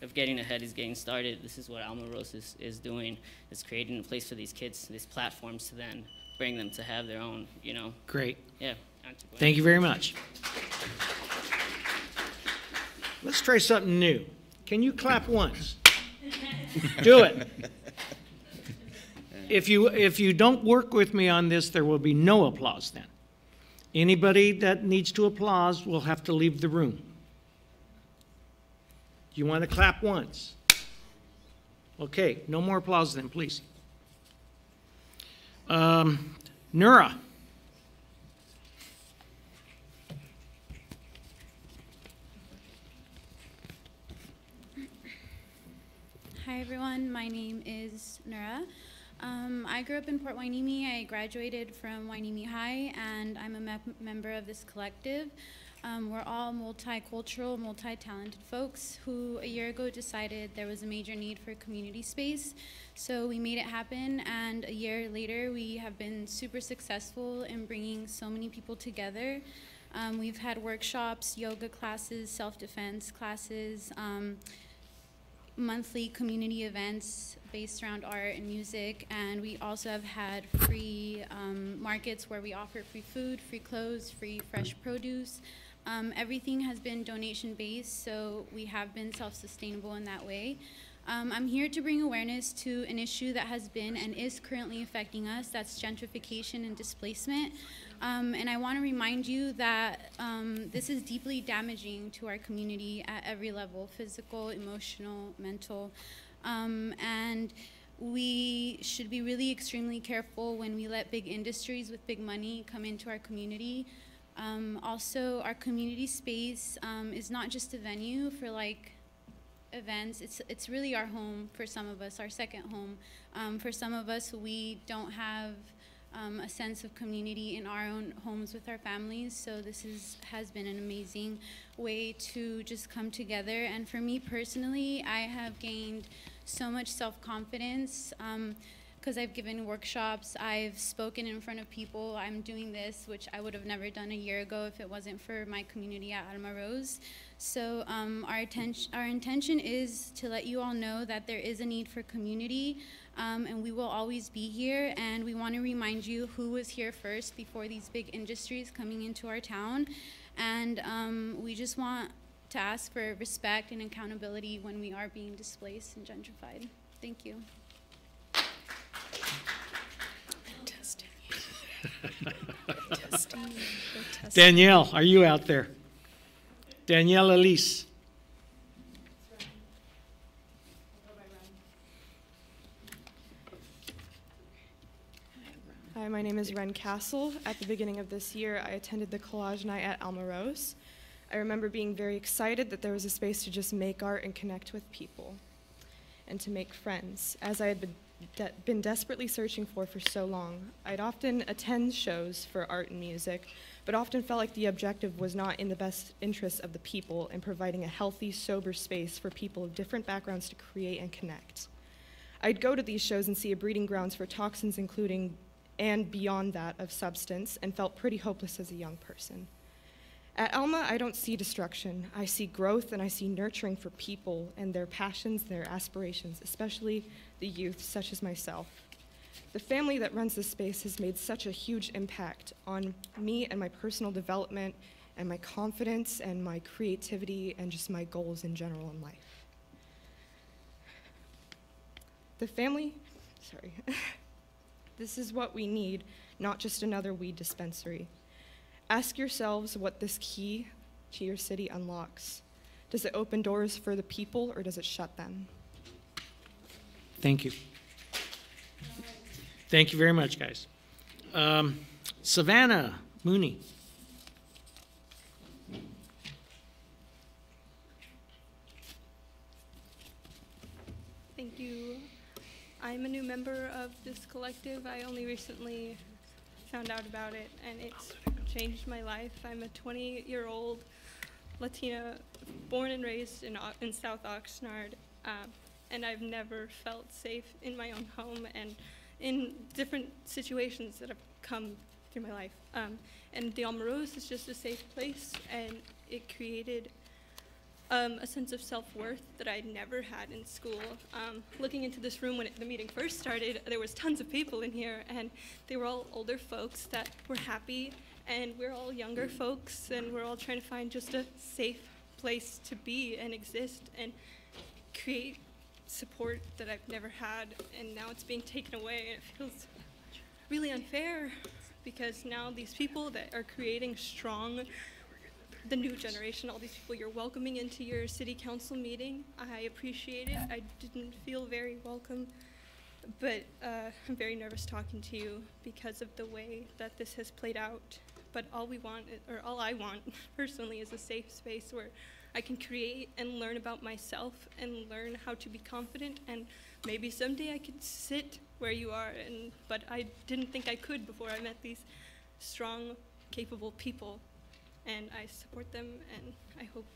[SPEAKER 6] of getting ahead is getting started. This is what Alma Rose is doing. It's creating a place for these kids, these platforms to then bring them to have their own, you know.
[SPEAKER 4] Great.
[SPEAKER 6] Yeah.
[SPEAKER 4] Thank you very much. Let's try something new. Can you clap once? Do it. If you don't work with me on this, there will be no applause then. Anybody that needs to applause will have to leave the room. You want to clap once? Okay, no more applause then, please. Nura.
[SPEAKER 13] Hi everyone, my name is Nura. I grew up in Port Hueneme. I graduated from Hueneme High, and I'm a member of this collective. We're all multicultural, multi-talented folks who a year ago decided there was a major need for community space. So we made it happen, and a year later we have been super successful in bringing so many people together. We've had workshops, yoga classes, self-defense classes, monthly community events based around art and music, and we also have had free markets where we offer free food, free clothes, free fresh produce. Everything has been donation based, so we have been self-sustainable in that way. I'm here to bring awareness to an issue that has been and is currently affecting us, that's gentrification and displacement. And I want to remind you that this is deeply damaging to our community at every level, physical, emotional, mental. And we should be really extremely careful when we let big industries with big money come into our community. Also, our community space is not just a venue for like events. It's really our home for some of us, our second home. For some of us, we don't have a sense of community in our own homes with our families, so this has been an amazing way to just come together. And for me personally, I have gained so much self-confidence because I've given workshops, I've spoken in front of people. I'm doing this, which I would have never done a year ago if it wasn't for my community at Alma Rose. So our intention is to let you all know that there is a need for community, and we will always be here. And we want to remind you who was here first before these big industries coming into our town. And we just want to ask for respect and accountability when we are being displaced and gentrified. Thank you.
[SPEAKER 4] Danielle, are you out there? Danielle Elise.
[SPEAKER 15] Hi, my name is Ren Castle. At the beginning of this year, I attended the collage night at Alma Rose. I remember being very excited that there was a space to just make art and connect with people and to make friends, as I had been desperately searching for so long. I'd often attend shows for art and music, but often felt like the objective was not in the best interests of the people and providing a healthy, sober space for people of different backgrounds to create and connect. I'd go to these shows and see a breeding grounds for toxins, including and beyond that of substance, and felt pretty hopeless as a young person. At Alma, I don't see destruction. I see growth, and I see nurturing for people and their passions, their aspirations, especially the youth, such as myself. The family that runs this space has made such a huge impact on me and my personal development and my confidence and my creativity and just my goals in general in life. The family, this is what we need, not just another weed dispensary. Ask yourselves what this key to your city unlocks. Does it open doors for the people or does it shut them?
[SPEAKER 4] Thank you. Thank you very much, guys. Savannah Mooney.
[SPEAKER 16] Thank you. I'm a new member of this collective. I only recently found out about it, and it's changed my life. I'm a 20-year-old Latina, born and raised in South Oxnard, and I've never felt safe in my own home and in different situations that have come through my life. And the Alma Rose is just a safe place, and it created a sense of self-worth that I'd never had in school. Looking into this room when the meeting first started, there was tons of people in here, and they were all older folks that were happy, and we're all younger folks, and we're all trying to find just a safe place to be and exist and create support that I've never had, and now it's being taken away, and it feels really unfair because now these people that are creating strong the new generation, all these people you're welcoming into your city council meeting. I appreciate it. I didn't feel very welcome, but I'm very nervous talking to you because of the way that this has played out. But all I want personally is a safe space where I can create and learn about myself and learn how to be confident, and maybe someday I could sit where you are, but I didn't think I could before I met these strong, capable people, and I support them, and I hope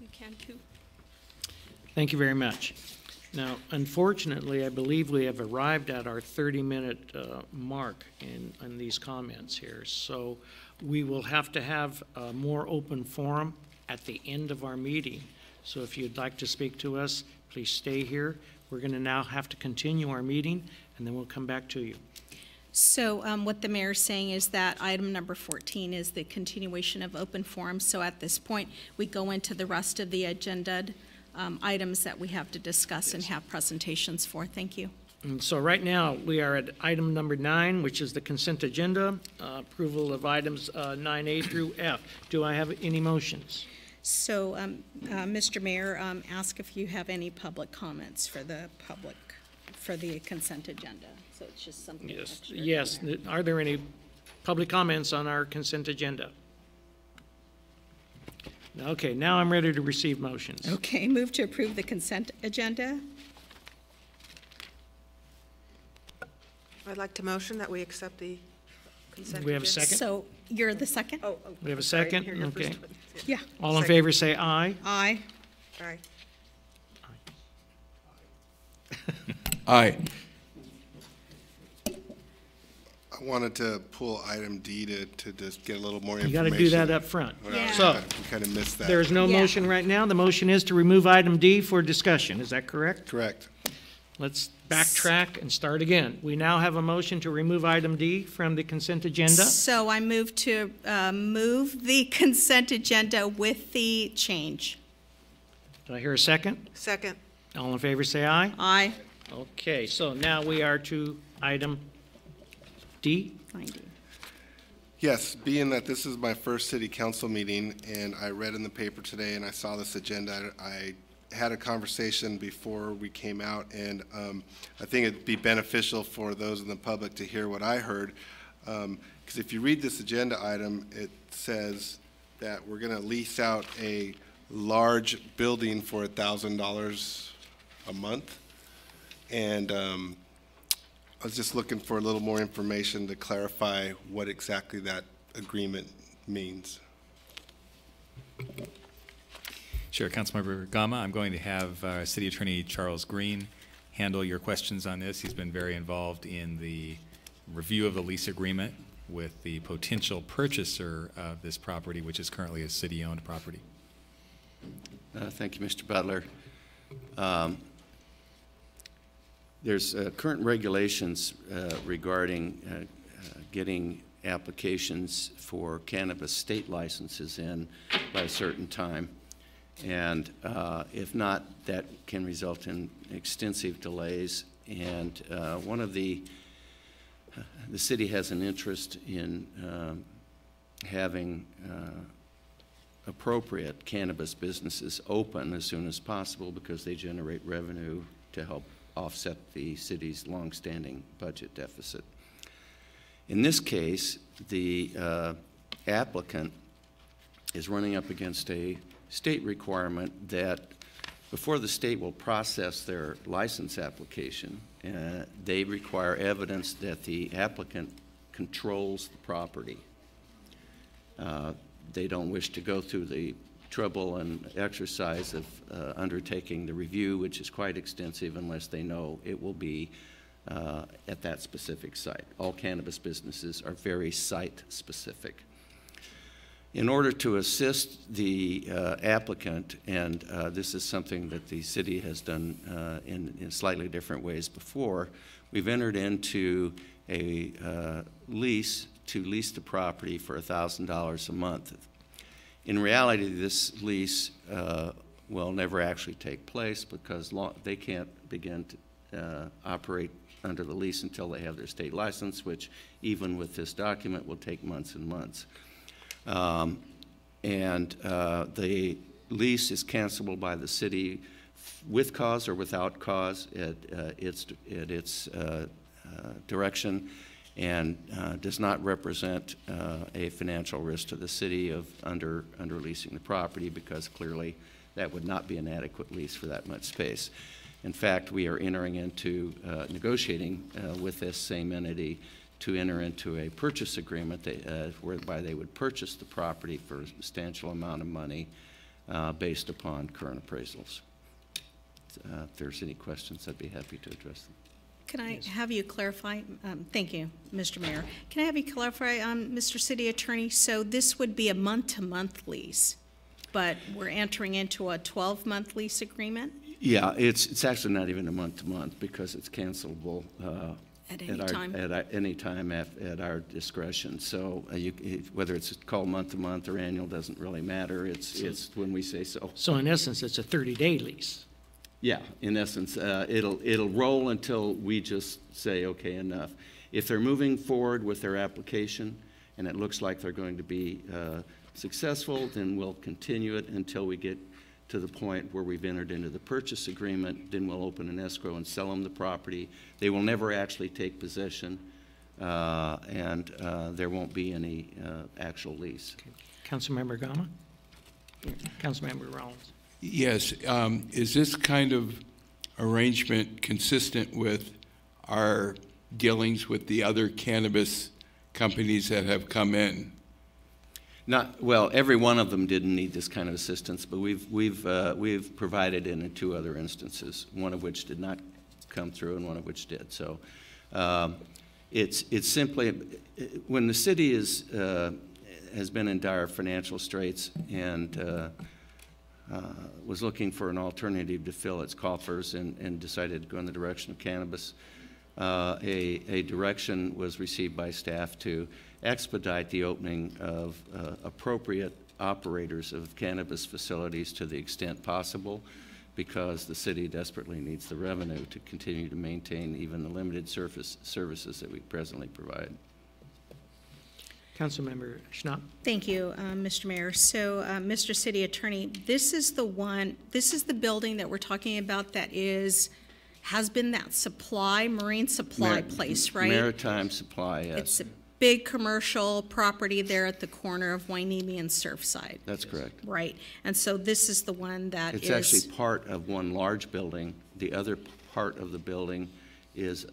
[SPEAKER 16] you can too.
[SPEAKER 4] Thank you very much. Now, unfortunately, I believe we have arrived at our 30-minute mark in these comments here. So we will have to have a more open forum at the end of our meeting. So if you'd like to speak to us, please stay here. We're going to now have to continue our meeting, and then we'll come back to you.
[SPEAKER 20] So what the mayor's saying is that item number 14 is the continuation of open forum. So at this point, we go into the rest of the agenda items that we have to discuss and have presentations for. Thank you.
[SPEAKER 4] And so right now, we are at item number 9, which is the consent agenda, approval of items 9A through F. Do I have any motions?
[SPEAKER 20] So, Mr. Mayor, ask if you have any public comments for the public for the consent agenda. So it's just something extra.
[SPEAKER 4] Yes. Are there any public comments on our consent agenda? Okay, now I'm ready to receive motions.
[SPEAKER 20] Okay, move to approve the consent agenda.
[SPEAKER 12] I'd like to motion that we accept the consent agenda.
[SPEAKER 4] We have a second?
[SPEAKER 20] So you're the second?
[SPEAKER 12] Oh,
[SPEAKER 4] We have a
[SPEAKER 12] sorry,
[SPEAKER 4] second?
[SPEAKER 12] you're your
[SPEAKER 4] Okay.
[SPEAKER 12] first one.
[SPEAKER 20] Yeah.
[SPEAKER 4] All in
[SPEAKER 12] Second.
[SPEAKER 4] favor say aye.
[SPEAKER 20] Aye.
[SPEAKER 12] Aye.
[SPEAKER 14] Aye. I wanted to pull item D to just get a little more
[SPEAKER 4] You
[SPEAKER 14] information.
[SPEAKER 4] got to do that up front.
[SPEAKER 14] Well,
[SPEAKER 4] So
[SPEAKER 14] we kind of missed that.
[SPEAKER 4] there's no motion right now. The motion is to remove item D for discussion. Is that correct?
[SPEAKER 14] Correct.
[SPEAKER 4] Let's backtrack and start again. We now have a motion to remove item D from the consent agenda.
[SPEAKER 20] So I move to move the consent agenda with the change.
[SPEAKER 4] Do I hear a second?
[SPEAKER 12] Second.
[SPEAKER 4] All in favor say aye.
[SPEAKER 20] Aye.
[SPEAKER 4] Okay, so now we are to item D.
[SPEAKER 14] Yes, being that this is my first city council meeting, and I read in the paper today and I saw this agenda, I had a conversation before we came out, and I think it'd be beneficial for those in the public to hear what I heard. Because if you read this agenda item, it says that we're going to lease out a large building for $1,000 a month. And I was just looking for a little more information to clarify what exactly that agreement means.
[SPEAKER 5] Sure, Councilmember Gama, I'm going to have City Attorney Charles Green handle your questions on this. He's been very involved in the review of the lease agreement with the potential purchaser of this property, which is currently a city-owned property.
[SPEAKER 2] Thank you, Mr. Butler. There's current regulations regarding getting applications for cannabis state licenses in by a certain time. And if not, that can result in extensive delays. And one of the city has an interest in having appropriate cannabis businesses open as soon as possible because they generate revenue to help offset the city's longstanding budget deficit. In this case, the applicant is running up against a state requirement that before the state will process their license application, they require evidence that the applicant controls the property. They don't wish to go through the trouble and exercise of undertaking the review, which is quite extensive, unless they know it will be at that specific site. All cannabis businesses are very site-specific. In order to assist the applicant, and this is something that the city has done in slightly different ways before, we've entered into a lease to lease the property for $1,000 a month. In reality, this lease will never actually take place because they can't begin to operate under the lease until they have their state license, which even with this document will take months and months. And the lease is cancelable by the city with cause or without cause at its direction, and does not represent a financial risk to the city of under leasing the property, because clearly that would not be an adequate lease for that much space. In fact, we are entering into negotiating with this same entity to enter into a purchase agreement whereby they would purchase the property for a substantial amount of money based upon current appraisals. If there's any questions, I'd be happy to address them.
[SPEAKER 20] Can I have you clarify? Thank you, Mr. Mayor. Can I have you clarify, Mr. City Attorney? So this would be a month-to-month lease, but we're entering into a 12-month lease agreement?
[SPEAKER 2] Yeah, it's actually not even a month-to-month, because it's cancelable
[SPEAKER 20] at any time.
[SPEAKER 2] At any time at our discretion. So whether it's called month-to-month or annual doesn't really matter. It's when we say so.
[SPEAKER 4] So in essence, it's a 30-day lease.
[SPEAKER 2] Yeah, in essence, it'll roll until we just say, okay, enough. If they're moving forward with their application and it looks like they're going to be successful, then we'll continue it until we get to the point where we've entered into the purchase agreement. Then we'll open an escrow and sell them the property. They will never actually take possession, and there won't be any actual lease.
[SPEAKER 4] Okay. Councilmember Gama? Councilmember Rollins?
[SPEAKER 1] Yes. Is this kind of arrangement consistent with our dealings with the other cannabis companies that have come in?
[SPEAKER 2] Not well. Every one of them didn't need this kind of assistance, but we've provided it in 2 other instances, one of which did not come through and one of which did. So it's simply when the city has been in dire financial straits and was looking for an alternative to fill its coffers and decided to go in the direction of cannabis. A direction was received by staff to expedite the opening of appropriate operators of cannabis facilities to the extent possible, because the city desperately needs the revenue to continue to maintain even the limited services that we presently provide.
[SPEAKER 4] Councilmember Schnapp.
[SPEAKER 20] Thank you, Mr. Mayor. So, Mr. City Attorney, this is the building that we're talking about that has been that marine supply place, right?
[SPEAKER 2] Maritime supply, yes.
[SPEAKER 20] It's a big commercial property there at the corner of Hueneme and Surfside.
[SPEAKER 2] That's correct.
[SPEAKER 20] Right. And so this is the one that
[SPEAKER 2] it's actually part of one large building. The other part of the building is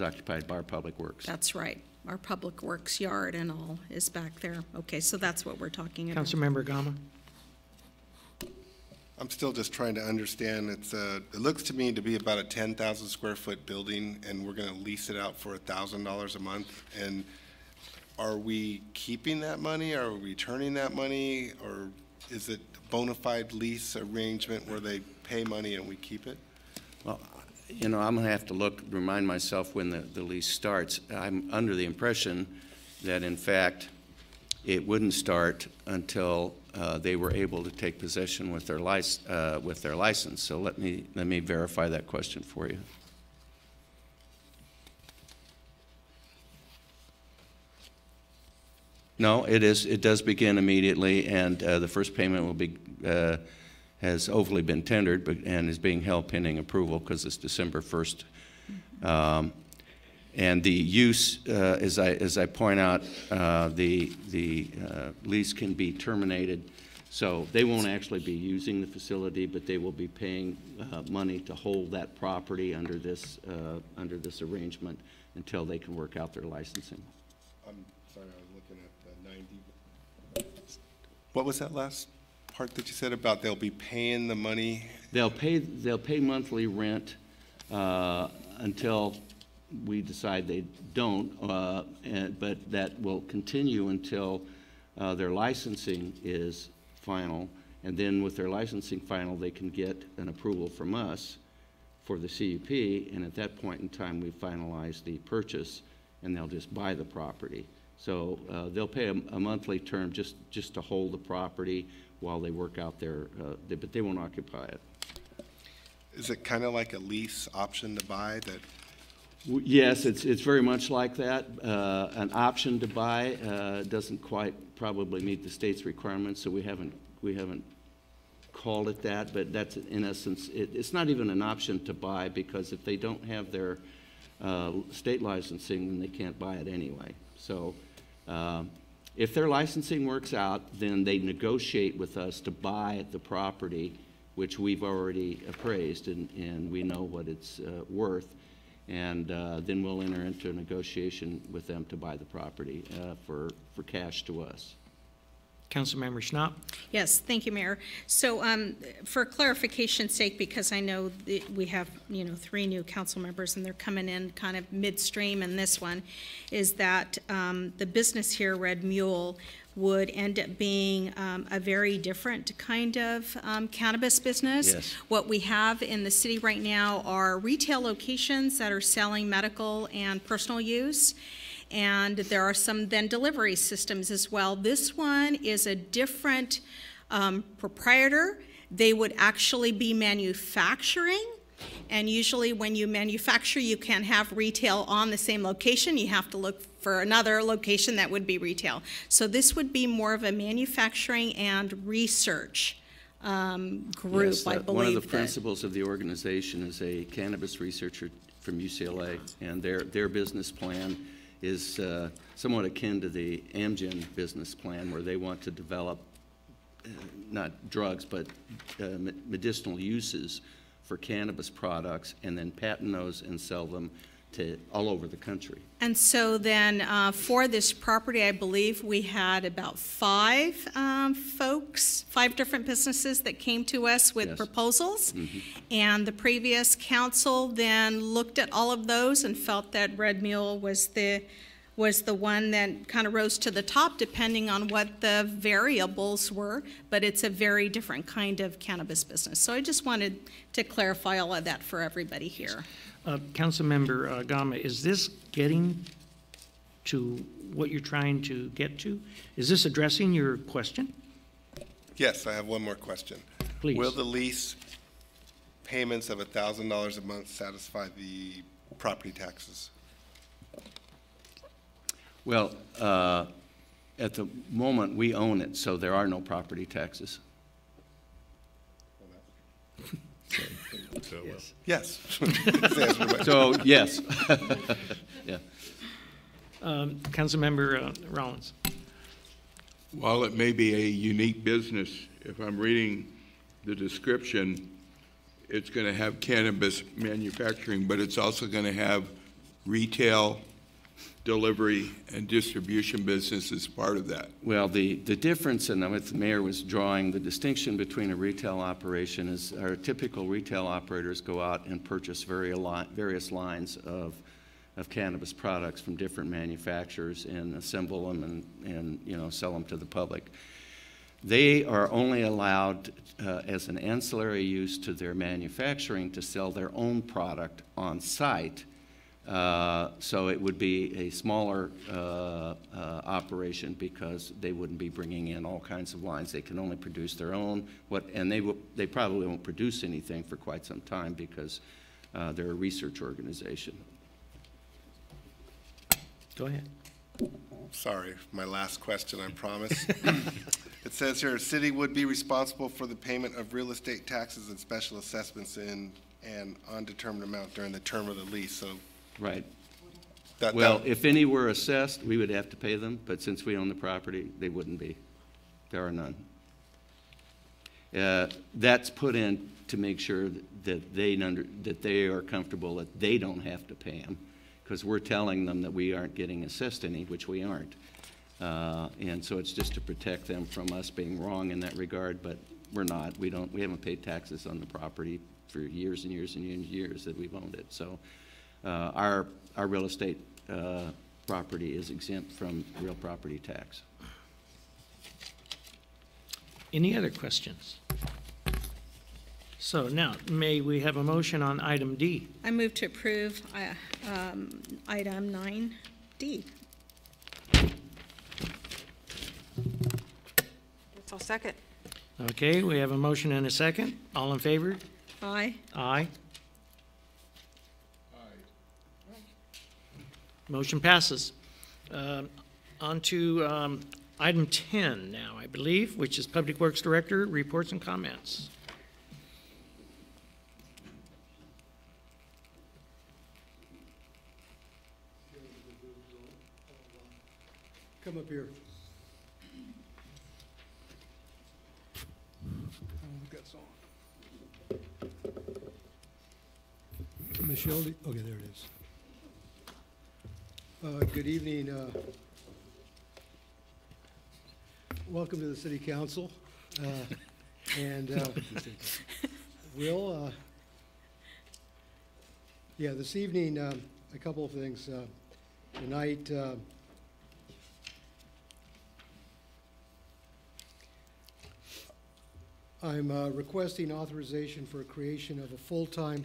[SPEAKER 2] occupied by our Public Works.
[SPEAKER 20] That's right. Our Public Works yard and all is back there. Okay, so that's what we're talking about.
[SPEAKER 4] Councilmember Gama.
[SPEAKER 14] I'm still just trying to understand. It looks to me to be about a 10,000 square foot building, and we're going to lease it out for $1,000 a month. And are we keeping that money? Are we returning that money? Or is it a bona fide lease arrangement where they pay money and we keep it?
[SPEAKER 2] Well, you know, I'm going to have to remind myself when the lease starts. I'm under the impression that, in fact, it wouldn't start until they were able to take possession with their license. So let me verify that question for you. No, it does begin immediately, and the first payment will be has hopefully been tendered, and is being held pending approval because it's December 1st. And the use, as I point out, the lease can be terminated, so they won't actually be using the facility, but they will be paying money to hold that property under this arrangement until they can work out their licensing.
[SPEAKER 14] I'm sorry, I was looking at the 90. What was that last part that you said about they'll be paying the money?
[SPEAKER 2] They'll pay monthly rent until we decide they don't, but that will continue until their licensing is final, and then with their licensing final, they can get an approval from us for the CUP, and at that point in time, we finalize the purchase, and they'll just buy the property. So they'll pay a monthly term just to hold the property while they work out but they won't occupy it.
[SPEAKER 14] Is it kind of like a lease option to buy that
[SPEAKER 2] Yes, it's very much like that. An option to buy doesn't quite probably meet the state's requirements, so we haven't called it that, but that's in essence, it's not even an option to buy, because if they don't have their state licensing, then they can't buy it anyway. So if their licensing works out, then they negotiate with us to buy the property, which we've already appraised, and we know what it's worth. And then we'll enter into a negotiation with them to buy the property for cash to us.
[SPEAKER 4] Councilmember Schnapp.
[SPEAKER 20] Yes, thank you, Mayor. So for clarification's sake, because I know that we have, 3 new council members and they're coming in kind of midstream in this one, is that the business here, Red Mule, would end up being a very different kind of cannabis business.
[SPEAKER 2] Yes.
[SPEAKER 20] What we have in the city right now are retail locations that are selling medical and personal use. And there are some then delivery systems as well. This one is a different proprietor. They would actually be manufacturing. And usually when you manufacture, you can't have retail on the same location. You have to look for another location that would be retail. So this would be more of a manufacturing and research group,
[SPEAKER 2] Yes,
[SPEAKER 20] I believe.
[SPEAKER 2] one of the principals of the organization is a cannabis researcher from UCLA, and their business plan is somewhat akin to the Amgen business plan, where they want to develop not drugs, but medicinal uses for cannabis products, and then patent those and sell them to all over the country.
[SPEAKER 20] And so then for this property, I believe we had about 5 folks, 5 different businesses that came to us with proposals.
[SPEAKER 2] Mm-hmm.
[SPEAKER 20] And the previous council then looked at all of those and felt that Red Mule was the one that kind of rose to the top, depending on what the variables were, but it's a very different kind of cannabis business. So I just wanted to clarify all of that for everybody here.
[SPEAKER 4] Councilmember Gama, is this getting to what you're trying to get to? Is this addressing your question?
[SPEAKER 14] Yes, I have one more question.
[SPEAKER 4] Please.
[SPEAKER 14] Will the lease payments of $1,000 a month satisfy the property taxes?
[SPEAKER 2] Well, at the moment, we own it, so there are no property taxes.
[SPEAKER 14] Yes.
[SPEAKER 2] So, yes. Yeah.
[SPEAKER 4] Councilmember Rollins.
[SPEAKER 1] While it may be a unique business, if I'm reading the description, it's going to have cannabis manufacturing, but it's also going to have retail, delivery, and distribution business as part of that.
[SPEAKER 2] Well, the difference, and what the mayor was drawing, the distinction between a retail operation is our typical retail operators go out and purchase various lines of cannabis products from different manufacturers and assemble them and sell them to the public. They are only allowed as an ancillary use to their manufacturing to sell their own product on site. So it would be a smaller operation, because they wouldn't be bringing in all kinds of lines. They can only produce their own, and they probably won't produce anything for quite some time, because they're a research organization.
[SPEAKER 4] Go ahead.
[SPEAKER 14] Sorry, my last question, I promise. It says here, city would be responsible for the payment of real estate taxes and special assessments in an undetermined amount during the term of the lease. So.
[SPEAKER 2] Right. Well, if any were assessed, we would have to pay them, but since we own the property, they wouldn't be. There are none. That's put in to make sure that they are comfortable that they don't have to pay them, because we're telling them that we aren't getting assessed any, which we aren't. And so it's just to protect them from us being wrong in that regard, but we're not. We haven't paid taxes on the property for years and years and years that we've owned it. So. Our real estate property is exempt from real property tax.
[SPEAKER 4] Any other questions? So now, may we have a motion on item D?
[SPEAKER 20] I move to approve item 9D.
[SPEAKER 12] I'll second.
[SPEAKER 4] Okay, we have a motion and a second. All in favor?
[SPEAKER 20] Aye.
[SPEAKER 4] Aye. Motion passes. On to item 10 now, I believe, which is Public Works Director, reports and comments.
[SPEAKER 3] Come up here. Michelle, okay, there it is. Good evening. Welcome to the City Council. This evening, a couple of things. Tonight, I'm requesting authorization for a creation of a full-time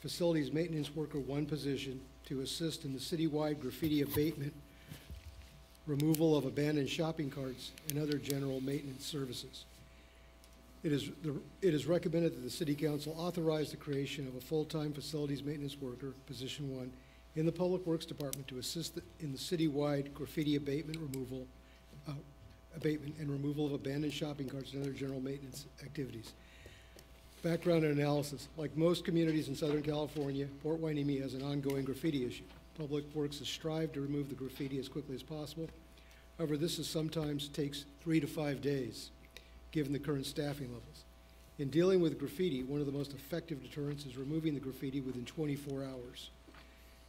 [SPEAKER 3] Facilities Maintenance Worker 1 position to assist in the citywide graffiti abatement, removal of abandoned shopping carts, and other general maintenance services. It is recommended that the City Council authorize the creation of a full-time Facilities Maintenance Worker, Position 1, in the Public Works Department to assist in the citywide graffiti abatement, abatement and removal of abandoned shopping carts and other general maintenance activities. Background and analysis. Like most communities in Southern California, Port Hueneme has an ongoing graffiti issue. Public Works has strived to remove the graffiti as quickly as possible. However, this sometimes takes 3 to 5 days, given the current staffing levels. In dealing with graffiti, one of the most effective deterrents is removing the graffiti within 24 hours.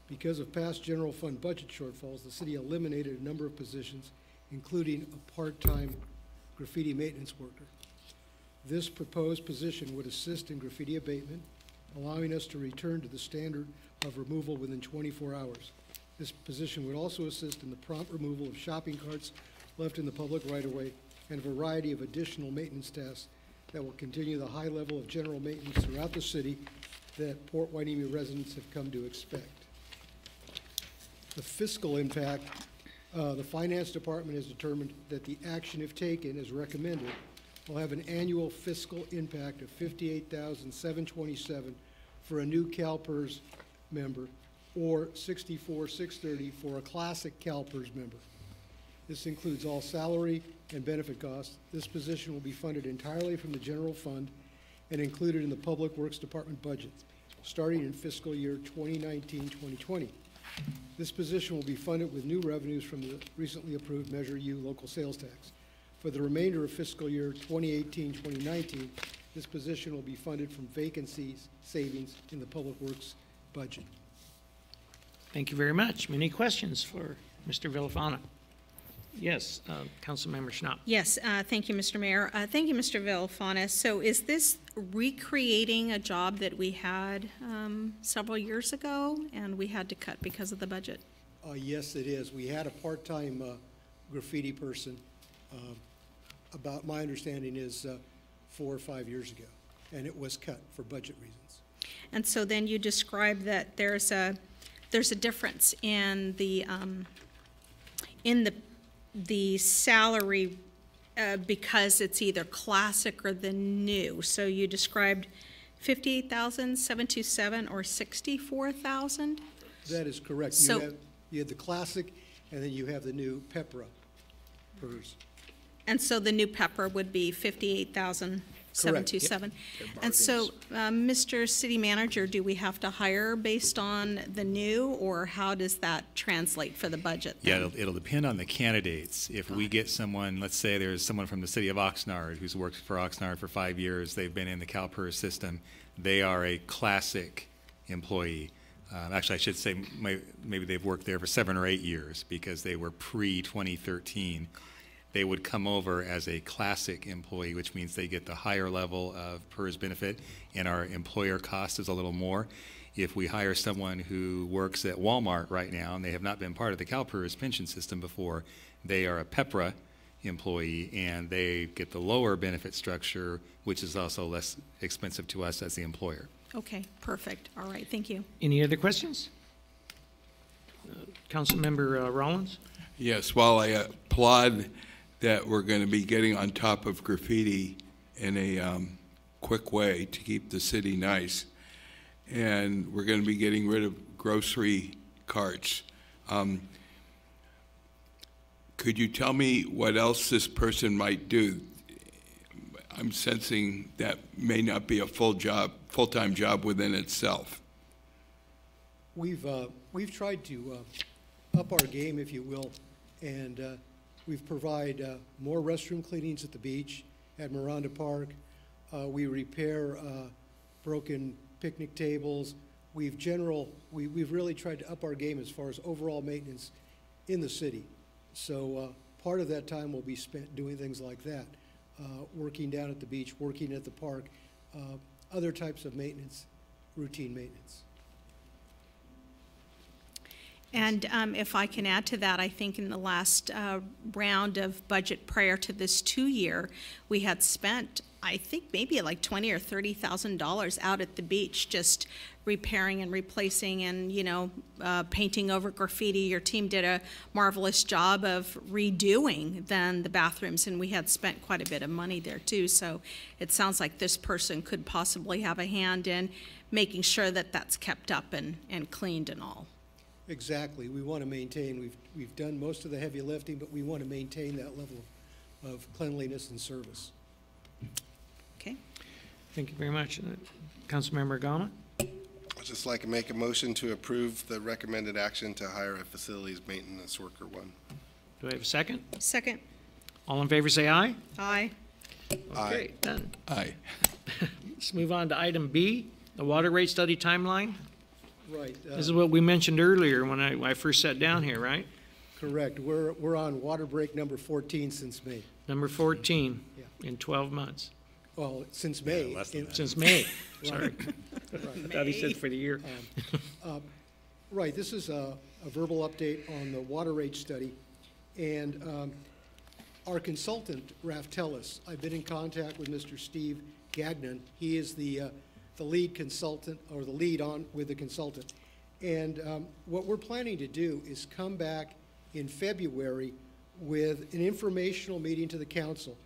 [SPEAKER 3] Because of past general fund budget shortfalls, the city eliminated a number of positions, including a part-time graffiti maintenance worker. This proposed position would assist in graffiti abatement, allowing us to return to the standard of removal within 24 hours. This position would also assist in the prompt removal of shopping carts left in the public right-of-way and a variety of additional maintenance tasks that will continue the high level of general maintenance throughout the city that Port Hueneme residents have come to expect. The fiscal impact, the Finance Department has determined that the action, if taken as recommended, will have an annual fiscal impact of $58,727 for a new CalPERS member or $64,630 for a classic CalPERS member. This includes all salary and benefit costs. This position will be funded entirely from the general fund and included in the Public Works Department budget, starting in fiscal year 2019-2020. This position will be funded with new revenues from the recently approved Measure U local sales tax. For the remainder of fiscal year 2018-2019, this position will be funded from vacancies savings in the Public Works budget.
[SPEAKER 4] Thank you very much. Any questions for Mr. Villafana? Yes, Councilmember Schnapp.
[SPEAKER 20] Yes, thank you, Mr. Mayor. Thank you, Mr. Villafana. So is this recreating a job that we had several years ago and we had to cut because of the budget?
[SPEAKER 3] Yes, it is. We had a part-time graffiti person, about my understanding is 4 or 5 years ago, and it was cut for budget reasons.
[SPEAKER 20] And so then you describe that there's a difference in the salary because it's either classic or the new. So you described $58,727 or $64,000?
[SPEAKER 3] That is correct.
[SPEAKER 20] So
[SPEAKER 3] you have the classic, and then you have the new Pepra PERS.
[SPEAKER 20] And so the new Pepper would be $58,727.
[SPEAKER 3] Yep.
[SPEAKER 20] And so, Mr. City Manager, do we have to hire based on the new, or how does that translate for the budget then?
[SPEAKER 5] Yeah, it'll depend on the candidates. If we get someone, let's say there's someone from the city of Oxnard who's worked for Oxnard for 5 years, they've been in the CalPERS system, they are a classic employee. Actually, I should say maybe they've worked there for 7 or 8 years because they were pre-2013. They would come over as a classic employee, which means they get the higher level of PERS benefit, and our employer cost is a little more. If we hire someone who works at Walmart right now and they have not been part of the CalPERS pension system before, they are a PEPRA employee and they get the lower benefit structure, which is also less expensive to us as the employer.
[SPEAKER 20] Okay, perfect. All right, thank you.
[SPEAKER 4] Any other questions? Councilmember Rollins?
[SPEAKER 1] Yes, while I applaud that we're going to be getting on top of graffiti in a quick way to keep the city nice, and we're going to be getting rid of grocery carts. Could you tell me what else this person might do? I'm sensing that may not be a full-time job within itself.
[SPEAKER 3] We've tried to up our game, if you will, and we've provided more restroom cleanings at the beach, at Miranda Park. We repair broken picnic tables. We've really tried to up our game as far as overall maintenance in the city. So part of that time will be spent doing things like that, working down at the beach, working at the park, other types of maintenance, routine maintenance.
[SPEAKER 20] And if I can add to that, I think in the last round of budget prior to this 2-year, we had spent, I think maybe like $20,000 or $30,000 out at the beach, just repairing and replacing and, you know, painting over graffiti. Your team did a marvelous job of redoing then the bathrooms, and we had spent quite a bit of money there too. So it sounds like this person could possibly have a hand in making sure that that's kept up and cleaned and all.
[SPEAKER 3] Exactly. We want to maintain, we've done most of the heavy lifting, but we want to maintain that level of cleanliness and service.
[SPEAKER 20] Okay.
[SPEAKER 4] Thank you very much. Councilmember Gama?
[SPEAKER 14] I'd just like to make a motion to approve the recommended action to hire a facilities maintenance worker 1.
[SPEAKER 4] Do I have a second?
[SPEAKER 20] Second.
[SPEAKER 4] All in favor say aye.
[SPEAKER 20] Aye.
[SPEAKER 4] Okay, done.
[SPEAKER 1] Aye.
[SPEAKER 4] Let's move on to item B, the water rate study timeline.
[SPEAKER 3] Right.
[SPEAKER 4] This is what we mentioned earlier when I first sat down here, right?
[SPEAKER 3] Correct. We're on water break number 14 since May.
[SPEAKER 4] Number 14
[SPEAKER 3] Yeah.
[SPEAKER 4] in 12 months.
[SPEAKER 3] Well, since May.
[SPEAKER 4] Yeah, since May, sorry.
[SPEAKER 3] Right.
[SPEAKER 4] I thought he said for the year.
[SPEAKER 3] Right, this is a verbal update on the water rate study. And our consultant, Raftelis, I've been in contact with Mr. Steve Gagnon. He is the lead consultant, or the lead on with the consultant. And what we're planning to do is come back in February with an informational meeting to the council,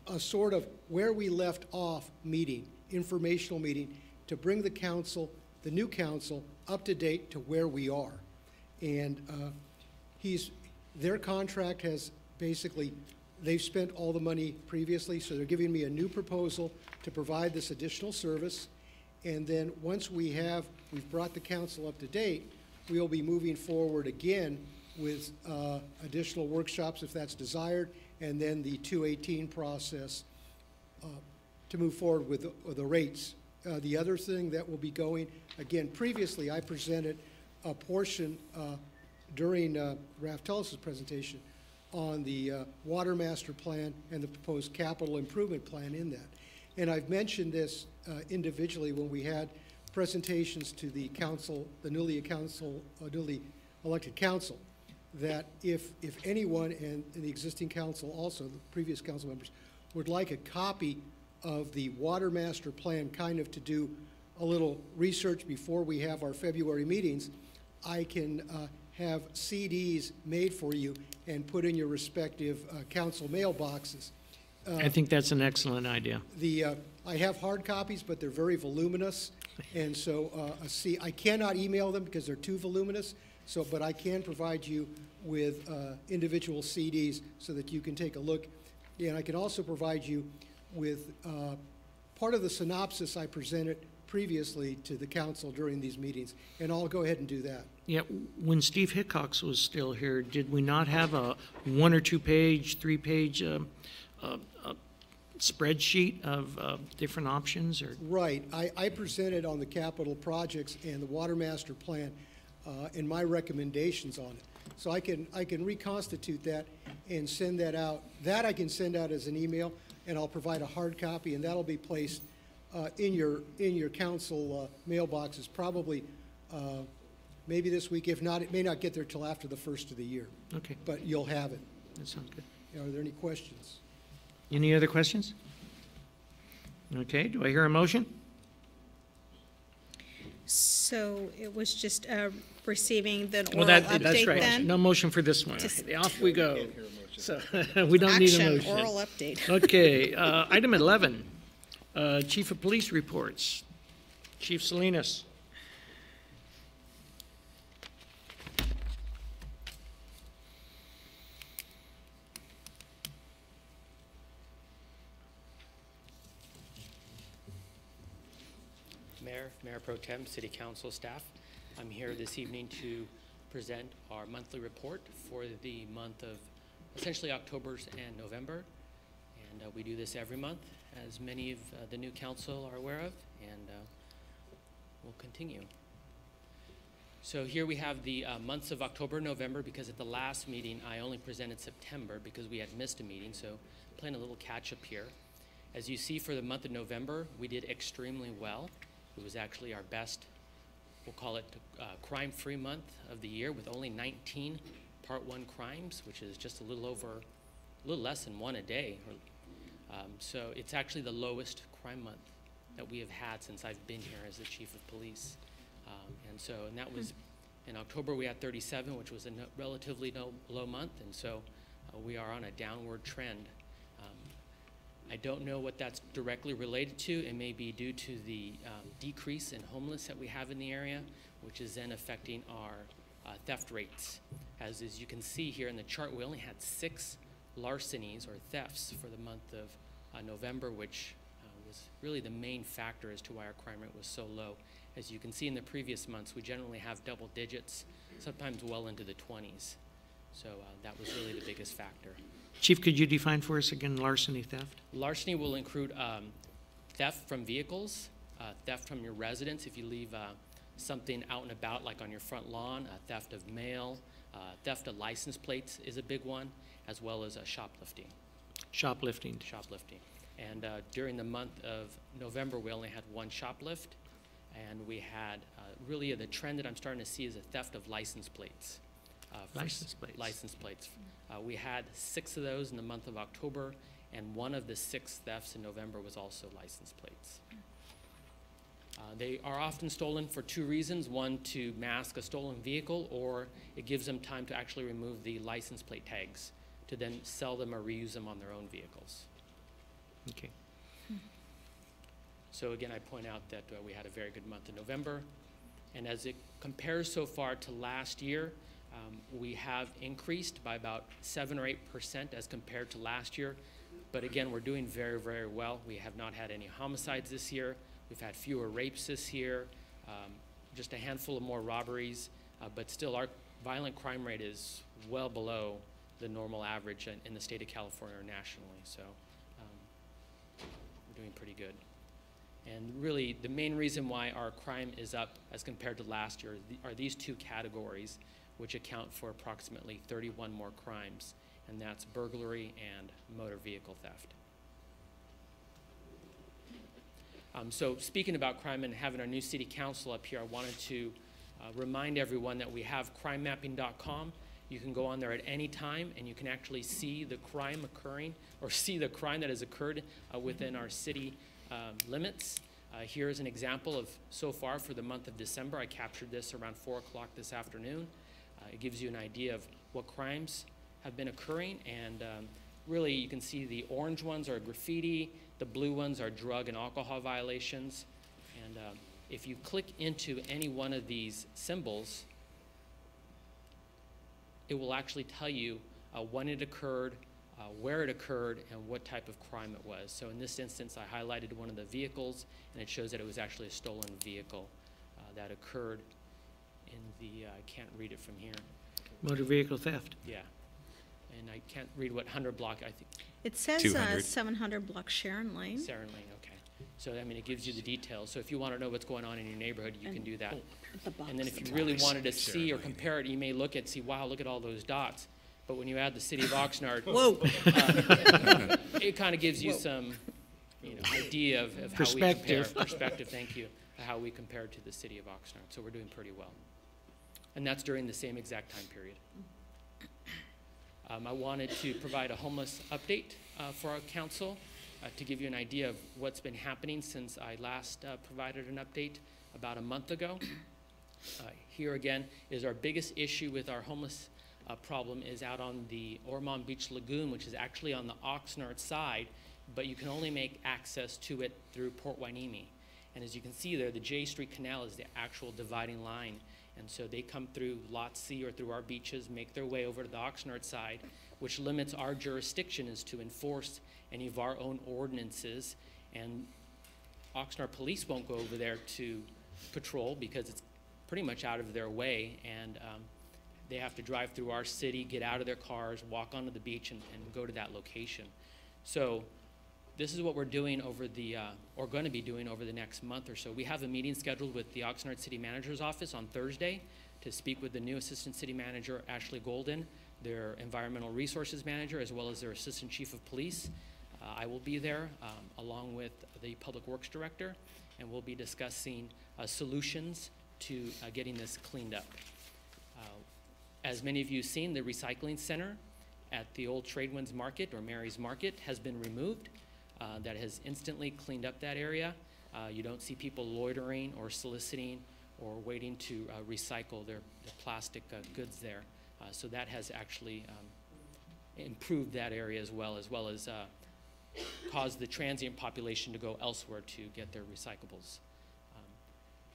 [SPEAKER 3] a sort of where we left off meeting, informational meeting, to bring the council, the new council, up to date to where we are. And their contract has basically, they've spent all the money previously, so they're giving me a new proposal to provide this additional service. And then once we've brought the council up to date, we'll be moving forward again with additional workshops if that's desired, and then the 218 process to move forward with the rates. The other thing that will be going, again, previously I presented a portion during Raftelis' presentation on the water master plan and the proposed capital improvement plan in that. And I've mentioned this individually when we had presentations to the council, the newly elected council, that if anyone, and the existing council also, the previous council members, would like a copy of the water master plan, kind of to do a little research before we have our February meetings, I can have CDs made for you and put in your respective council mailboxes.
[SPEAKER 4] I think that's an excellent idea.
[SPEAKER 3] I have hard copies, but they're very voluminous, and so I cannot email them because they're too voluminous. But I can provide you with individual CDs so that you can take a look, and I can also provide you with part of the synopsis I presented previously to the council during these meetings, and I'll go ahead and do that.
[SPEAKER 4] Yeah, when Steve Hickox was still here, did we not have a 1 or 2 page, 3 page spreadsheet of different options? Or
[SPEAKER 3] Right. I presented on the capital projects and the water master plan and my recommendations on it. So I can reconstitute that and send that out. That I can send out as an email, and I'll provide a hard copy, and that'll be placed in your council mailboxes probably maybe this week. If not, it may not get there till after the first of the year.
[SPEAKER 4] Okay.
[SPEAKER 3] But you'll have it.
[SPEAKER 4] That sounds good.
[SPEAKER 3] Are there any questions?
[SPEAKER 4] Any other questions? Okay, do I hear a motion?
[SPEAKER 20] So it was just receiving the oral
[SPEAKER 4] Well,
[SPEAKER 20] update
[SPEAKER 4] that's right.
[SPEAKER 20] then?
[SPEAKER 4] No motion for this one.
[SPEAKER 20] Just-
[SPEAKER 4] Okay, off we go. So we don't need a
[SPEAKER 20] Action,
[SPEAKER 4] motion.
[SPEAKER 20] oral update.
[SPEAKER 4] Okay, item 11, Chief of Police reports. Chief Salinas.
[SPEAKER 17] Mayor Pro Tem, City Council staff. I'm here this evening to present our monthly report for the month of essentially October and November. And we do this every month, as many of the new council are aware of, and we'll continue. So here we have the months of October and November, because at the last meeting I only presented September because we had missed a meeting, so playing a little catch up here. As you see, for the month of November, we did extremely well. It was actually our best, we'll call it crime-free month of the year, with only 19 Part 1 crimes, which is just a little less than one a day. So it's actually the lowest crime month that we have had since I've been here as the chief of police. And that was, in October we had 37, which was a relatively low month, and so we are on a downward trend. I don't know what that's directly related to. It may be due to the decrease in homeless that we have in the area, which is then affecting our theft rates. As you can see here in the chart, we only had 6 larcenies or thefts for the month of November, which was really the main factor as to why our crime rate was so low. As you can see in the previous months, we generally have double digits, sometimes well into the 20s. So that was really the biggest factor.
[SPEAKER 4] Chief, could you define for us again larceny theft?
[SPEAKER 17] Larceny will include theft from vehicles, theft from your residence if you leave something out and about, like on your front lawn, theft of mail, theft of license plates is a big one, as well as shoplifting.
[SPEAKER 4] Shoplifting.
[SPEAKER 17] Shoplifting. And during the month of November, we only had 1 shoplift, and we had really the trend that I'm starting to see is a theft of license plates.
[SPEAKER 4] License plates.
[SPEAKER 17] License plates. We had 6 of those in the month of October, and one of the 6 thefts in November was also license plates. They are often stolen for 2 reasons. One, to mask a stolen vehicle, or it gives them time to actually remove the license plate tags to then sell them or reuse them on their own vehicles.
[SPEAKER 4] Okay.
[SPEAKER 17] So again, I point out that we had a very good month in November. And as it compares so far to last year, we have increased by about 7 or 8% as compared to last year. But again, we're doing very, very well. We have not had any homicides this year. We've had fewer rapes this year, just a handful of more robberies. But still, our violent crime rate is well below the normal average in the state of California or nationally. So we're doing pretty good. And really, the main reason why our crime is up as compared to last year are these 2 categories, which account for approximately 31 more crimes, and that's burglary and motor vehicle theft. So speaking about crime and having our new city council up here, I wanted to remind everyone that we have crimemapping.com. You can go on there at any time, and you can actually see the crime occurring, or see the crime that has occurred within our city limits. Here's an example of so far for the month of December. I captured this around 4 o'clock this afternoon. It gives you an idea of what crimes have been occurring, and really you can see the orange ones are graffiti, the blue ones are drug and alcohol violations, and if you click into any one of these symbols, it will actually tell you when it occurred, where it occurred, and what type of crime it was. So in this instance, I highlighted one of the vehicles, and it shows that it was actually a stolen vehicle that occurred in the, I can't read it from here.
[SPEAKER 4] Motor vehicle theft.
[SPEAKER 17] Yeah. And I can't read what 100 block, I think.
[SPEAKER 20] It says 700 block Sharon Lane.
[SPEAKER 17] Sharon Lane, okay. So, I mean, it gives you the details. So if you want to know what's going on in your neighborhood, you can do that. And then if you really wanted to see or compare it, you may look at, see, wow, look at all those dots. But when you add the city of Oxnard, it kind of gives you some idea of how we compare. Perspective, thank you, how we compare to the city of Oxnard. So we're doing pretty well. And that's during the same exact time period. I wanted to provide a homeless update for our council to give you an idea of what's been happening since I last provided an update about a month ago. Here again is our biggest issue with our homeless problem is out on the Ormond Beach Lagoon, which is actually on the Oxnard side, but you can only make access to it through Port Hueneme. And as you can see there, the J Street Canal is the actual dividing line. And so they come through Lot C or through our beaches, make their way over to the Oxnard side, which limits our jurisdiction is to enforce any of our own ordinances. And Oxnard Police won't go over there to patrol because it's pretty much out of their way, and they have to drive through our city, get out of their cars, walk onto the beach, and go to that location. So this is what we're doing over the, or going to be doing over the next month or so. We have a meeting scheduled with the Oxnard City Manager's Office on Thursday to speak with the new Assistant City Manager, Ashley Golden, their Environmental Resources Manager, as well as their Assistant Chief of Police. I will be there along with the Public Works Director, and we'll be discussing solutions to getting this cleaned up. As many of you have seen, the recycling center at the old Tradewinds Market, or Mary's Market, has been removed. That has instantly cleaned up that area. You don't see people loitering or soliciting or waiting to recycle their plastic goods there. So that has actually improved that area as well as caused the transient population to go elsewhere to get their recyclables.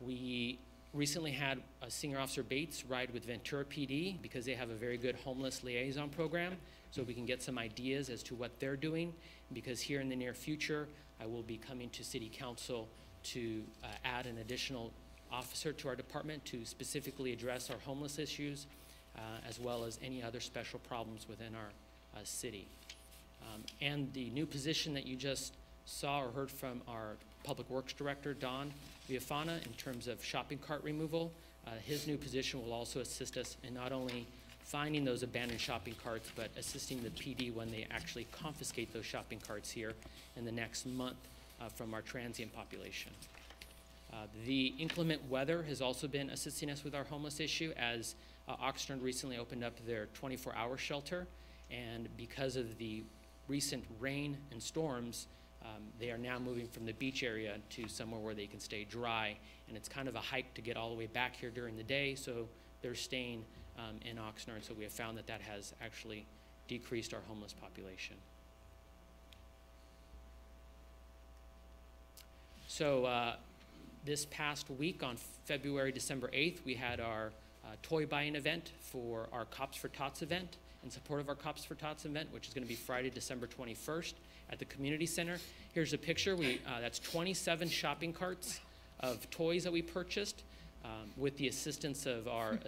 [SPEAKER 17] We recently had Senior Officer Bates ride with Ventura PD because they have a very good homeless liaison program, so we can get some ideas as to what they're doing, because here in the near future, I will be coming to City Council to add an additional officer to our department to specifically address our homeless issues, as well as any other special problems within our city. And the new position that you just saw or heard from our Public Works Director, Don Viafana, in terms of shopping cart removal, his new position will also assist us in not only finding those abandoned shopping carts, but assisting the PD when they actually confiscate those shopping carts here in the next month from our transient population. The inclement weather has also been assisting us with our homeless issue, as Oxnard recently opened up their 24-hour shelter, and because of the recent rain and storms, they are now moving from the beach area to somewhere where they can stay dry, and it's kind of a hike to get all the way back here during the day, so they're staying in Oxnard, so we have found that that has actually decreased our homeless population. So this past week on December 8th, we had our toy buying event for our Cops for Tots event, in support of our Cops for Tots event, which is going to be Friday, December 21st at the community center. Here's a picture. That's 27 shopping carts of toys that we purchased with the assistance of our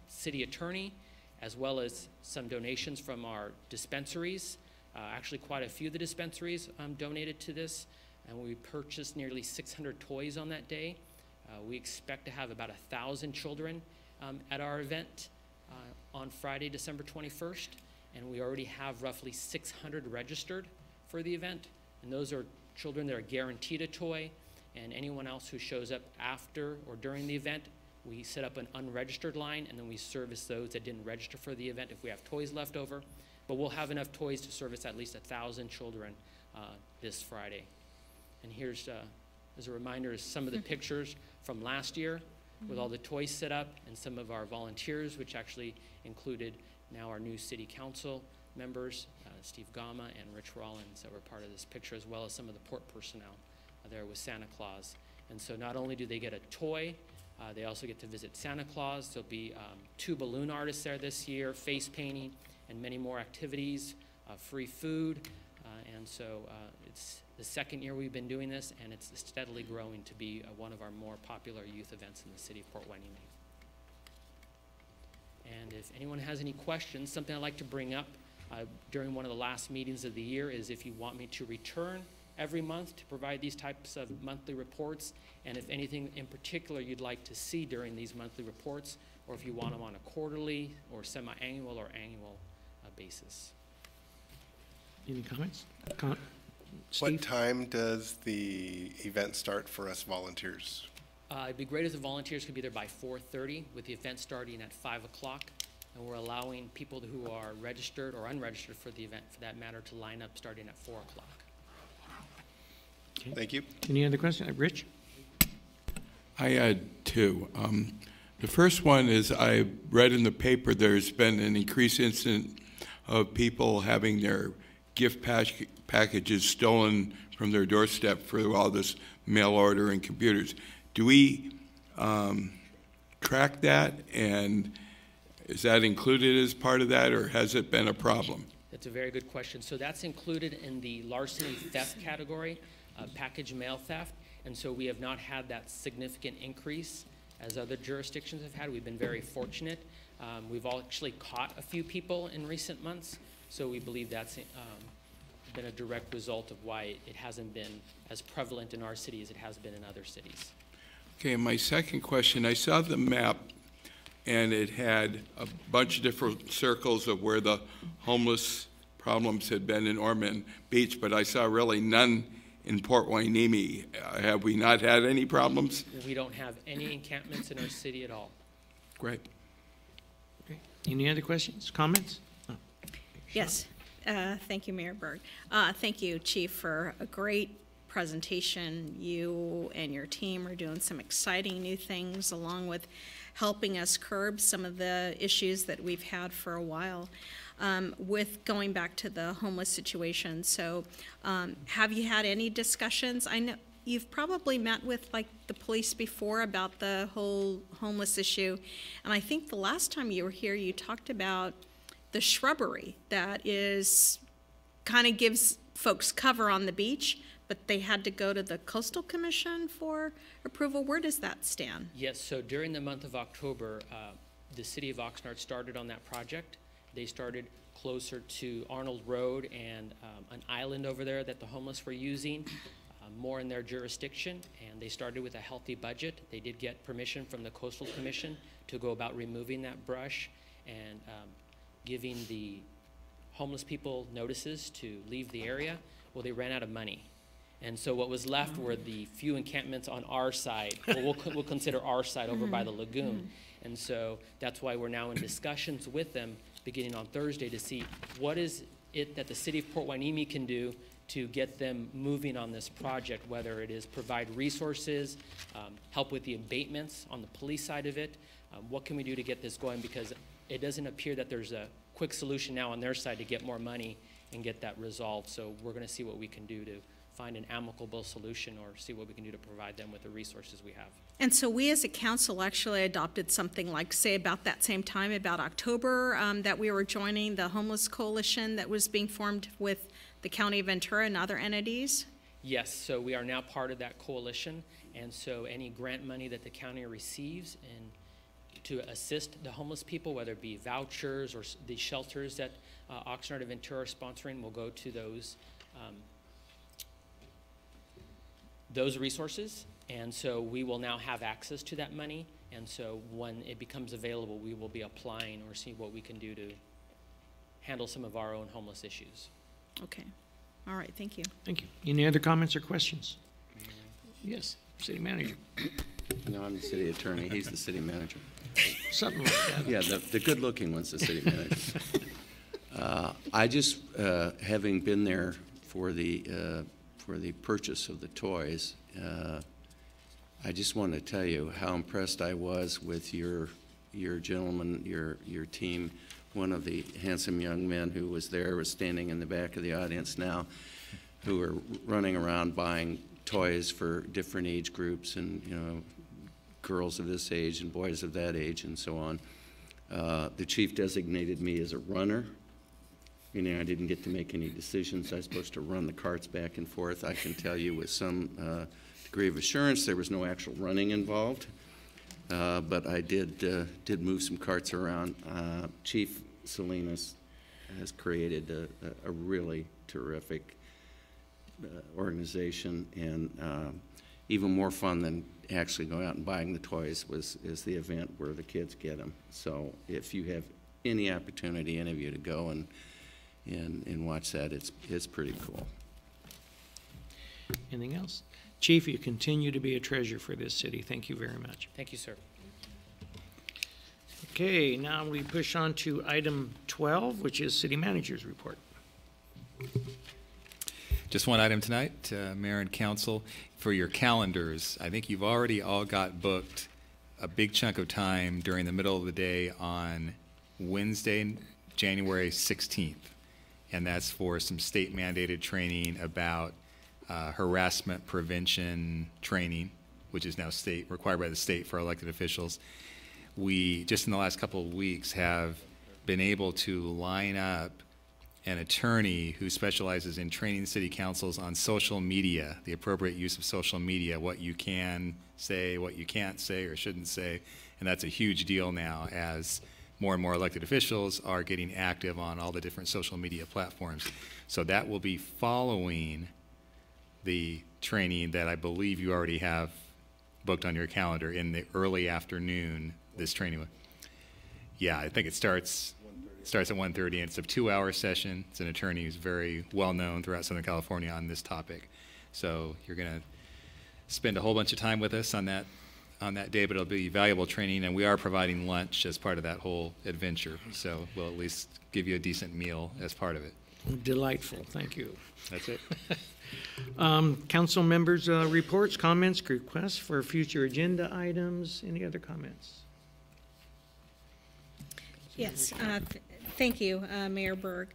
[SPEAKER 17] city attorney, as well as some donations from our dispensaries. Actually, quite a few of the dispensaries donated to this, and we purchased nearly 600 toys on that day. We expect to have about 1,000 children at our event on Friday, December 21st, and we already have roughly 600 registered for the event, and those are children that are guaranteed a toy, and anyone else who shows up after or during the event, we set up an unregistered line, and then we service those that didn't register for the event if we have toys left over, but we'll have enough toys to service at least 1,000 children this Friday. And here's, as a reminder, some of the pictures from last year with all the toys set up, and some of our volunteers, which actually included now our new city council members, Steve Gama and Rich Rollins, that were part of this picture, as well as some of the port personnel there with Santa Claus. And so not only do they get a toy, they also get to visit Santa Claus. There'll be 2 balloon artists there this year, face painting, and many more activities, free food. And so it's the second year we've been doing this, and it's steadily growing to be one of our more popular youth events in the city of Port Hueneme. And if anyone has any questions, something I'd like to bring up during one of the last meetings of the year is if you want me to return every month to provide these types of monthly reports, and if anything in particular you'd like to see during these monthly reports, or if you want them on a quarterly or semi-annual or annual basis.
[SPEAKER 4] Any comments?
[SPEAKER 14] What time does the event start for us volunteers?
[SPEAKER 17] It'd be great if the volunteers could be there by 4:30, with the event starting at 5 o'clock. And we're allowing people who are registered or unregistered for the event, for that matter, to line up starting at 4 o'clock.
[SPEAKER 4] Okay.
[SPEAKER 14] Thank you.
[SPEAKER 4] Any other questions? Rich?
[SPEAKER 1] I had 2. The first one is I read in the paper there's been an increased incident of people having their gift packages stolen from their doorstep for all this mail order and computers. Do we track that, and is that included as part of that, or has it been a problem?
[SPEAKER 17] That's a very good question. So that's included in the larceny theft category. package mail theft, and so we have not had that significant increase as other jurisdictions have had. We've been very fortunate. We've all actually caught a few people in recent months, so we believe that's been a direct result of why it hasn't been as prevalent in our city as it has been in other cities.
[SPEAKER 1] Okay, and my second question, I saw the map, and it had a bunch of different circles of where the homeless problems had been in Ormond Beach, but I saw really none in Port Hueneme. Have we not had any problems?
[SPEAKER 17] We don't have any encampments in our city at all.
[SPEAKER 1] Great.
[SPEAKER 4] Okay. Any other questions, comments? Oh.
[SPEAKER 10] Yes. Thank you, Mayor Berg. Thank you, Chief, for a great presentation. You and your team are doing some exciting new things along with helping us curb some of the issues that we've had for a while. With going back to the homeless situation, so have you had any discussions? I know you've probably met with like the police before about the whole homeless issue, and I think the last time you were here you talked about the shrubbery that is kind of gives folks cover on the beach, but they had to go to the Coastal Commission for approval. Where does that stand?
[SPEAKER 17] Yes, so during the month of October, the city of Oxnard started on that project. They started closer to Arnold Road and an island over there that the homeless were using, more in their jurisdiction, and they started with a healthy budget. They did get permission from the Coastal Commission to go about removing that brush and giving the homeless people notices to leave the area. Well, they ran out of money. And so what was left were the few encampments on our side, well, we'll consider our side over by the lagoon. And so that's why we're now in discussions with them beginning on Thursday to see what is it that the city of Port Hueneme can do to get them moving on this project, whether it is provide resources, help with the abatements on the police side of it. What can we do to get this going? Because it doesn't appear that there's a quick solution now on their side to get more money and get that resolved. So we're going to see what we can do to find an amicable solution or see what we can do to provide them with the resources we have.
[SPEAKER 10] And so we as a council actually adopted something like, say, about that same time, about October, that we were joining the homeless coalition that was being formed with the County of Ventura and other entities?
[SPEAKER 17] Yes, so we are now part of that coalition, and so any grant money that the county receives and to assist the homeless people, whether it be vouchers or the shelters that Oxnard and Ventura are sponsoring, will go to those resources. And so we will now have access to that money, and so when it becomes available, we will be applying or see what we can do to handle some of our own homeless issues.
[SPEAKER 10] Okay. All right, thank you.
[SPEAKER 4] Thank you. Any other comments or questions? Yes, city manager.
[SPEAKER 2] No, I'm the city attorney. He's the city manager.
[SPEAKER 4] Something like that.
[SPEAKER 2] Yeah, the good-looking one's the city manager. I just, having been there for the purchase of the toys, I just want to tell you how impressed I was with your gentleman, your team. One of the handsome young men who was there was standing in the back of the audience now, who are running around buying toys for different age groups and, you know, girls of this age and boys of that age and so on. The chief designated me as a runner, meaning I didn't get to make any decisions. I was supposed to run the carts back and forth. I can tell you with some degree of assurance there was no actual running involved, but I did move some carts around. Chief Salinas has created a really terrific organization, and even more fun than actually going out and buying the toys is the event where the kids get them. So if you have any opportunity, any of you, to go and watch that, it's pretty cool.
[SPEAKER 4] Anything else? Chief, you continue to be a treasure for this city. Thank you very much.
[SPEAKER 17] Thank you, sir.
[SPEAKER 4] Okay, now we push on to item 12, which is city manager's report.
[SPEAKER 5] Just one item tonight, Mayor and Council, for your calendars. I think you've already all got booked a big chunk of time during the middle of the day on Wednesday, January 16th. And that's for some state mandated training about harassment prevention training, which is now required by the state for elected officials. We, just in the last couple of weeks, have been able to line up an attorney who specializes in training city councils on social media, the appropriate use of social media, what you can say, what you can't say or shouldn't say. And that's a huge deal now as more and more elected officials are getting active on all the different social media platforms. So that will be following the training that I believe you already have booked on your calendar in the early afternoon, this training. Yeah, I think it starts at 1:30, and it's a 2-hour session. It's an attorney who's very well known throughout Southern California on this topic. So you're going to spend a whole bunch of time with us on that day, but it'll be valuable training, and we are providing lunch as part of that whole adventure. So we'll at least give you a decent meal as part of it.
[SPEAKER 4] Delightful, thank you.
[SPEAKER 5] That's it.
[SPEAKER 4] Council members' reports, comments, requests for future agenda items. Any other comments?
[SPEAKER 20] Yes, thank you, Mayor Berg.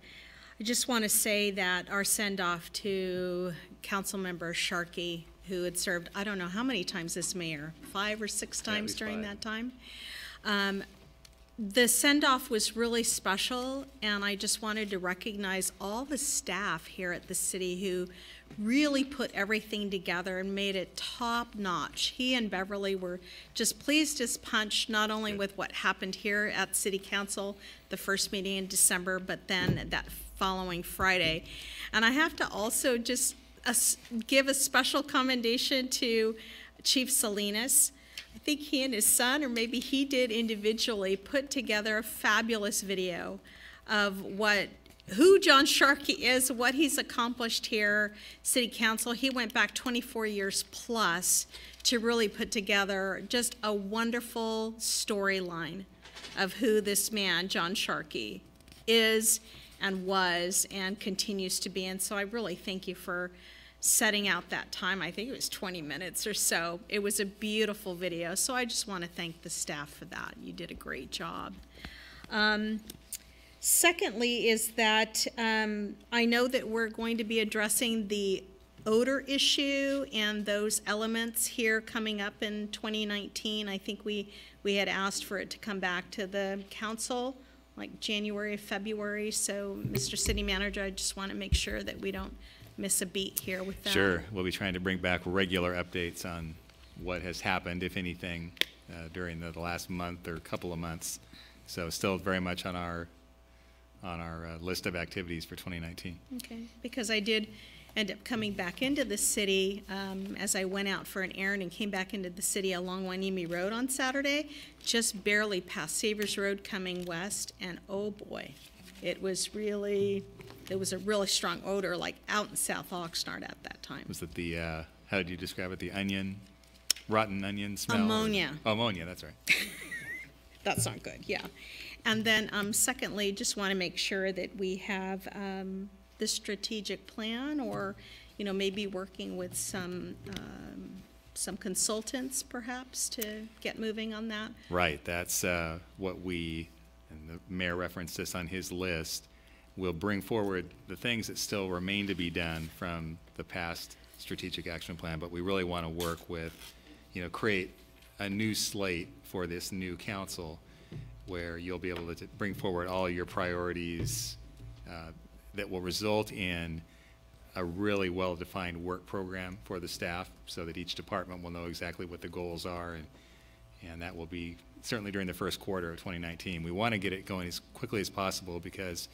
[SPEAKER 20] I just want to say that our send-off to Councilmember Sharkey, who had served, I don't know how many times as mayor, 5 or 6 times during that time. The send-off was really special, and I just wanted to recognize all the staff here at the city who really put everything together and made it top-notch. He and Beverly were just pleased as punch, not only with what happened here at City Council, the first meeting in December, but then that following Friday. And I have to also just give a special commendation to Chief Salinas. I think he and his son, or maybe he did individually, put together a fabulous video of who John Sharkey is, what he's accomplished here, City Council. He went back 24 years plus to really put together just a wonderful storyline of who this man, John Sharkey, is and was and continues to be. And so I really thank you for setting out that time. I think it was 20 minutes or so. It was a beautiful video. So I just want to thank the staff for that. You did a great job. Secondly is that I know that we're going to be addressing the odor issue and those elements here coming up in 2019. I think we had asked for it to come back to the council like January, February. So Mr. City Manager, I just want to make sure that we don't miss a beat here with that.
[SPEAKER 5] Sure. We'll be trying to bring back regular updates on what has happened, if anything, during the last month or couple of months. So still very much on our list of activities for 2019.
[SPEAKER 20] Okay, because I did end up coming back into the city as I went out for an errand and came back into the city along Hueneme Road on Saturday, just barely past Savers Road coming west, and oh boy, it was a really strong odor, like out in South Oxnard at that time.
[SPEAKER 5] Was it the, how did you describe it, the rotten onion smell?
[SPEAKER 20] Ammonia.
[SPEAKER 5] Oh, ammonia, that's right.
[SPEAKER 20] That's not good, yeah. And then secondly, just want to make sure that we have the strategic plan, or maybe working with some consultants perhaps to get moving on that.
[SPEAKER 5] Right, that's what we, and the mayor referenced this on his list, will bring forward the things that still remain to be done from the past strategic action plan, but we really want to work with, create a new slate for this new council where you'll be able to bring forward all your priorities that will result in a really well-defined work program for the staff so that each department will know exactly what the goals are, and that will be certainly during the first quarter of 2019. We want to get it going as quickly as possible, because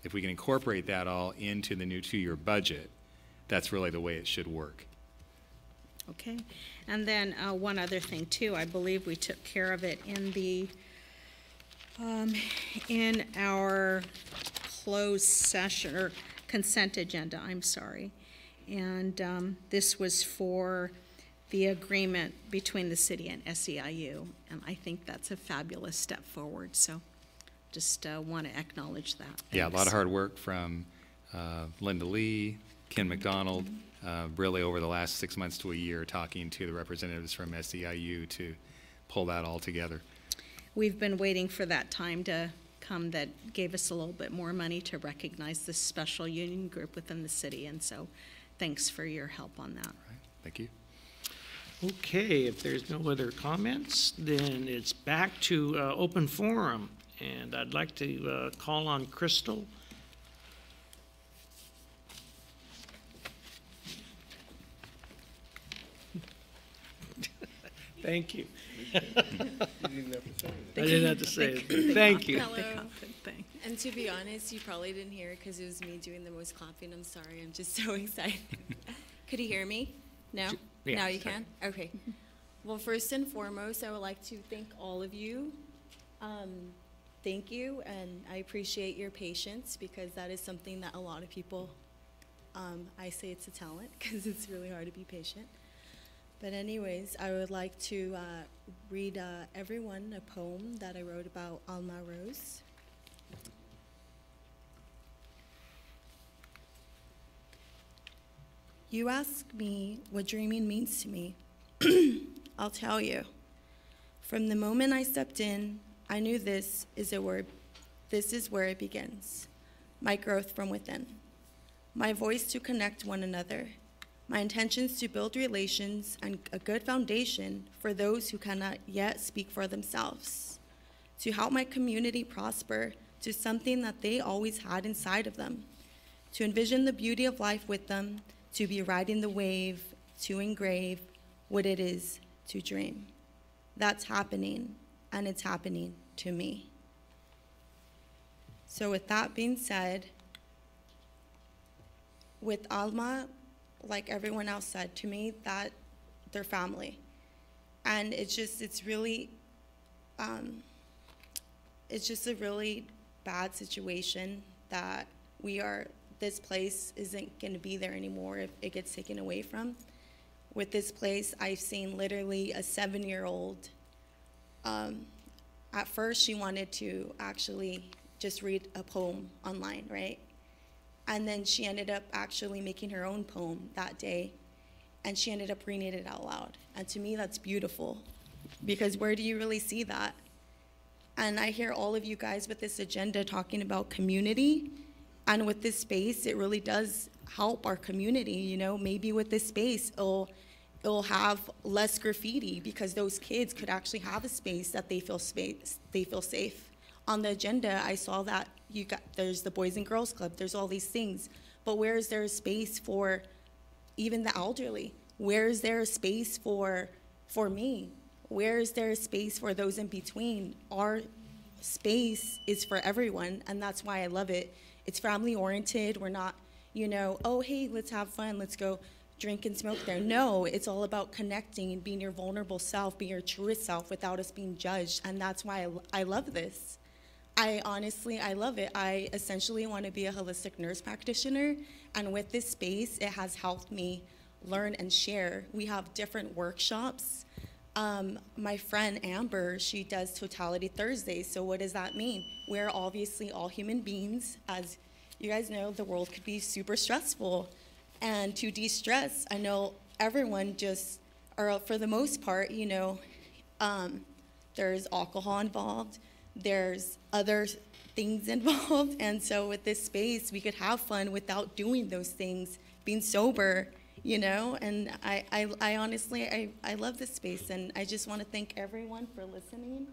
[SPEAKER 5] if we can incorporate that all into the new 2-year budget, that's really the way it should work.
[SPEAKER 20] Okay, and then one other thing too, I believe we took care of it in our closed session, or consent agenda, I'm sorry. And this was for the agreement between the city and SEIU, and I think that's a fabulous step forward, so just want to acknowledge that. Thanks.
[SPEAKER 5] Yeah, a lot of hard work from Linda Lee, Ken McDonald, really over the last 6 months to a year, talking to the representatives from SEIU to pull that all together.
[SPEAKER 20] We've been waiting for that time to come that gave us a little bit more money to recognize this special union group within the city, and so thanks for your help on that.
[SPEAKER 5] All right, thank you.
[SPEAKER 4] Okay, if there's no other comments, then it's back to open forum, and I'd like to call on Crystal Thank you.
[SPEAKER 14] You didn't have to say it.
[SPEAKER 4] I didn't have to say it. Thank you.
[SPEAKER 7] Hello. And to be honest, you probably didn't hear it because it was me doing the most clapping. I'm sorry. I'm just so excited. Could you hear me? No?
[SPEAKER 4] Yeah.
[SPEAKER 7] Now you can? Okay. Well, first and foremost, I would like to thank all of you. Thank you, and I appreciate your patience because that is something that a lot of people, I say it's a talent because it's really hard to be patient. But anyways, I would like to read everyone a poem that I wrote about Alma Rose. You ask me what dreaming means to me. I'll tell you. From the moment I stepped in, I knew this is where it begins. My growth from within. My voice to connect one another. My intentions to build relations and a good foundation for those who cannot yet speak for themselves. To help my community prosper to something that they always had inside of them. To envision the beauty of life with them. To be riding the wave, to engrave what it is to dream. That's happening, and it's happening to me. So with that being said, with Alma, like everyone else said, to me, that they're family. And it's just a really bad situation that this place isn't going to be there anymore if it gets taken away from. With this place, I've seen literally a 7-year-old. At first, she wanted to actually just read a poem online, right? And then she ended up actually making her own poem that day, and she ended up reading it out loud. And to me, that's beautiful, because where do you really see that? And I hear all of you guys with this agenda talking about community. And with this space, it really does help our community, you know. Maybe with this space, it'll have less graffiti because those kids could actually have a space that they feel safe. On the agenda, I saw that there's the Boys and Girls Club, there's all these things. But where is there a space for even the elderly? Where is there a space for me? Where is there a space for those in between? Our space is for everyone, and that's why I love it. It's family oriented. We're not, oh, hey, let's have fun. Let's go drink and smoke there. No, it's all about connecting and being your vulnerable self, being your truest self without us being judged. And that's why I love this. I love it. I essentially want to be a holistic nurse practitioner. And with this space, it has helped me learn and share. We have different workshops. My friend Amber, she does Totality Thursdays. So what does that mean? We're obviously all human beings. As you guys know, the world could be super stressful. And to de-stress, I know everyone or for the most part, there's alcohol involved. There's other things involved. And so with this space, we could have fun without doing those things, being sober. And I honestly, I love this space, and I just want to thank everyone for listening,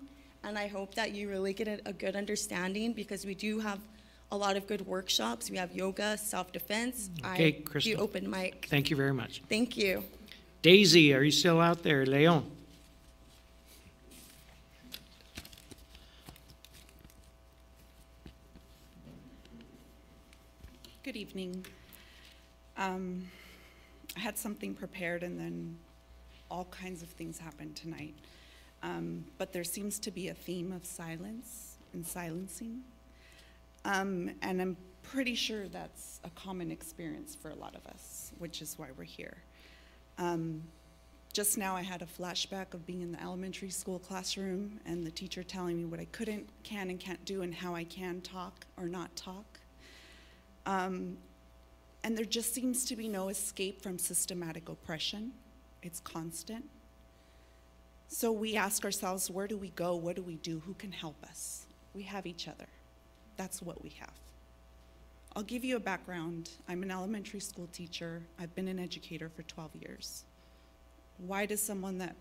[SPEAKER 7] and I hope that you really get a good understanding, because we do have a lot of good workshops. We have yoga, self-defense.
[SPEAKER 4] Okay, Crystal.
[SPEAKER 7] do open mic.
[SPEAKER 4] Thank you very much.
[SPEAKER 7] Thank you.
[SPEAKER 4] Daisy, are you still out there? Leon.
[SPEAKER 18] Good evening. I had something prepared, and then all kinds of things happened tonight. But there seems to be a theme of silence and silencing. And I'm pretty sure that's a common experience for a lot of us, which is why we're here. Just now I had a flashback of being in the elementary school classroom and the teacher telling me what I can and can't do, and how I can talk or not talk. And there just seems to be no escape from systematic oppression. It's constant. So we ask ourselves, where do we go? What do we do? Who can help us? We have each other. That's what we have. I'll give you a background. I'm an elementary school teacher. I've been an educator for 12 years. Why does someone that,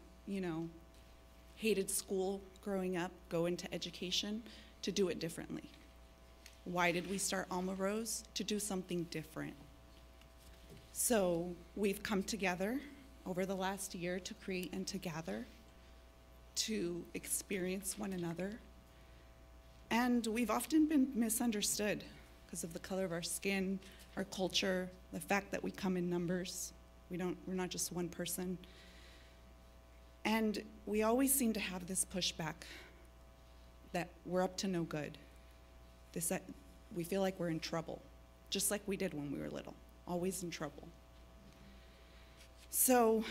[SPEAKER 18] hated school growing up go into education? To do it differently. Why did we start Alma Rose? To do something different. So we've come together over the last year to create and to gather. to experience one another. And we've often been misunderstood because of the color of our skin, our culture, the fact that we come in numbers. We're not just one person. And we always seem to have this pushback that we're up to no good. We feel like we're in trouble, just like we did when we were little, always in trouble. So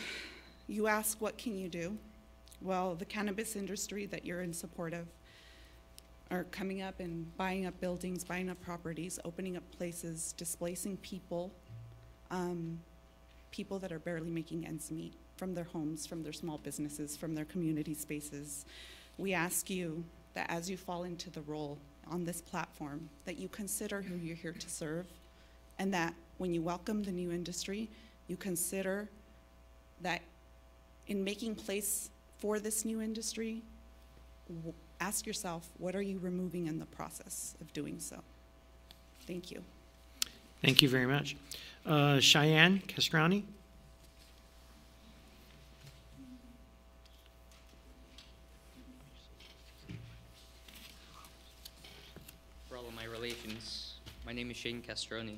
[SPEAKER 18] you ask, what can you do? Well, the cannabis industry that you're in support of are coming up and buying up buildings, buying up properties, opening up places, displacing people, people that are barely making ends meet from their homes, from their small businesses, from their community spaces. We ask you that as you fall into the role on this platform, that you consider who you're here to serve, and that when you welcome the new industry, you consider that in making place for this new industry, ask yourself, what are you removing in the process of doing so? Thank you.
[SPEAKER 4] Thank you very much. Cheyenne Castrani?
[SPEAKER 19] For all of my relations, my name is Shane Castroni,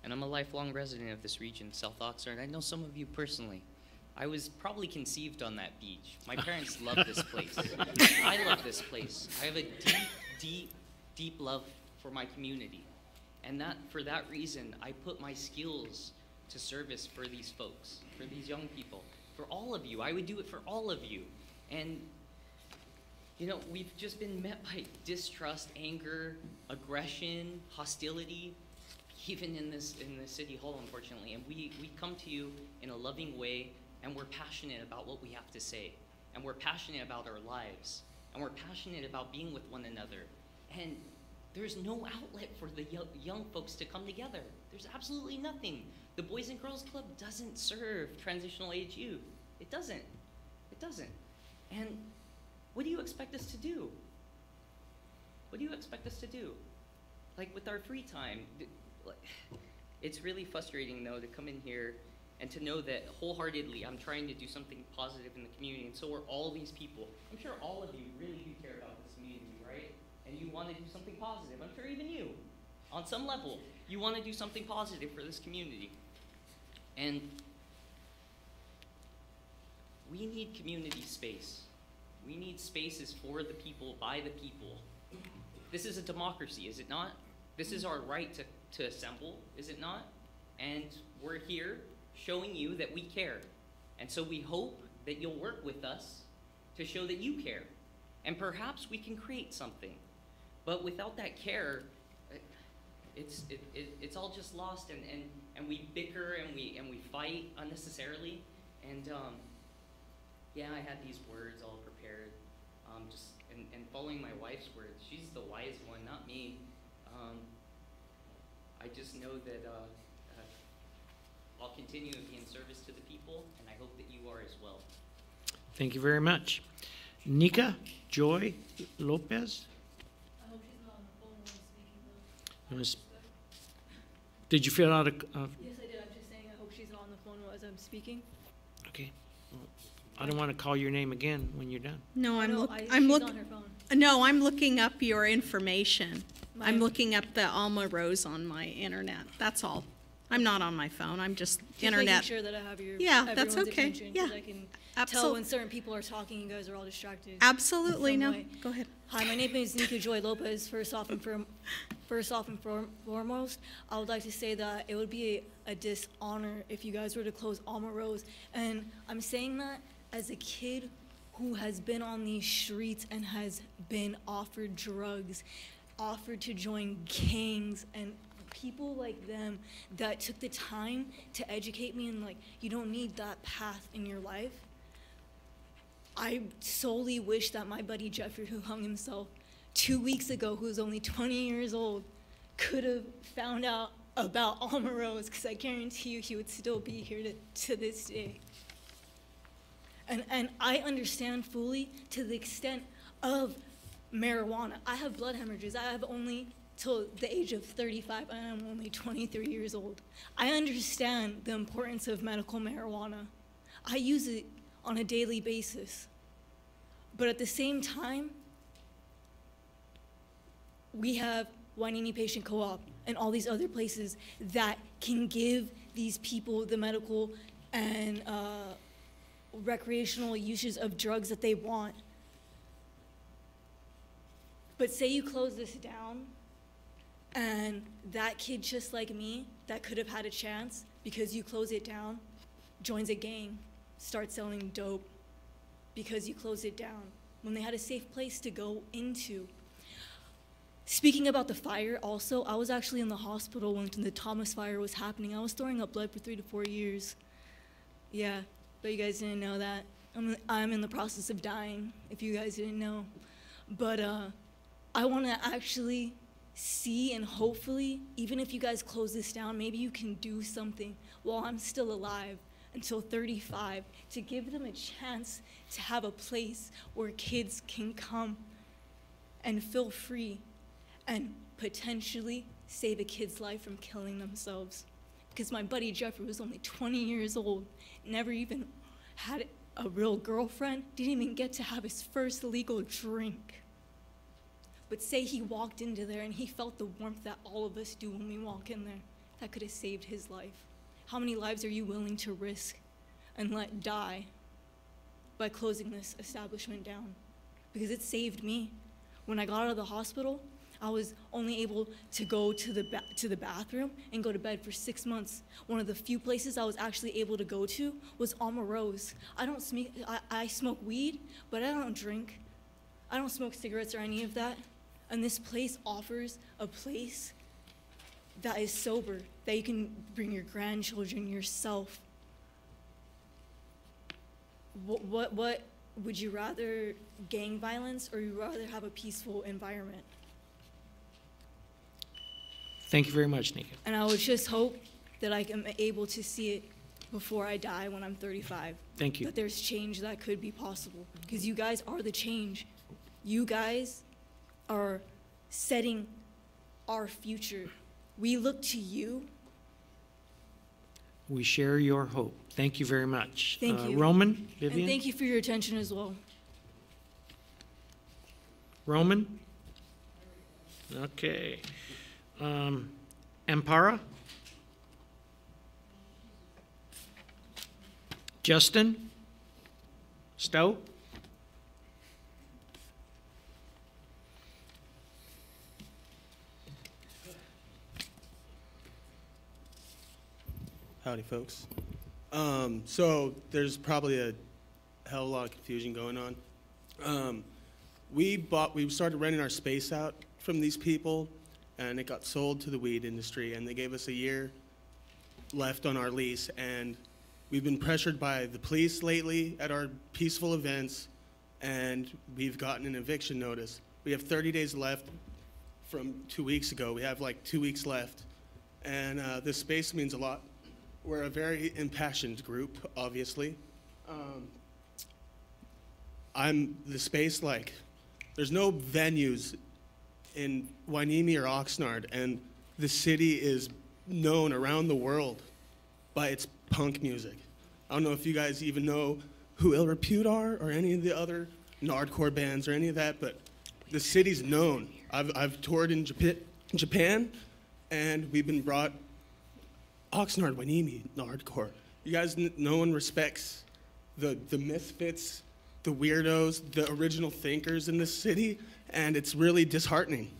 [SPEAKER 19] and I'm a lifelong resident of this region, South Oxnard, and I know some of you personally. I was probably conceived on that beach. My parents love this place. I love this place. I have a deep, deep, deep love for my community. And for that reason, I put my skills to service for these folks, for these young people, for all of you. I would do it for all of you. And, you know, we've just been met by distrust, anger, aggression, hostility, even in the city hall, unfortunately. And we come to you in a loving way, and we're passionate about what we have to say. And we're passionate about our lives. And we're passionate about being with one another. And there's no outlet for the young folks to come together. There's absolutely nothing. The Boys and Girls Club doesn't serve transitional age youth. It doesn't. It doesn't. And what do you expect us to do? What do you expect us to do? Like with our free time, it's really frustrating though to come in here and to know that wholeheartedly I'm trying to do something positive in the community, and so are all these people. I'm sure all of you really do care about this community, right? And you want to do something positive. I'm sure even you, on some level, you want to do something positive for this community. And we need community space. We need spaces for the people, by the people. This is a democracy, is it not? This is our right to assemble, is it not? And we're here showing you that we care. And so we hope that you'll work with us to show that you care. And perhaps we can create something. But without that care, it's all just lost, and we bicker and we fight unnecessarily. And yeah, I had these words all prepared, and following my wife's words. She's the wise one, not me. I just know that I'll continue to be in service to the people, and I hope that you are as well.
[SPEAKER 4] Thank you very much. Nika Joy Lopez? Did you fill out a...
[SPEAKER 21] Yes, I did. I'm just saying I hope she's not on the phone as I'm speaking.
[SPEAKER 4] Okay. Well, I don't want to call your name again when you're done.
[SPEAKER 20] No,
[SPEAKER 21] she's on her phone.
[SPEAKER 20] No, I'm looking up your information. I'm looking up the Alma Rose on my internet. That's all. I'm not on my phone. I'm just internet.
[SPEAKER 21] Making sure that I have your
[SPEAKER 20] that's
[SPEAKER 21] everyone's
[SPEAKER 20] okay.
[SPEAKER 21] attention,
[SPEAKER 20] Yeah,
[SPEAKER 21] 'cause I can tell when certain people are talking. You guys are all distracted.
[SPEAKER 20] Absolutely.
[SPEAKER 21] in some
[SPEAKER 20] No,
[SPEAKER 21] way.
[SPEAKER 20] go ahead.
[SPEAKER 21] Hi, my name is Nika Joy Lopez. First off and foremost, I would like to say that it would be a dishonor if you guys were to close Alma Rose. And I'm saying that as a kid who has been on these streets and has been offered drugs, offered to join gangs, and people like them that took the time to educate me and like, you don't need that path in your life. I solely wish that my buddy Jeffrey, who hung himself 2 weeks ago, who's only 20 years old, could have found out about Alma Rose, because I guarantee you he would still be here to this day. And I understand fully to the extent of marijuana. I have blood hemorrhages. I have only till the age of 35, and I'm only 23 years old. I understand the importance of medical marijuana. I use it on a daily basis. But at the same time, we have Hueneme Patient Co-op and all these other places that can give these people the medical and recreational uses of drugs that they want. But say you close this down, and that kid just like me that could have had a chance because you close it down, joins a gang, starts selling dope because you close it down when they had a safe place to go into. Speaking about the fire also, I was actually in the hospital when the Thomas fire was happening. I was throwing up blood for 3 to 4 years. Yeah, but you guys didn't know that. I'm in the process of dying, if you guys didn't know. But I want to actually see, and hopefully, even if you guys close this down, maybe you can do something while I'm still alive until 35 to give them a chance to have a place where kids can come and feel free and potentially save a kid's life from killing themselves. Because my buddy Jeffrey was only 20 years old, never even had a real girlfriend, didn't even get to have his first legal drink. But say he walked into there and he felt the warmth that all of us do when we walk in there, that could have saved his life. How many lives are you willing to risk and let die by closing this establishment down? Because it saved me. When I got out of the hospital, I was only able to go to the bathroom and go to bed for 6 months. One of the few places I was actually able to go to was Alma Rose. I smoke weed, but I don't drink. I don't smoke cigarettes or any of that. And this place offers a place that is sober, that you can bring your grandchildren, yourself. What would you rather, gang violence, or you rather have a peaceful environment?
[SPEAKER 4] Thank you very much, Nika.
[SPEAKER 21] And I would just hope that I am able to see it before I die when I'm 35.
[SPEAKER 4] Thank you.
[SPEAKER 21] That there's change that could be possible, because you guys are the change. You guys are setting our future. We look to you.
[SPEAKER 4] We share your hope. Thank you very much.
[SPEAKER 21] Thank you.
[SPEAKER 4] Roman, Vivian?
[SPEAKER 21] And thank you for your attention as well.
[SPEAKER 4] Roman? Okay. Ampara? Justin? Stowe?
[SPEAKER 8] Howdy, folks. So there's probably a hell of a lot of confusion going on. We started renting our space out from these people, and it got sold to the weed industry, and they gave us a year left on our lease, and we've been pressured by the police lately at our peaceful events, and we've gotten an eviction notice. We have 30 days left from 2 weeks ago. We have like 2 weeks left, and this space means a lot. We're a very impassioned group, obviously. I'm the space, like, there's no venues in Hueneme or Oxnard, and the city is known around the world by its punk music. I don't know if you guys even know who Ill Repute are or any of the other Nardcore bands or any of that, but the city's known. I've toured in Japan, and we've been brought Oxnard, Hueneme, Nardcore. You guys, no one respects the misfits, the weirdos, the original thinkers in this city, and it's really disheartening.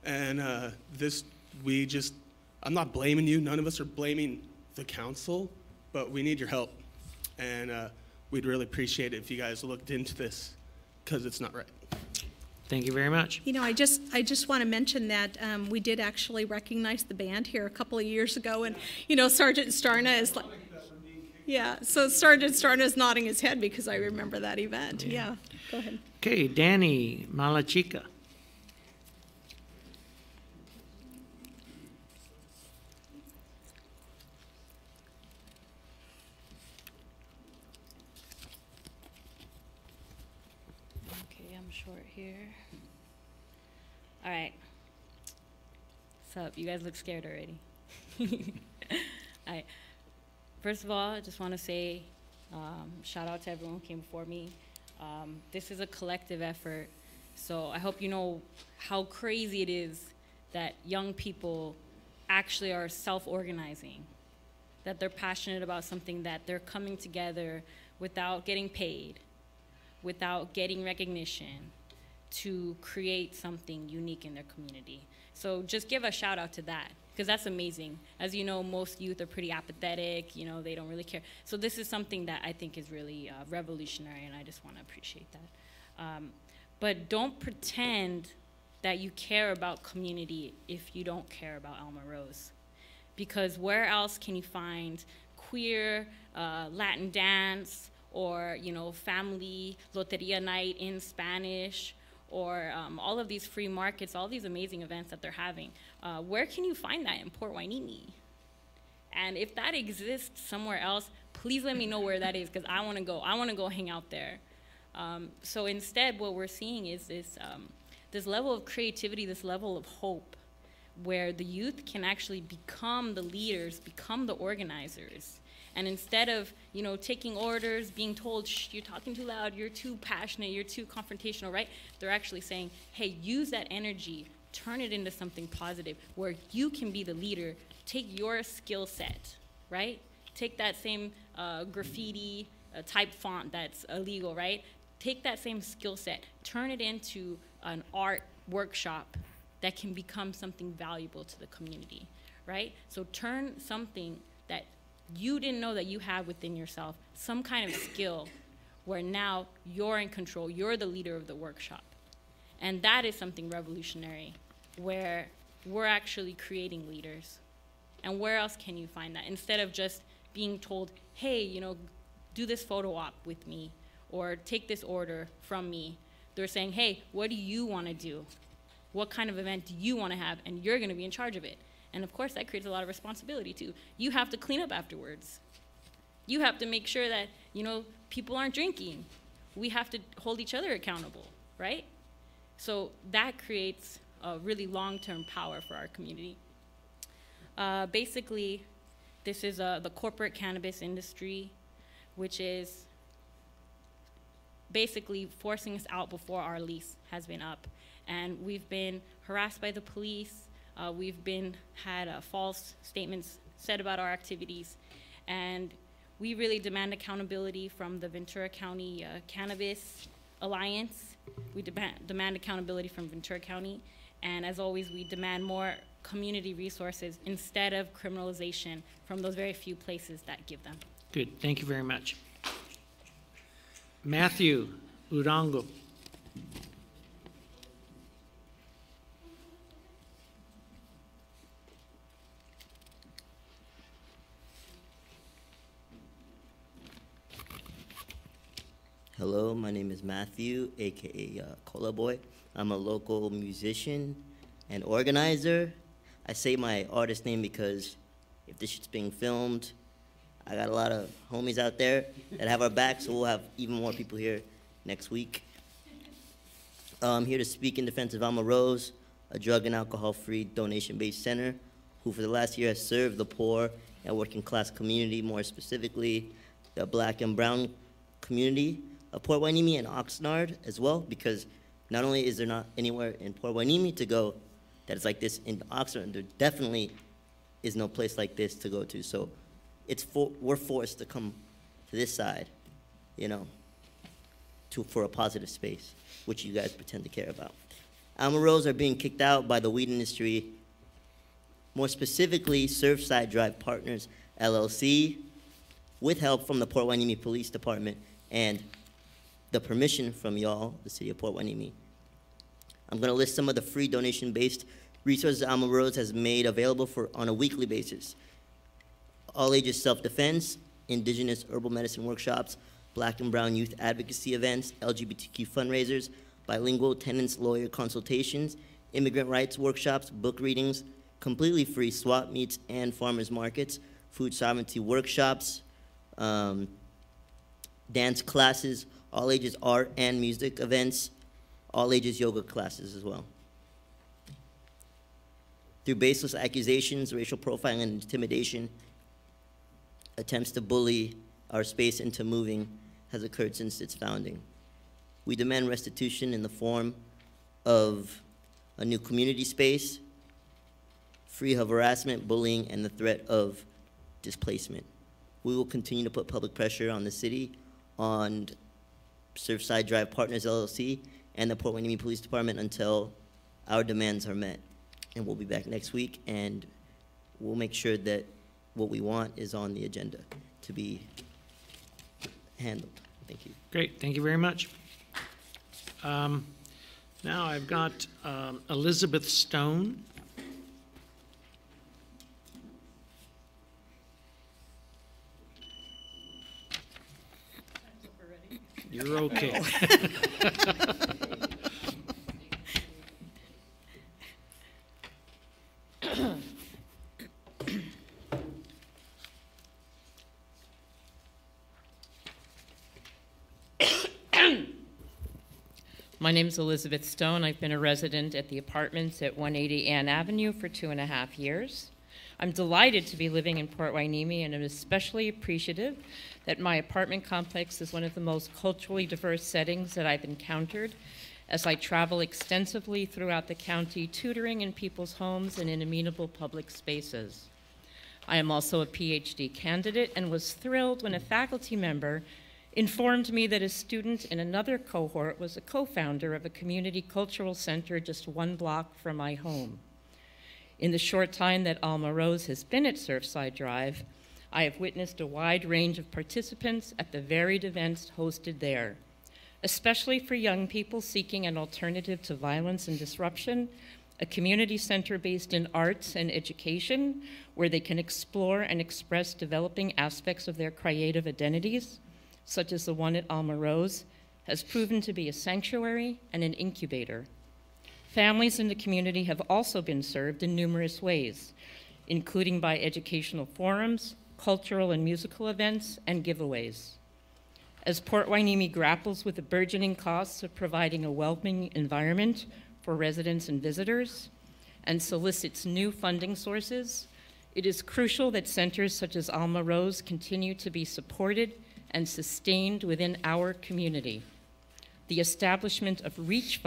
[SPEAKER 8] And I'm not blaming you. None of us are blaming the council, but we need your help. And we'd really appreciate it if you guys looked into this, because it's not right.
[SPEAKER 4] Thank you very much.
[SPEAKER 10] You know, I just want to mention that we did actually recognize the band here a couple of years ago, and you know, Sergeant Starna is like, yeah. So Sergeant Starna is nodding his head because I remember that event. Yeah. Go ahead.
[SPEAKER 4] Okay, Danny Malachica.
[SPEAKER 9] Okay, I'm short here. All right. What's up? You guys look scared already. All right. First of all, I just want to say shout out to everyone who came before me. This is a collective effort. So I hope you know how crazy it is that young people actually are self-organizing, that they're passionate about something, that they're coming together without getting paid, without getting recognition, to create something unique in their community. So just give a shout out to that, because that's amazing. As you know, most youth are pretty apathetic, you know, they don't really care. So this is something that I think is really revolutionary, and I just want to appreciate that. But don't pretend that you care about community if you don't care about Alma Rose. Because where else can you find queer Latin dance, or, you know, family loteria night in Spanish, or all of these free markets, all these amazing events that they're having? Where can you find that in Port Hueneme? And if that exists somewhere else, please let me know where that is, because I want to go. I want to go hang out there. So instead, what we're seeing is this level of creativity, this level of hope, where the youth can actually become the leaders, become the organizers. And instead of, you know, taking orders, being told, shh, you're talking too loud, you're too passionate, you're too confrontational, right? They're actually saying, hey, use that energy, turn it into something positive, where you can be the leader. Take your skill set, right? Take that same graffiti type font that's illegal, right? Take that same skill set, turn it into an art workshop that can become something valuable to the community, right? So turn something that you didn't know that you had within yourself, some kind of skill, where now you're in control, you're the leader of the workshop. And that is something revolutionary, where we're actually creating leaders. And where else can you find that? Instead of just being told, hey, you know, do this photo op with me, or take this order from me. They're saying, hey, what do you want to do? What kind of event do you want to have? And you're going to be in charge of it. And of course, that creates a lot of responsibility too. You have to clean up afterwards. You have to make sure that, you know, people aren't drinking. We have to hold each other accountable, right? So that creates a really long-term power for our community. Basically, this is the corporate cannabis industry, which is basically forcing us out before our lease has been up. And we've been harassed by the police. We've had false statements said about our activities. And we really demand accountability from the Ventura County Cannabis Alliance. We demand accountability from Ventura County. And as always, we demand more community resources instead of criminalization from those very few places that give them.
[SPEAKER 4] Good, thank you very much. Matthew Urango.
[SPEAKER 11] Hello, my name is Matthew, aka Cola Boy. I'm a local musician and organizer. I say my artist name because if this shit's being filmed, I got a lot of homies out there that have our back, so we'll have even more people here next week. I'm here to speak in defense of Alma Rose, a drug and alcohol-free donation-based center who for the last year has served the poor and working class community, more specifically the black and brown community of Port Hueneme and Oxnard as well, because not only is there not anywhere in Port Hueneme to go that is like this in Oxnard, there definitely is no place like this to go to. So we're forced to come to this side, you know, for a positive space, which you guys pretend to care about. Alma Rose are being kicked out by the weed industry, more specifically Surfside Drive Partners LLC, with help from the Port Hueneme Police Department and the permission from y'all, the city of Port Hueneme. I'm gonna list some of the free donation-based resources Alma Rose has made available on a weekly basis. All ages self-defense, indigenous herbal medicine workshops, black and brown youth advocacy events, LGBTQ fundraisers, bilingual tenants lawyer consultations, immigrant rights workshops, book readings, completely free swap meets and farmers markets, food sovereignty workshops, dance classes, all ages art and music events, all ages yoga classes as well. Through baseless accusations, racial profiling, and intimidation, attempts to bully our space into moving has occurred since its founding. We demand restitution in the form of a new community space, free of harassment, bullying, and the threat of displacement. We will continue to put public pressure on the city, on Surfside Drive Partners LLC, and the Port Hueneme Police Department until our demands are met. And we'll be back next week, and we'll make sure that what we want is on the agenda to be handled. Thank you.
[SPEAKER 4] Great, thank you very much. Now I've got Elizabeth Stone. You're okay.
[SPEAKER 6] My name is Elizabeth Stone. I've been a resident at the apartments at 180 Ann Avenue for 2.5 years. I'm delighted to be living in Port Hueneme, and I'm especially appreciative that my apartment complex is one of the most culturally diverse settings that I've encountered as I travel extensively throughout the county, tutoring in people's homes and in amenable public spaces. I am also a PhD candidate and was thrilled when a faculty member informed me that a student in another cohort was a co-founder of a community cultural center just 1 block from my home. In the short time that Alma Rose has been at Surfside Drive, I have witnessed a wide range of participants at the varied events hosted there, especially for young people seeking an alternative to violence and disruption, a community center based in arts and education where they can explore and express developing aspects of their creative identities, such as the one at Alma Rose, has proven to be a sanctuary and an incubator. Families in the community have also been served in numerous ways, including by educational forums, cultural and musical events, and giveaways. As Port Hueneme grapples with the burgeoning costs of providing a welcoming environment for residents and visitors, and solicits new funding sources, it is crucial that centers such as Alma Rose continue to be supported and sustained within our community. The establishment of REACH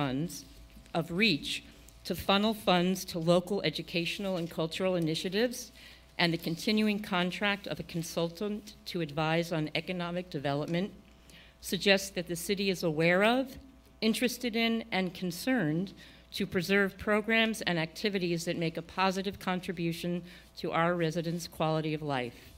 [SPEAKER 6] to funnel funds to local educational and cultural initiatives, and the continuing contract of a consultant to advise on economic development suggests that the city is aware of, interested in, and concerned to preserve programs and activities that make a positive contribution to our residents' quality of life.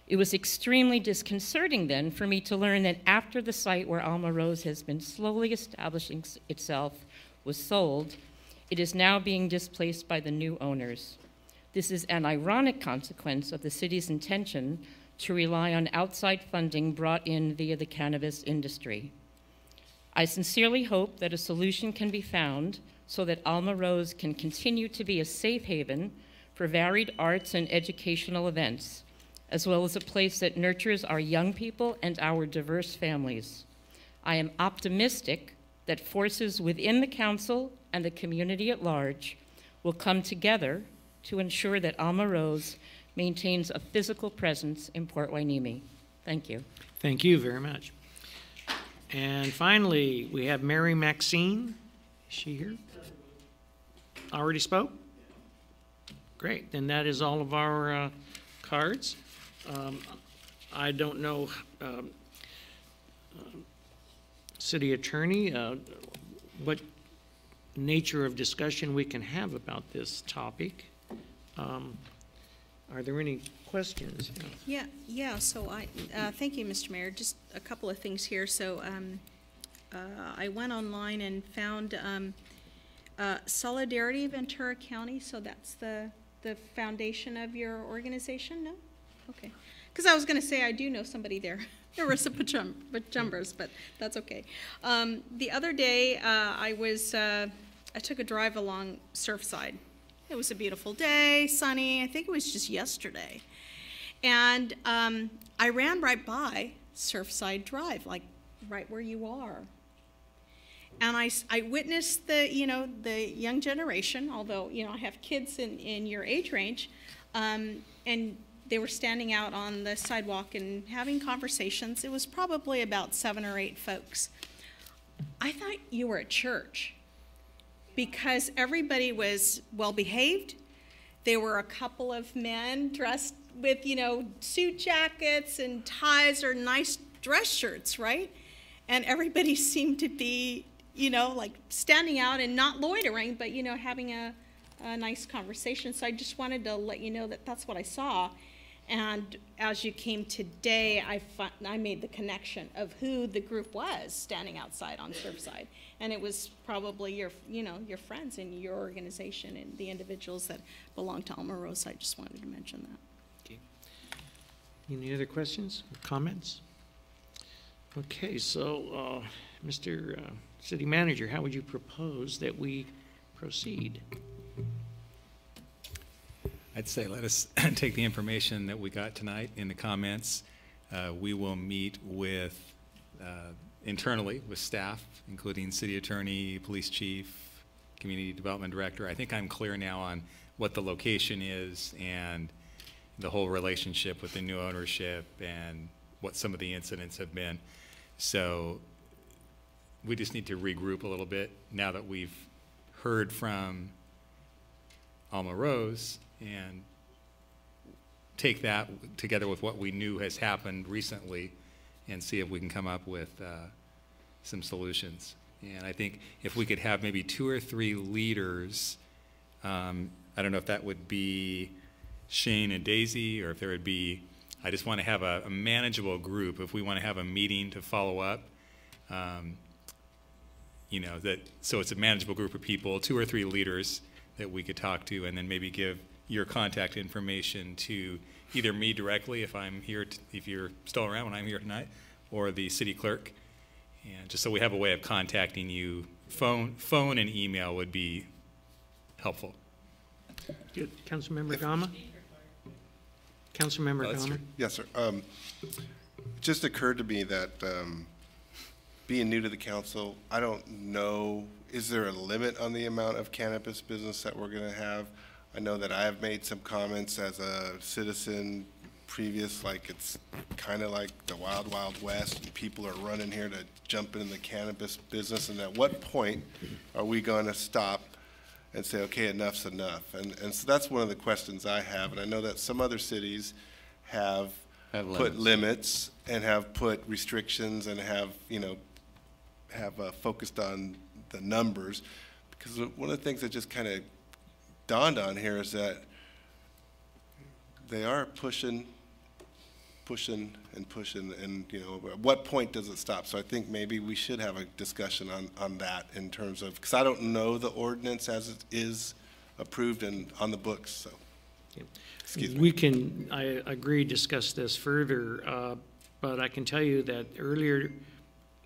[SPEAKER 6] It was extremely disconcerting then for me to learn that after the site where Alma Rose has been slowly establishing itself was sold, it is now being displaced by the new owners. This is an ironic consequence of the city's intention to rely on outside funding brought in via the cannabis industry. I sincerely hope that a solution can be found so that Alma Rose can continue to be a safe haven for varied arts and educational events, as well as a place that nurtures our young people and our diverse families. I am optimistic that forces within the council and the community at large will come together to ensure that Alma Rose maintains a physical presence in Port Hueneme. Thank you.
[SPEAKER 4] Thank you very much. And finally, we have Mary Maxine. Is she here? Already spoke? Great, then that is all of our cards. I don't know, City Attorney, what nature of discussion we can have about this topic. Are there any questions?
[SPEAKER 10] Yeah. So thank you, Mr. Mayor. Just a couple of things here. So I went online and found Solidarity Ventura County. So that's the foundation of your organization. No, okay. Because I was going to say I do know somebody there, Marissa Pachumbers, but that's okay. The other day I took a drive along Surfside. It was a beautiful day, sunny. I think it was just yesterday. And I ran right by Surfside Drive, like right where you are. And I witnessed the young generation, although, I have kids in your age range, and they were standing out on the sidewalk and having conversations. It was probably about 7 or 8 folks.
[SPEAKER 20] I thought you were at church because everybody was well behaved. There were a couple of men dressed with, suit jackets and ties or nice dress shirts, right? And everybody seemed to be, like standing out and not loitering, but, having a nice conversation. So I just wanted to let you know that that's what I saw. And as you came today, I made the connection of who the group was standing outside on Surfside. And it was probably your friends in your organization and the individuals that belong to Alma Rose. I just wanted to mention that.
[SPEAKER 4] Okay. Any other questions or comments? Okay, so Mr. City Manager, how would you propose that we proceed?
[SPEAKER 5] I'd say let us take the information that we got tonight in the comments. We will meet with, internally with staff, including city attorney, police chief, community development director. I think I'm clear now on what the location is and the whole relationship with the new ownership and what some of the incidents have been. So we just need to regroup a little bit now that we've heard from Alma Rose and take that together with what we knew has happened recently and see if we can come up with some solutions. And I think if we could have maybe 2 or 3 leaders, I don't know if that would be Shane and Daisy or if there would be, I just want to have a manageable group. If we want to have a meeting to follow up, so it's a manageable group of people, 2 or 3 leaders that we could talk to, and then maybe give your contact information to either me directly if I'm here, if you're still around when I'm here tonight, or the city clerk, and just so we have a way of contacting you. Phone and email would be helpful.
[SPEAKER 4] Good. Councilmember Gama? Councilmember Gama?
[SPEAKER 14] Yes, sir. It just occurred to me that being new to the council, I don't know, is there a limit on the amount of cannabis business that we're going to have? I know that I have made some comments as a citizen previous, like it's kind of like the Wild Wild West and people are running here to jump into the cannabis business. And at what point are we going to stop and say, okay, enough's enough? And so that's one of the questions I have. And I know that some other cities have put limits and have put restrictions and have, focused on the numbers. Because one of the things that just kind of dawned on here is that they are pushing, and at what point does it stop? So I think maybe we should have a discussion on that in terms of, because I don't know the ordinance as it is approved and on the books, so. Excuse me.
[SPEAKER 4] We can, I agree, discuss this further, but I can tell you that earlier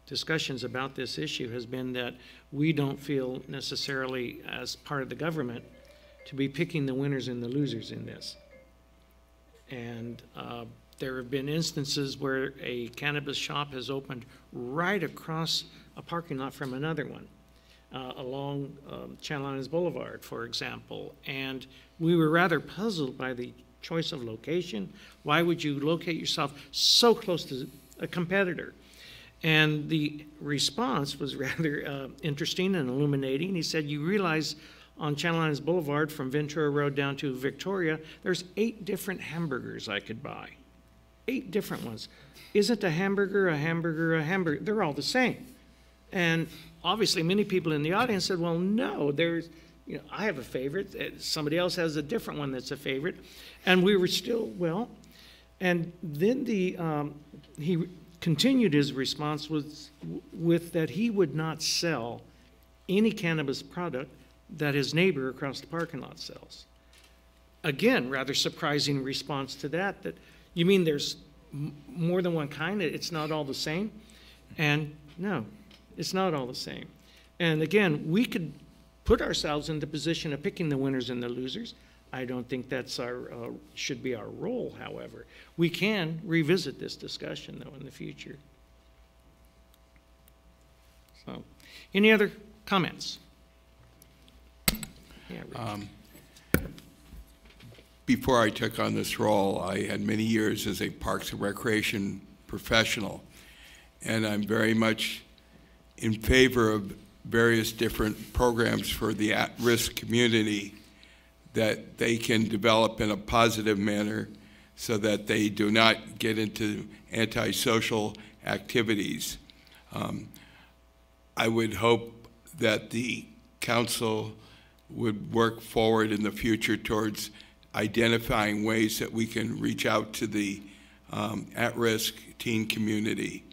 [SPEAKER 4] discussions about this issue has been that we don't feel necessarily as part of the government to be picking the winners and the losers in this. And there have been instances where a cannabis shop has opened right across a parking lot from another one, along Channel Islands Boulevard, for example. And we were rather puzzled by the choice of location. Why would you locate yourself so close to a competitor? And the response was rather interesting and illuminating. He said, you realize on Channel Islands Boulevard from Ventura Road down to Victoria, there's 8 different hamburgers I could buy. 8 different ones. Isn't a hamburger a hamburger a hamburger? They're all the same. And obviously many people in the audience said, well, no, there's, I have a favorite. Somebody else has a different one that's a favorite. And we were still, well, and then he continued his response with that he would not sell any cannabis product that his neighbor across the parking lot sells. Again, rather surprising response to that you mean there's more than one kind, it's not all the same? And no, it's not all the same. And again, we could put ourselves in the position of picking the winners and the losers. I don't think that's should be our role, however. We can revisit this discussion, though, in the future. So, any other comments? Yeah,
[SPEAKER 1] before I took on this role, I had many years as a Parks and Recreation professional, and I'm very much in favor of various different programs for the at-risk community that they can develop in a positive manner so that they do not get into antisocial activities. I would hope that the council would work forward in the future towards identifying ways that we can reach out to the at-risk teen community.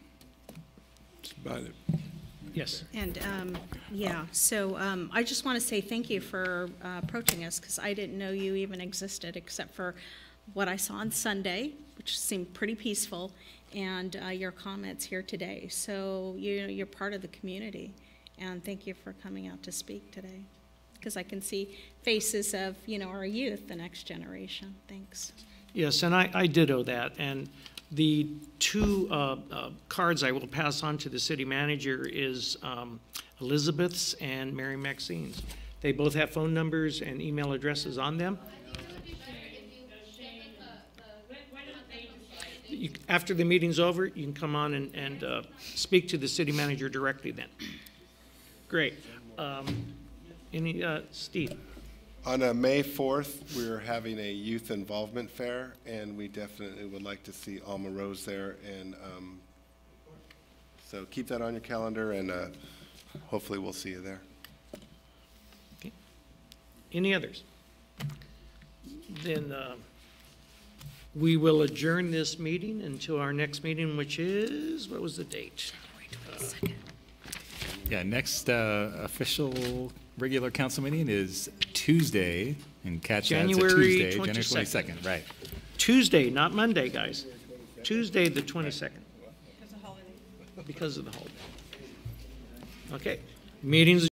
[SPEAKER 1] That's about it.
[SPEAKER 4] Yes.
[SPEAKER 20] And I just want to say thank you for approaching us, because I didn't know you even existed except for what I saw on Sunday, which seemed pretty peaceful, and your comments here today. So you're part of the community, and thank you for coming out to speak today, because I can see faces of our youth, the next generation. Thanks.
[SPEAKER 4] Yes, and I ditto that. And the two cards I will pass on to the city manager is Elizabeth's and Mary Maxine's. They both have phone numbers and email addresses on them. After the meeting's over, you can come on and speak to the city manager directly then. Great. Steve?
[SPEAKER 14] On May 4th, we're having a youth involvement fair, and we definitely would like to see Alma Rose there. And so keep that on your calendar, and hopefully we'll see you there.
[SPEAKER 4] Okay. Any others? Then we will adjourn this meeting until our next meeting, which is, what was the date?
[SPEAKER 5] Next official regular council meeting is Tuesday, and catch that, it's a Tuesday, January 22nd, right.
[SPEAKER 4] Tuesday, not Monday, guys. Tuesday, the 22nd. Because of the holiday. Okay. Meetings